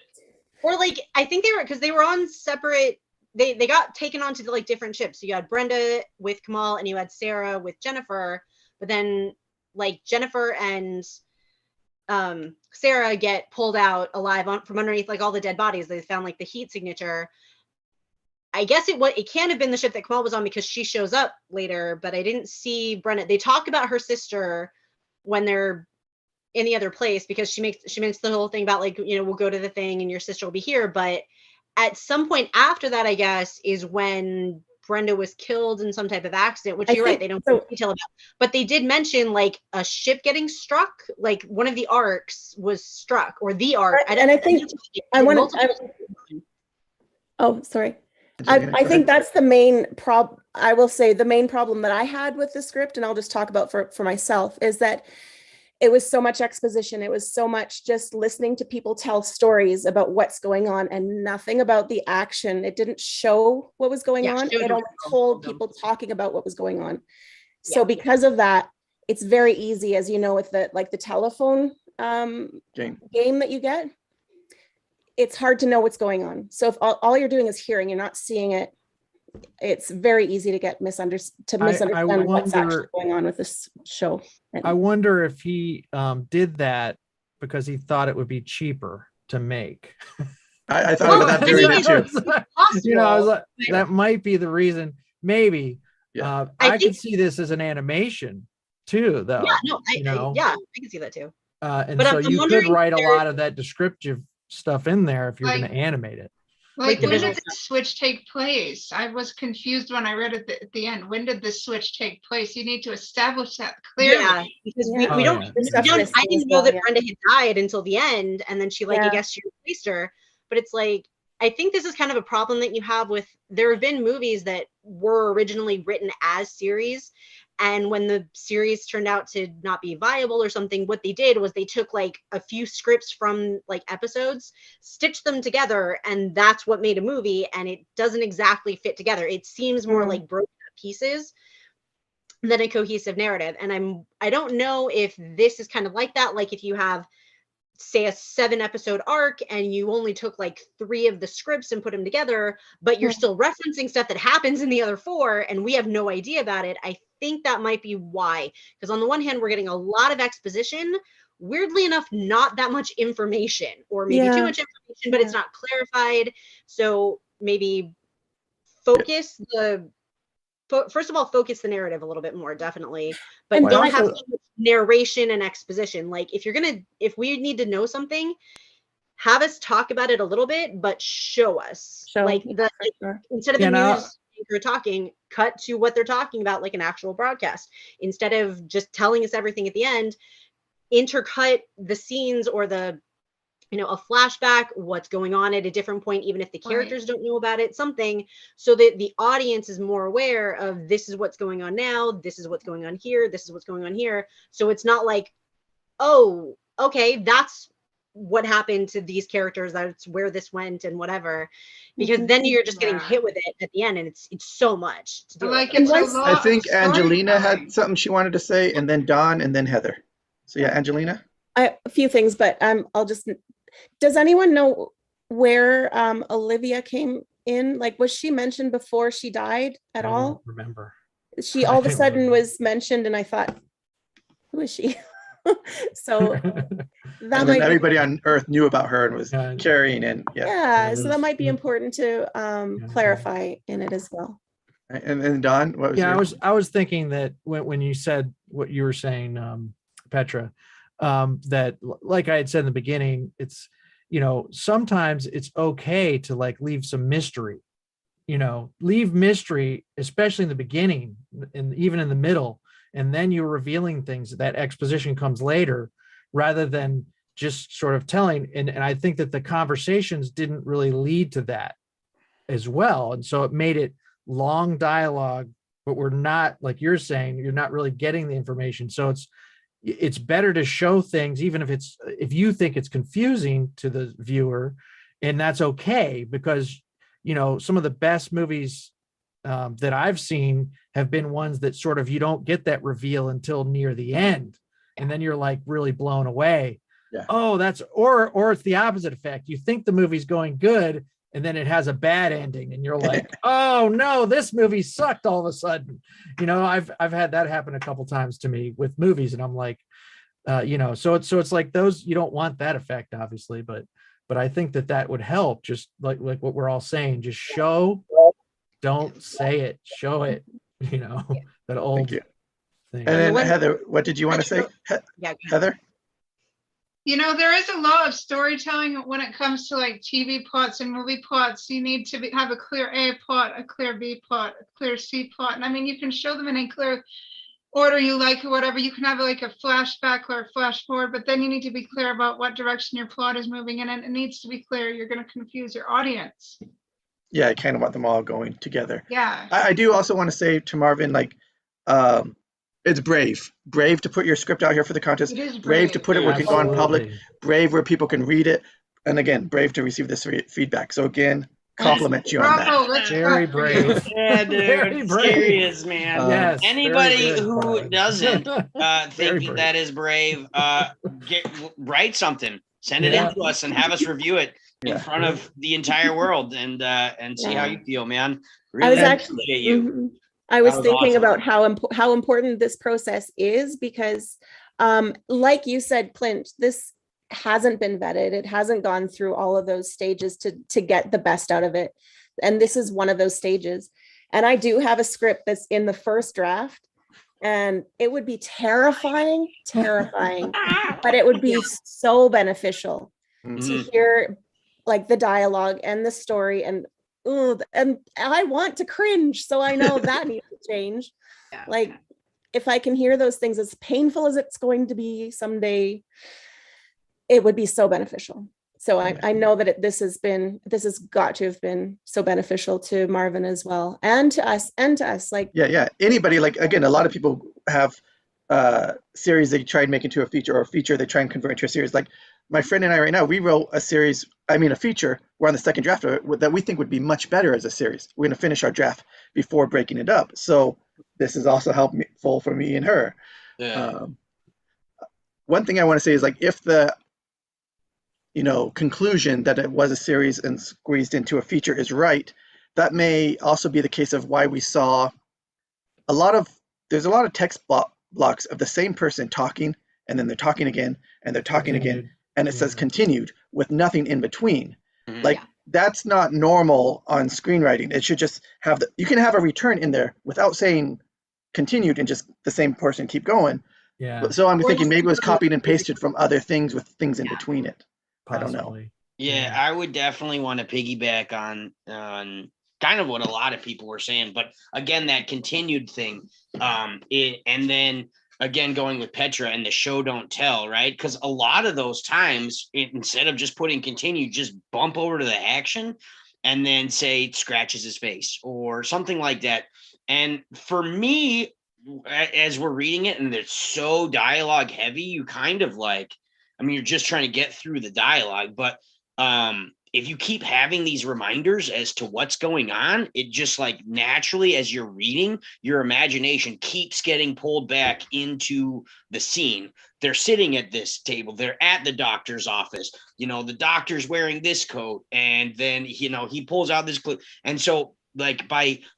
Or like, I think because they were on separate, they got taken onto like different ships. So you had Brenda with Komal and you had Sarah with Jennifer, but then like Jennifer and Sarah get pulled out alive from underneath like all the dead bodies. They found like the heat signature. I guess it can have been the ship that Komal was on, because she shows up later, but I didn't see Brenda. They talk about her sister when they're in the other place, because she makes the whole thing about like, you know, we'll go to the thing and your sister will be here. But at some point after that, I guess, is when Brenda was killed in some type of accident, which you're right, they don't go detail about. But they did mention like a ship getting struck, like one of the arcs was struck, or the arc.
I think that's the main problem. I will say the main problem that I had with the script, and I'll just talk about for myself, is that it was so much exposition. It was so much just listening to people tell stories about what's going on and nothing about the action. It didn't show what was going on. It only told people talking about what was going on. So because of that, it's very easy, as you know, with the telephone game that you get, it's hard to know what's going on. So if all you're doing is hearing, you're not seeing it, it's very easy to get misunderstand what's actually going on with this show.
I wonder if he did that because he thought it would be cheaper to make.
I thought about that very much too.
You know, I was like, that might be the reason. Maybe. Yeah. I could see this as an animation too, though.
Yeah, no, I can see that too.
And but so you could write a lot of that descriptive stuff in there if you're going to animate it.
Like, when did the switch take place? I was confused when I read it at the end. When did the switch take place? You need to establish that clearly.
Yeah, because we don't. I didn't know that Brenda had died until the end, and then she I guess she replaced her. But it's like, I think this is kind of a problem that you have with. There have been movies that were originally written as series, and when the series turned out to not be viable or something, what they did was they took like a few scripts from like episodes, stitched them together, and that's what made a movie. And it doesn't exactly fit together. It seems more like broken up pieces than a cohesive narrative. And I don't know if this is kind of like that. Like if you have, say, a 7-episode arc and you only took like 3 of the scripts and put them together, but you're still referencing stuff that happens in the other 4 and we have no idea about it. I think that might be why, because on the one hand, we're getting a lot of exposition, weirdly enough, not that much information, or maybe too much information, but it's not clarified. So maybe focus first of all, focus the narrative a little bit more, definitely, but don't have so much narration and exposition. Like if we need to know something, have us talk about it a little bit, but show us. Instead of the news anchor talking, cut to what they're talking about, like an actual broadcast. Instead of just telling us everything at the end, intercut the scenes or a flashback, what's going on at a different point, even if the characters don't know about it, something, so that the audience is more aware of this is what's going on now, this is what's going on here, this is what's going on here. So it's not like, oh, okay, that's what happened to these characters, that's where this went and whatever, because then you're just getting hit with it at the end, and it's so much to do.
I think Angelina had something she wanted to say, and then Dawn, and then Heather. So yeah, Angelina.
A few things, but I'll just. Does anyone know where Olivia came in? Like, was she mentioned before she died at all?
I don't remember.
She all of a sudden was mentioned, and I thought, who is she? So that might
everybody on Earth knew about her and was carrying in.
So that might be important to clarify in it as well.
And then Dawn, what was
I was thinking that when you said what you were saying, Petra, that, like I had said in the beginning, it's, sometimes it's okay to like leave some mystery, leave mystery, especially in the beginning and even in the middle, and then you're revealing things. That exposition comes later rather than just sort of telling. And I think that the conversations didn't really lead to that as well. And so it made it long dialogue, but we're not, like you're saying, you're not really getting the information. So it's better to show things, even if you think it's confusing to the viewer, and that's okay, because, you know, some of the best movies that I've seen have been ones that sort of, you don't get that reveal until near the end. And then you're like really blown away.
Yeah.
Oh, or it's the opposite effect. You think the movie's going good, and then it has a bad ending, and you're like, oh no, this movie sucked all of a sudden. You know, I've had that happen a couple times to me with movies, and I'm like, you know, so it's like those, you don't want that effect, obviously, but I think that would help, just like what we're all saying, just show, don't say it, show it, you know, that old thing.
And then Heather, what did you want to say? Heather?
You know, there is a law of storytelling when it comes to like TV plots and movie plots. You need to have a clear A plot, a clear B plot, a clear C plot. And I mean, you can show them in a clear order you like or whatever. You can have like a flashback or a flash forward, but then you need to be clear about what direction your plot is moving in. And it needs to be clear. You're going to confuse your audience.
Yeah, I kind of want them all going together.
Yeah.
I do also want to say to Marvin, like, it's brave to put your script out here for the contest.
It is
brave to put it where it can go in public.
Absolutely.
Brave where people can read it, and again, brave to receive this feedback. So again, compliment you on
Bravo,
that.
let's
Very
clap for you.
brave.
Yeah,
Very
dude.
brave.
Serious, man.
Yes,
Anybody
very good,
who
Brian.
doesn't
Very
think
brave.
that is brave, write something, send it
Yeah.
in to us, and have us review it in front of the entire world, and see how you feel, man.
I was
Really
actually,
appreciate you.
mhm. I was
That was
thinking
awesome.
about how important this process is, because like you said, Clint, this hasn't been vetted. It hasn't gone through all of those stages to get the best out of it. And this is one of those stages. And I do have a script that's in the first draft, and it would be terrifying, but it would be so beneficial to hear like the dialogue and the story, and I want to cringe, so I know that needs to change. Like, if I can hear those things, as painful as it's going to be someday, it would be so beneficial. So I know that this has got to have been so beneficial to Marvin as well, and to us. Like,
Yeah. Anybody, like, again, a lot of people have series they try and make into a feature, or a feature they try and convert into a series. Like my friend and I right now, we wrote a feature. We're on the second draft of it, that we think would be much better as a series. We're going to finish our draft before breaking it up. So this is also helpful for me and her.
Yeah.
One thing I want to say is, like, if the conclusion that it was a series and squeezed into a feature is right, that may also be the case of why we saw there's a lot of text blocks of the same person talking, and then they're talking again, and they're talking again, and it says continued with nothing in between. Like, that's not normal on screenwriting. It should just have you can have a return in there without saying continued, and just the same person keep going.
Yeah.
So I'm thinking maybe it was copied and pasted from other things with things in between it.
Possibly.
I don't know.
Yeah, I would definitely want to piggyback on kind of what a lot of people were saying, but again, that continued thing, and then again going with Petra and the show don't tell, right? Because a lot of those times, instead of just putting continue, just bump over to the action and then say scratches his face or something like that. And for me, as we're reading it and it's so dialogue heavy, you kind of like, I mean, you're just trying to get through the dialogue, but if you keep having these reminders as to what's going on, it just like naturally, as you're reading, your imagination keeps getting pulled back into the scene. They're sitting at this table. They're at the doctor's office. The doctor's wearing this coat, and then, he pulls out this clue. And so, like,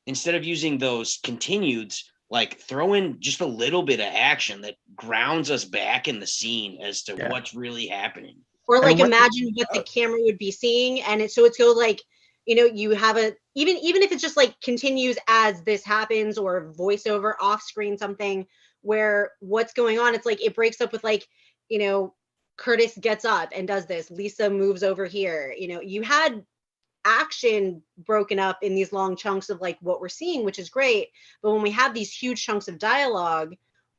instead of using those continueds, like, throw in just a little bit of action that grounds us back in the scene as to what's really happening.
Or like imagine what the camera would be seeing, and it's so like, you have even if it's just like continues as this happens, or voiceover off screen, something where what's going on, it's like it breaks up with, like, Curtis gets up and does this, Lisa moves over here, you had action broken up in these long chunks of like what we're seeing, which is great, but when we have these huge chunks of dialogue,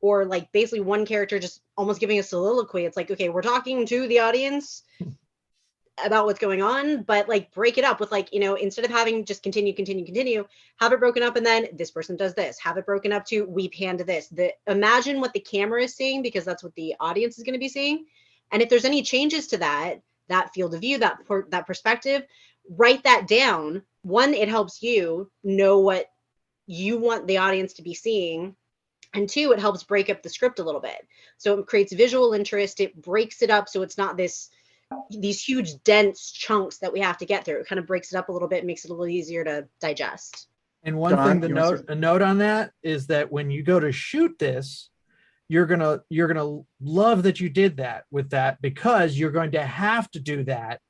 or like basically one character just almost giving a soliloquy. It's like, okay, we're talking to the audience about what's going on, but like break it up with like, instead of having just continue, have it broken up and then this person does this, have it broken up to we pan to this. Imagine what the camera is seeing, because that's what the audience is going to be seeing. And if there's any changes to that field of view, that perspective, write that down. One, it helps you know what you want the audience to be seeing. And two, it helps break up the script a little bit. So it creates visual interest. It breaks it up so it's not these huge dense chunks that we have to get through. It kind of breaks it up a little bit, makes it a little easier to digest.
And one thing to note on that is that when you go to shoot this, you're gonna love that you did that with that, because you're going to have to do that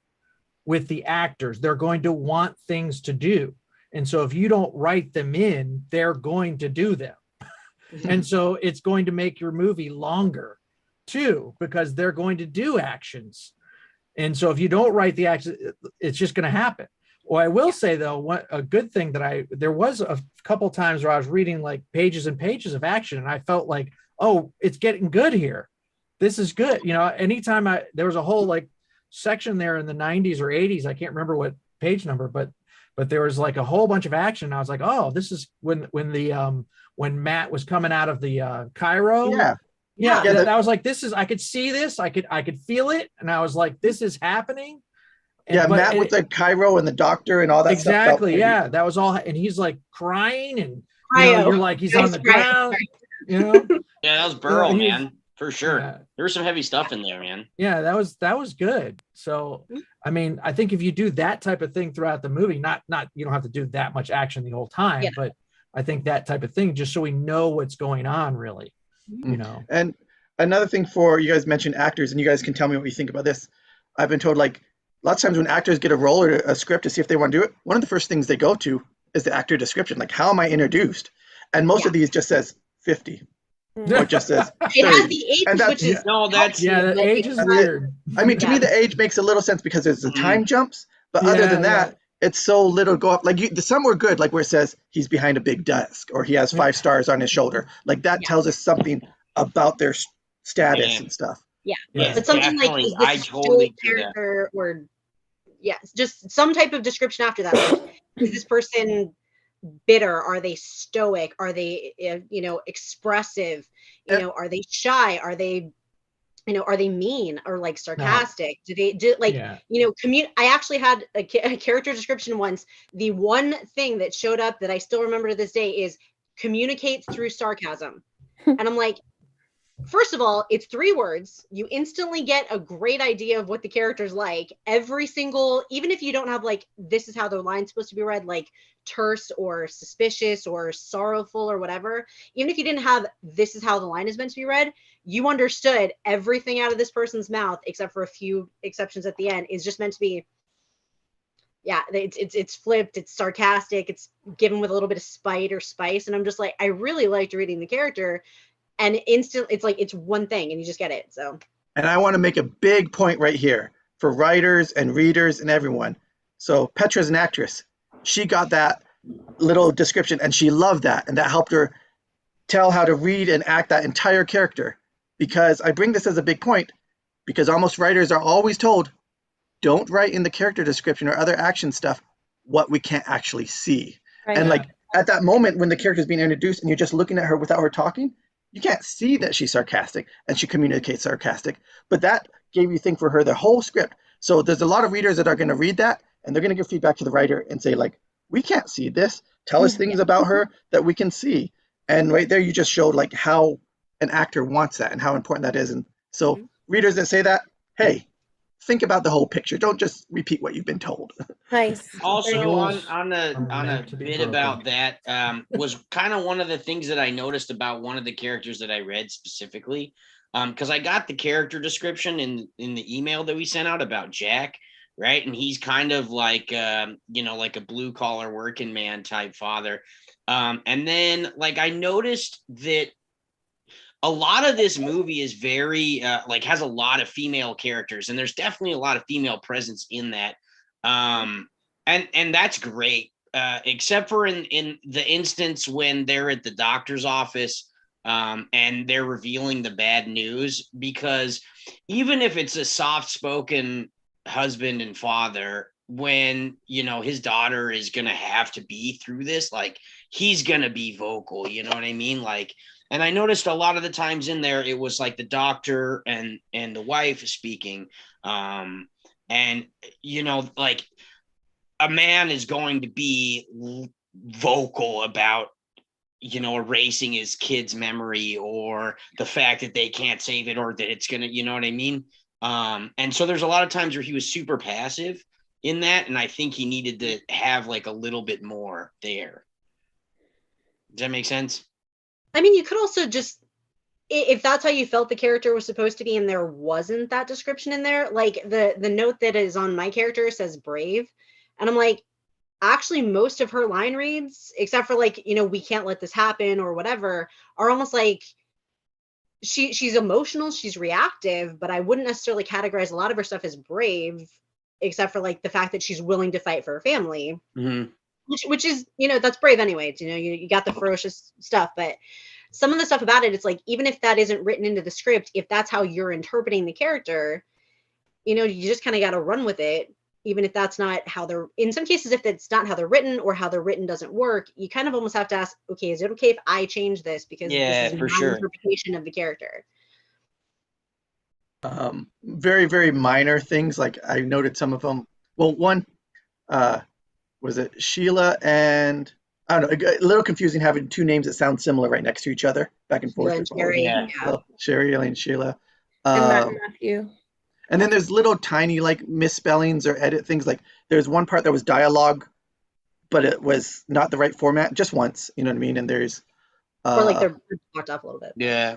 with the actors. They're going to want things to do. And so if you don't write them in, they're going to do them. And so it's going to make your movie longer too, because they're going to do actions. And so if you don't write the action, it's just going to happen. Well, I will say though, a good thing there was a couple times where I was reading like pages and pages of action, and I felt like, oh, it's getting good here. This is good. Anytime there was a whole like section there in the 90s or 80s, I can't remember what page number, but there was like a whole bunch of action. I was like, oh, this is when Matt was coming out of the Cairo. Yeah, that was like, I could see this, I could feel it, and I was like, this is happening.
Matt with the Cairo and the doctor and all that stuff.
Exactly, yeah, that was all, and he's like crying, and you're like, he's on the ground,
Yeah, that was Burl, man, for sure.
Yeah.
There was some heavy stuff in there, man.
Yeah, that was good. So, I mean, I think if you do that type of thing throughout the movie, not you don't have to do that much action the whole time, but I think that type of thing, just so we know what's going on, really.
And another thing, for you guys mentioned actors, and you guys can tell me what you think about this. I've been told like lots of times when actors get a role or a script to see if they want to do it, one of the first things they go to is the actor description. Like, how am I introduced? And most of these just says 50. Or it just says 30.
It has the age,
and that's,
which is
the age is weird.
I mean, to me, the age makes a little sense because there's the time jumps, but other than that, it's so little go up. Like some were good, like where it says he's behind a big desk or he has 5 stars on his shoulder. Like that tells us something about their status and stuff.
But something like, is this
totally
character, or just some type of description after that. Like, is this person bitter? Are they stoic? Are they expressive? Are they shy? Are they are they mean or like sarcastic? Do they I actually had a character description once. The one thing that showed up that I still remember to this day is communicates through sarcasm. And I'm like, first of all, it's 3 words. You instantly get a great idea of what the character's like. Every single, even if you don't have like, this is how the line's supposed to be read, like terse or suspicious or sorrowful or whatever. Even if you didn't have, this is how the line is meant to be read, you understood everything out of this person's mouth, except for a few exceptions at the end, is just meant to be, it's flipped, it's sarcastic, it's given with a little bit of spite or spice. And I'm just like, I really liked reading the character. And instant, it's like, it's one thing and you just get it. So,
and I want to make a big point right here for writers and readers and everyone. So Petra's an actress. She got that little description and she loved that. And that helped her tell how to read and act that entire character. Because I bring this as a big point, because almost writers are always told, don't write in the character description or other action stuff what we can't actually see. Right. And like at that moment when the character is being introduced and you're just looking at her without her talking, you can't see that she's sarcastic and she communicates sarcastic, but that gave you thing for her the whole script. So there's a lot of readers that are going to read that and they're going to give feedback to the writer and say like, we can't see this. Tell us things about her that we can see. And right there, you just showed like how an actor wants that and how important that is. And so readers that say that, hey, think about the whole picture. Don't just repeat what you've been told.
Nice.
Also on a bit about that was kind of one of the things that I noticed about one of the characters that I read specifically, because I got the character description in the email that we sent out about Jack, right? And he's kind of like like a blue collar working man type father. And then like I noticed that a lot of this movie is very has a lot of female characters, and there's definitely a lot of female presence in that. And that's great. Except for in the instance when they're at the doctor's office, and they're revealing the bad news, because even if it's a soft-spoken husband and father, when, you know, his daughter is going to have to be through this, like, he's going to be vocal, you know what I mean? Like, and I noticed a lot of the times in there, it was like the doctor and the wife speaking. And, you know, like, a man is going to be vocal about, you know, erasing his kid's memory, or the fact that they can't save it, or that it's going to, you know what I mean? And so there's a lot of times where he was super passive in that. And I think he needed to have like a little bit more there. Does that make sense?
I mean, you could also just, if that's how you felt the character was supposed to be and there wasn't that description in there, like the note that is on my character says brave. And I'm like, actually, most of her line reads, except for like, you know, we can't let this happen or whatever, are almost like she's emotional, she's reactive, but I wouldn't necessarily categorize a lot of her stuff as brave, except for like the fact that she's willing to fight for her family, which is, you know, that's brave anyways. You know, you got the ferocious stuff, but some of the stuff about it, it's like, even if that isn't written into the script, if that's how you're interpreting the character, you know, you just kind of got to run with it. Even if that's not how they're, in some cases, if it's not how they're written, or how they're written doesn't work, you kind of almost have to ask, okay, is it okay if I change this? Because this is my interpretation of the character.
Very, very minor things. Like, I noted some of them. Well, one, was it Sheila and, I don't know, a little confusing having two names that sound similar right next to each other, back and forth.
And Sherri, yeah.
Well, Sherri and Sheila.
And Matt and Matthew.
And then there's little tiny like misspellings or edit things. Like, there's one part that was dialogue, but it was not the right format, just once, you know what I mean? And there's
or like they're blocked off a little bit.
Yeah.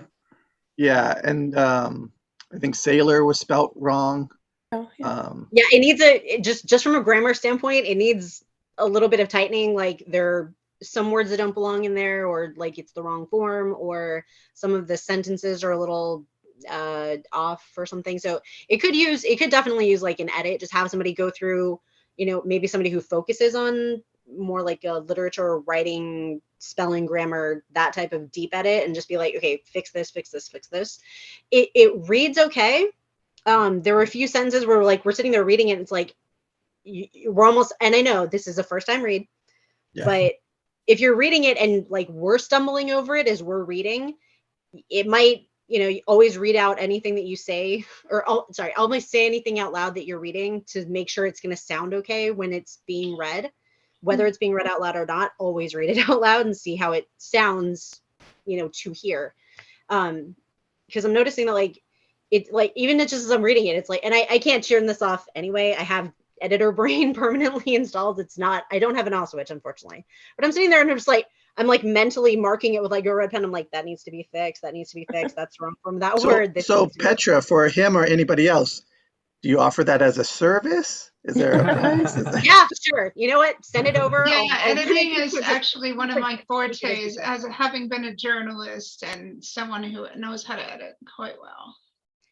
Yeah, and I think sailor was spelt wrong.
Oh, yeah.
Yeah, it needs just from a grammar standpoint, it needs a little bit of tightening. Like, there are some words that don't belong in there, or like it's the wrong form, or some of the sentences are a little off or something. So it could definitely use like an edit, just have somebody go through, you know, maybe somebody who focuses on more like a literature, writing, spelling, grammar, that type of deep edit, and just be like, okay, fix this. It reads okay. There were a few sentences where like we're sitting there reading it, and it's like we're almost, and I know this is a first time read, but if you're reading it and like we're stumbling over it as we're reading, it might, you know, you always read out anything that you say, or always say anything out loud that you're reading to make sure it's going to sound okay when it's being read, whether it's being read out loud or not. Always read it out loud and see how it sounds, you know, to hear. Because I'm noticing that like, it's like, even just as I'm reading it, it's like, and I can't turn this off anyway. I have editor brain permanently installed. It's not, I don't have an off switch, unfortunately, but I'm sitting there and I'm just like, I'm like mentally marking it with like a red pen. I'm like, that needs to be fixed. That's wrong from that word.
So Petra, for him or anybody else, do you offer that as a service? Is there a price?
Yeah, sure. You know what? Send it over.
Yeah, editing is actually one of my fortes, as having been a journalist and someone who knows how to edit quite well.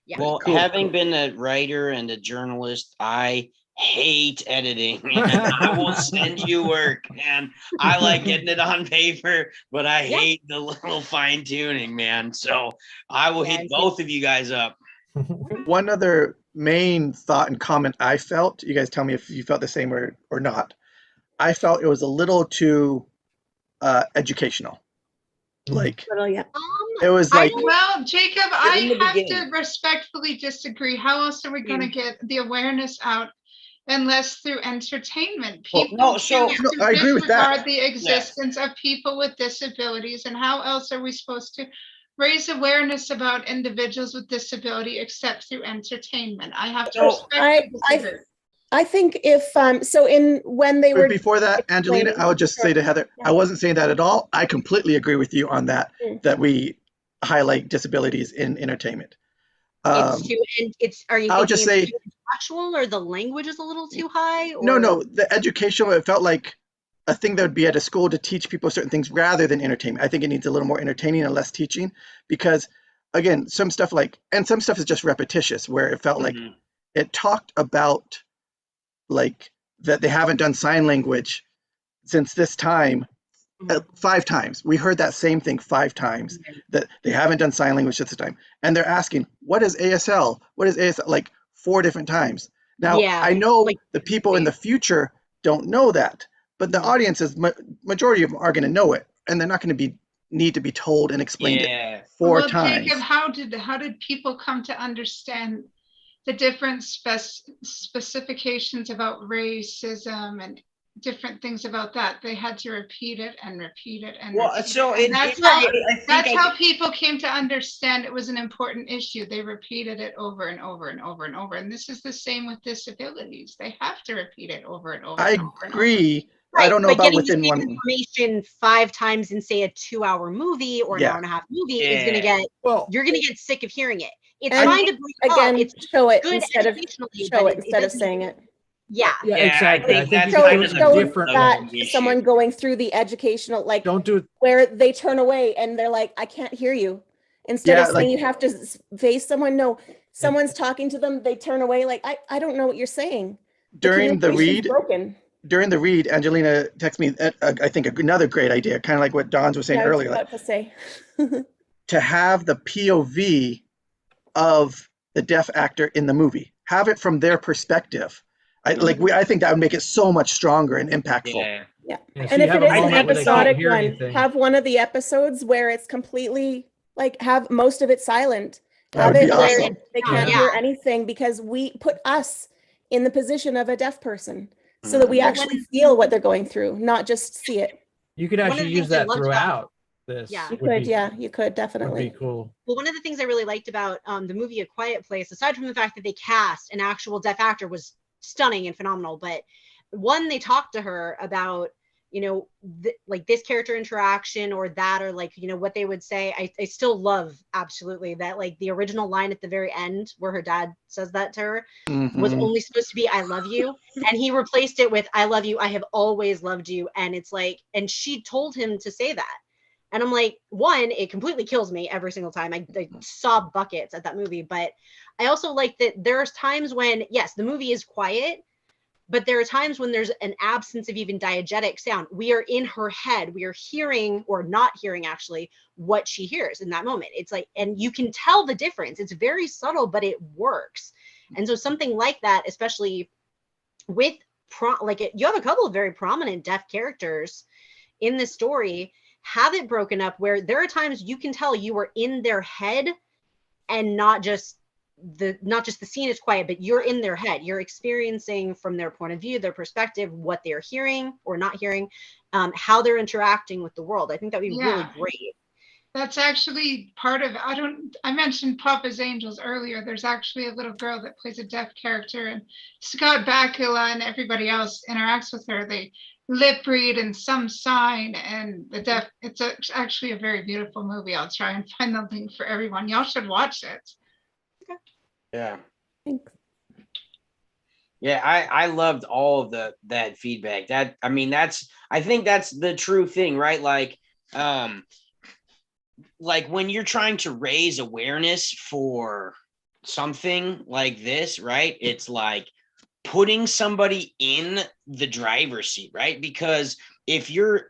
Yeah.
Well, having been a writer and a journalist, I hate editing. I will send you work, and I like getting it on paper, but I hate the little fine tuning, man. So I will hit both of you guys up.
One other main thought and comment I felt, you guys tell me if you felt the same or not. I felt it was a little too educational. Like, it was like,
well, Jacob, I have to respectfully disagree. How else are we going to get the awareness out unless through entertainment? People
I agree with that.
The existence of people with disabilities, and how else are we supposed to raise awareness about individuals with disability except through entertainment? I have to respect.
I think if when they were
before that, Angelina, I would just say to Heather, I wasn't saying that at all. I completely agree with you on that. That we highlight disabilities in entertainment.
Are you
I would just say
too intellectual, or the language is a little too high? Or?
No, the educational, it felt like a thing that would be at a school to teach people certain things rather than entertainment. I think it needs a little more entertaining and less teaching, because again, some stuff is just repetitious, where it felt like it talked about like that they haven't done sign language since this time, 5 times. We heard that same thing 5 times, that they haven't done sign language this time. And they're asking, what is ASL? What is ASL? Like 4 different times. Now,
Yeah,
I know
like-
the people in the future don't know that, but the audiences, majority of them are going to know it, and they're not going to need to be told and explained it 4 times.
Jacob, how did people come to understand the different specifications about racism and different things about that? They had to repeat it and repeat it and
Well,
repeat
so
it. And that's how
I
people came to understand it was an important issue. They repeated it over and over and over and over. And this is the same with disabilities. They have to repeat it over and over.
I
and over and over.
agree.
Right,
I don't know
but
about
getting
within
the same
one.
information 5 times in, say, a 2-hour movie or an
Yeah.
hour and a half movie is going to get, you're going to get sick of hearing it. It's
And
fine to bring it
again,
up. It's
show it
good
instead of
educationally,
show
but
it instead of
doesn't-
saying it.
Yeah.
Yeah,
Yeah,
exactly.
I
I
think
think you
that's
Show,
kind
use
of
a
the
show
different
that
issue.
someone going through the educational, like
Don't do it.
where they turn away and they're like, I can't hear you. Instead
Yeah,
of saying
like-
you have to face someone, no, someone's talking to them, they turn away like, I don't know what you're saying.
During the
communication's
read,
broken.
during the read, Angelina texted me, I think another great idea, kind of like what Don's was saying
Yeah, I was
earlier,
about to say.
to have the POV of the deaf actor in the movie, have it from their perspective. I think that would make it so much stronger and impactful.
Yeah.
Yeah.
Yeah, so
And
you
if
have
it
a
is an
moment where they can't
episodic
hear
one,
anything.
have one of the episodes where it's completely like have most of it silent.
That
Have
would be
it where
awesome.
they can't
Yeah.
hear anything because we put us in the position of a deaf person so that we
Mhm.
actually feel what they're going through, not just see it.
You could
One of
actually
the
use
things I
that
loved about-
throughout this.
Yeah.
You
would
could,
be-
yeah, you could
Would
definitely.
be cool.
Well, one of the things I really liked about the movie A Quiet Place, aside from the fact that they cast an actual deaf actor, was stunning and phenomenal. But one, they talked to her about, like this character interaction or that, or like, what they would say. I still love absolutely that, like the original line at the very end where her dad says that to her was
Mhm.
only supposed to be, I love you. And he replaced it with, I love you. I have always loved you. And it's like, and she told him to say that. And I'm like, one, it completely kills me every single time. I sob buckets at that movie. But I also like that there's times when, yes, the movie is quiet, but there are times when there's an absence of even diegetic sound. We are in her head. We are hearing or not hearing actually what she hears in that moment. It's like, and you can tell the difference. It's very subtle, but it works. And so something like that, especially with you have a couple of very prominent deaf characters in this story, have it broken up where there are times you can tell you are in their head and not just the scene is quiet, but you're in their head. You're experiencing from their point of view, their perspective, what they're hearing or not hearing, how they're interacting with the world. I think that'd be really great.
That's actually part of, I mentioned Papa's Angels earlier. There's actually a little girl that plays a deaf character, and Scott Bakula and everybody else interacts with her. They lip read and some sign, and it's actually a very beautiful movie. I'll try and find the link for everyone. Y'all should watch it.
Yeah.
Thanks.
Yeah, I loved all of that feedback. I think that's the true thing, right? Like when you're trying to raise awareness for something like this, right? It's like putting somebody in the driver's seat, right? Because if you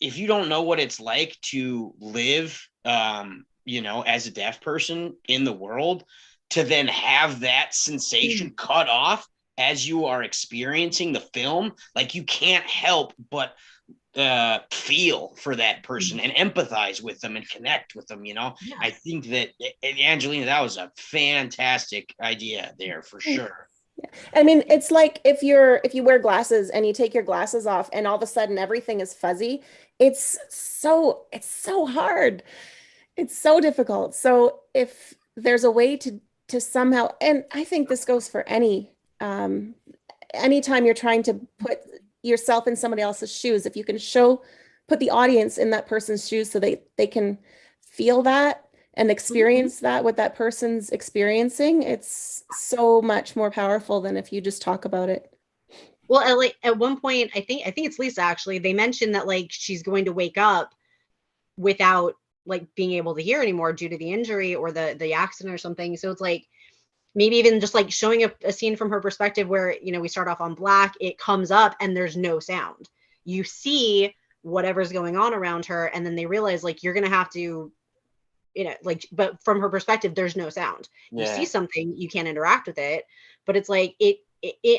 don't know what it's like to live, as a deaf person in the world, to then have that sensation cut off as you are experiencing the film, like you can't help but feel for that person and empathize with them and connect with them.
Yeah.
I think that Angelina, that was a fantastic idea there for sure.
I mean, it's like if you wear glasses and you take your glasses off and all of a sudden everything is fuzzy, it's so hard. It's so difficult. So if there's a way to somehow, and I think this goes for anytime you're trying to put yourself in somebody else's shoes, if you can put the audience in that person's shoes so they can feel that and experience that what that person's experiencing, it's so much more powerful than if you just talk about it.
Well, at one point, I think it's Lisa actually, they mentioned that like she's going to wake up without like being able to hear anymore due to the injury or the accident or something. So it's like maybe even just like showing a scene from her perspective where, we start off on black, it comes up and there's no sound. You see whatever's going on around her, and then they realize like you're gonna have to, like, but from her perspective, there's no sound. You see something, you can't interact with it, but it's like it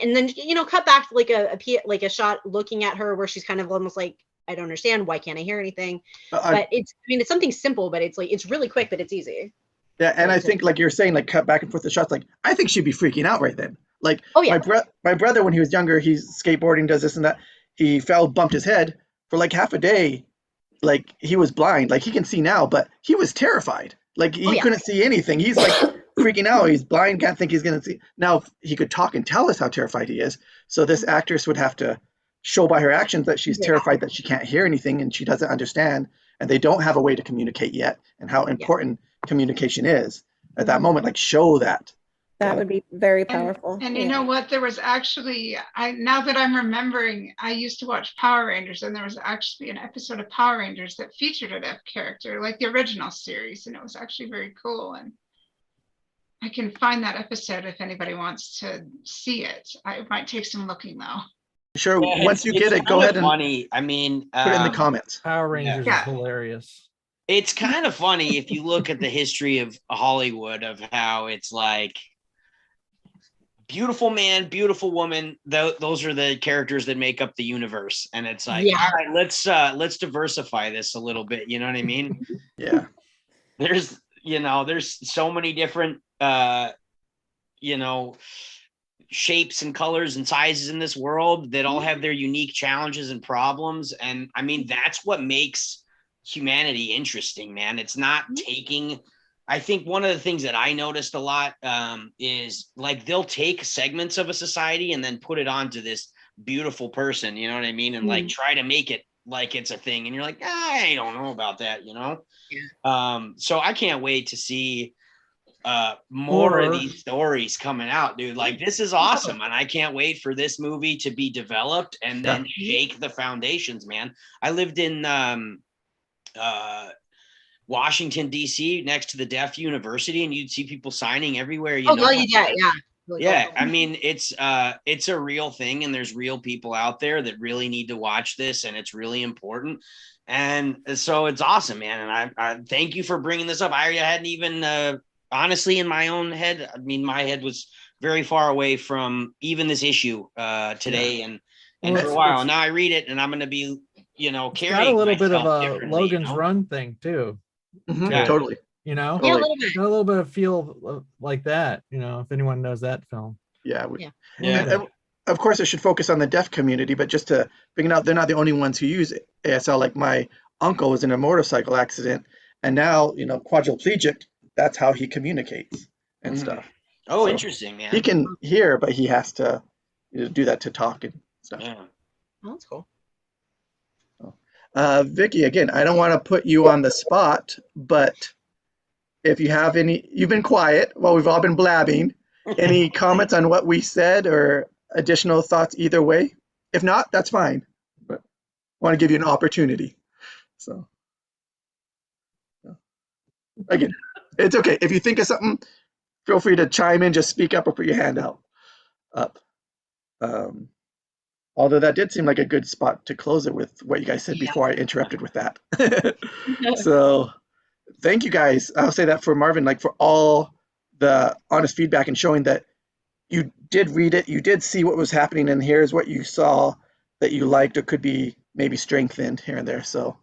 and then cut back to like a shot looking at her where she's kind of almost like, I don't understand, why can't I hear anything? But it's something simple, but it's like it's really quick, but it's easy.
Yeah, and I think like you're saying, like cut back and forth the shots, like I think she'd be freaking out right then. Like my brother when he was younger, he's skateboarding, does this and that. He fell, bumped his head for like half a day. Like he was blind, like he can see now, but he was terrified. Like he couldn't see anything. He's like freaking out. He's blind, can't think he's gonna see. Now he could talk and tell us how terrified he is. So this actress would have to show by her actions that she's terrified, that she can't hear anything and she doesn't understand, and they don't have a way to communicate yet, and how important communication is at that moment. Like show that.
That would be very powerful.
And you know what? There was actually, now that I'm remembering, I used to watch Power Rangers, and there was actually an episode of Power Rangers that featured a deaf character, like the original series, and it was actually very cool. And I can find that episode if anybody wants to see it. It might take some looking though.
Sure. Once you get it, go ahead and
funny. I mean,
put it in the comments.
Power Rangers is hilarious.
It's kind of funny if you look at the history of Hollywood, of how it's like beautiful man, beautiful woman. Those are the characters that make up the universe, and it's like, all right, let's diversify this a little bit. You know what I mean?
Yeah.
There's so many different shapes and colors and sizes in this world that all have their unique challenges and problems. And I mean, that's what makes humanity interesting, man. It's not taking. I think one of the things that I noticed a lot is like they'll take segments of a society and then put it onto this beautiful person, you know what I mean? And like try to make it like it's a thing. And you're like, I don't know about that, you know? Yeah. So I can't wait to see more of these stories coming out, dude. Like this is awesome. And I can't wait for this movie to be developed and then shake the foundations, man. I lived in Washington, D.C., next to the Deaf University, and you'd see people signing everywhere. Yeah. I mean, it's a real thing, and there's real people out there that really need to watch this, and it's really important. And so it's awesome, man. And I thank you for bringing this up. I hadn't even, honestly, in my own head, I mean, my head was very far away from even this issue today and for a while. Now I read it, and I'm going to be, carrying
got a little bit of a Logan's Run thing too.
Mm-hmm. Yeah, totally.
Got a little bit of feel like that, if anyone knows that film.
Yeah. And of course, it should focus on the deaf community, but just to bring it out, they're not the only ones who use ASL. Like my uncle was in a motorcycle accident, and now, quadriplegic, that's how he communicates and stuff.
Oh, so interesting, man.
He can hear, but he has to do that to talk and stuff.
Yeah. Oh, that's cool.
Vicki, again, I don't want to put you on the spot, but if you have any, you've been quiet while we've all been blabbing. Any comments on what we said or additional thoughts either way? If not, that's fine. But I want to give you an opportunity. So, again, it's okay. If you think of something, feel free to chime in, just speak up or put your hand up. Although that did seem like a good spot to close it with what you guys said before I interrupted with that. So thank you guys. I'll say that for Marvin, like for all the honest feedback and showing that you did read it, you did see what was happening, and here's what you saw that you liked or could be maybe strengthened here and there. So,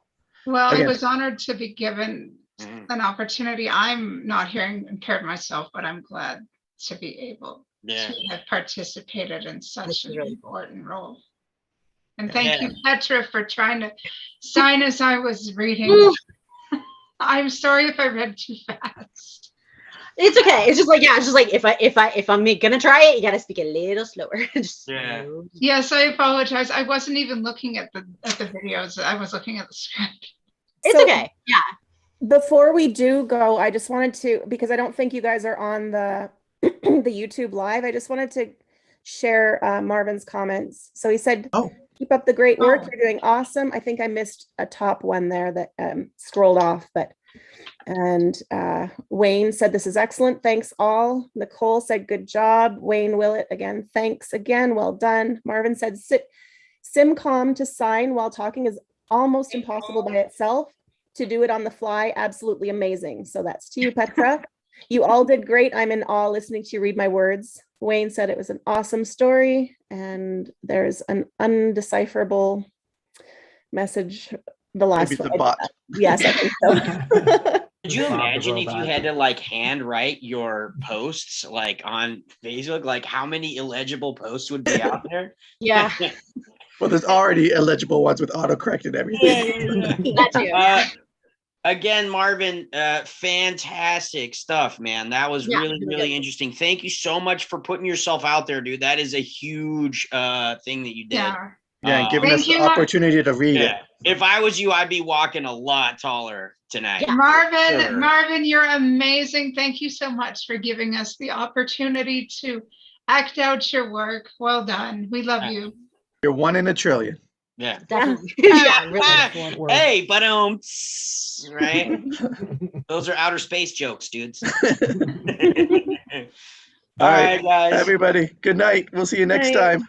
well, again, I was honored to be given an opportunity. I'm not hearing impaired myself, but I'm glad to be able to have participated in such an important role. And thank you, Petra, for trying to sign as I was reading. I'm sorry if I read too fast.
It's okay. It's just like, if I'm gonna try it, you gotta speak a little slower.
Yes, I apologize. I wasn't even looking at the videos. I was looking at the script.
It's okay. Yeah.
Before we do go, I just wanted to, because I don't think you guys are on the YouTube live, I just wanted to share Marvin's comments. So he said, keep up the great work. You're doing awesome. I think I missed a top one there that scrolled off, and Wayne said, this is excellent. Thanks all. Nicole said, good job. Wayne Willett again, thanks again. Well done. Marvin said, Simcom to sign while talking is almost impossible by itself. To do it on the fly, absolutely amazing. So that's to you, Petra. You all did great. I'm in awe listening to you read my words. Wayne said it was an awesome story, and there's an undecipherable message. The last
Maybe it's
one.
a bot.
Yes, I think so.
Could you
Bob the
imagine if you
robot.
had to like handwrite your posts like on Facebook? Like how many illegible posts would be out there?
Yeah.
Well, there's already illegible ones with autocorrect and everything.
That too.
Again, Marvin, fantastic stuff, man. That was
Yeah,
really,
really
really
good.
interesting. Thank you so much for putting yourself out there, dude. That is a huge thing that you did.
Yeah.
Yeah, and giving
Thank
us the
you, Mar-
opportunity to read it.
Yeah. If I was you, I'd be walking a lot taller tonight.
Marvin,
Sure.
Marvin, you're amazing. Thank you so much for giving us the opportunity to act out your work. Well done. We love you.
You're 1 in a trillion.
Yeah.
Definitely. Yeah, really.
Excellent work.
Hey, but right? Those are outer space jokes, dudes. All right, guys.
Everybody, good night. We'll see you next
Night.
time.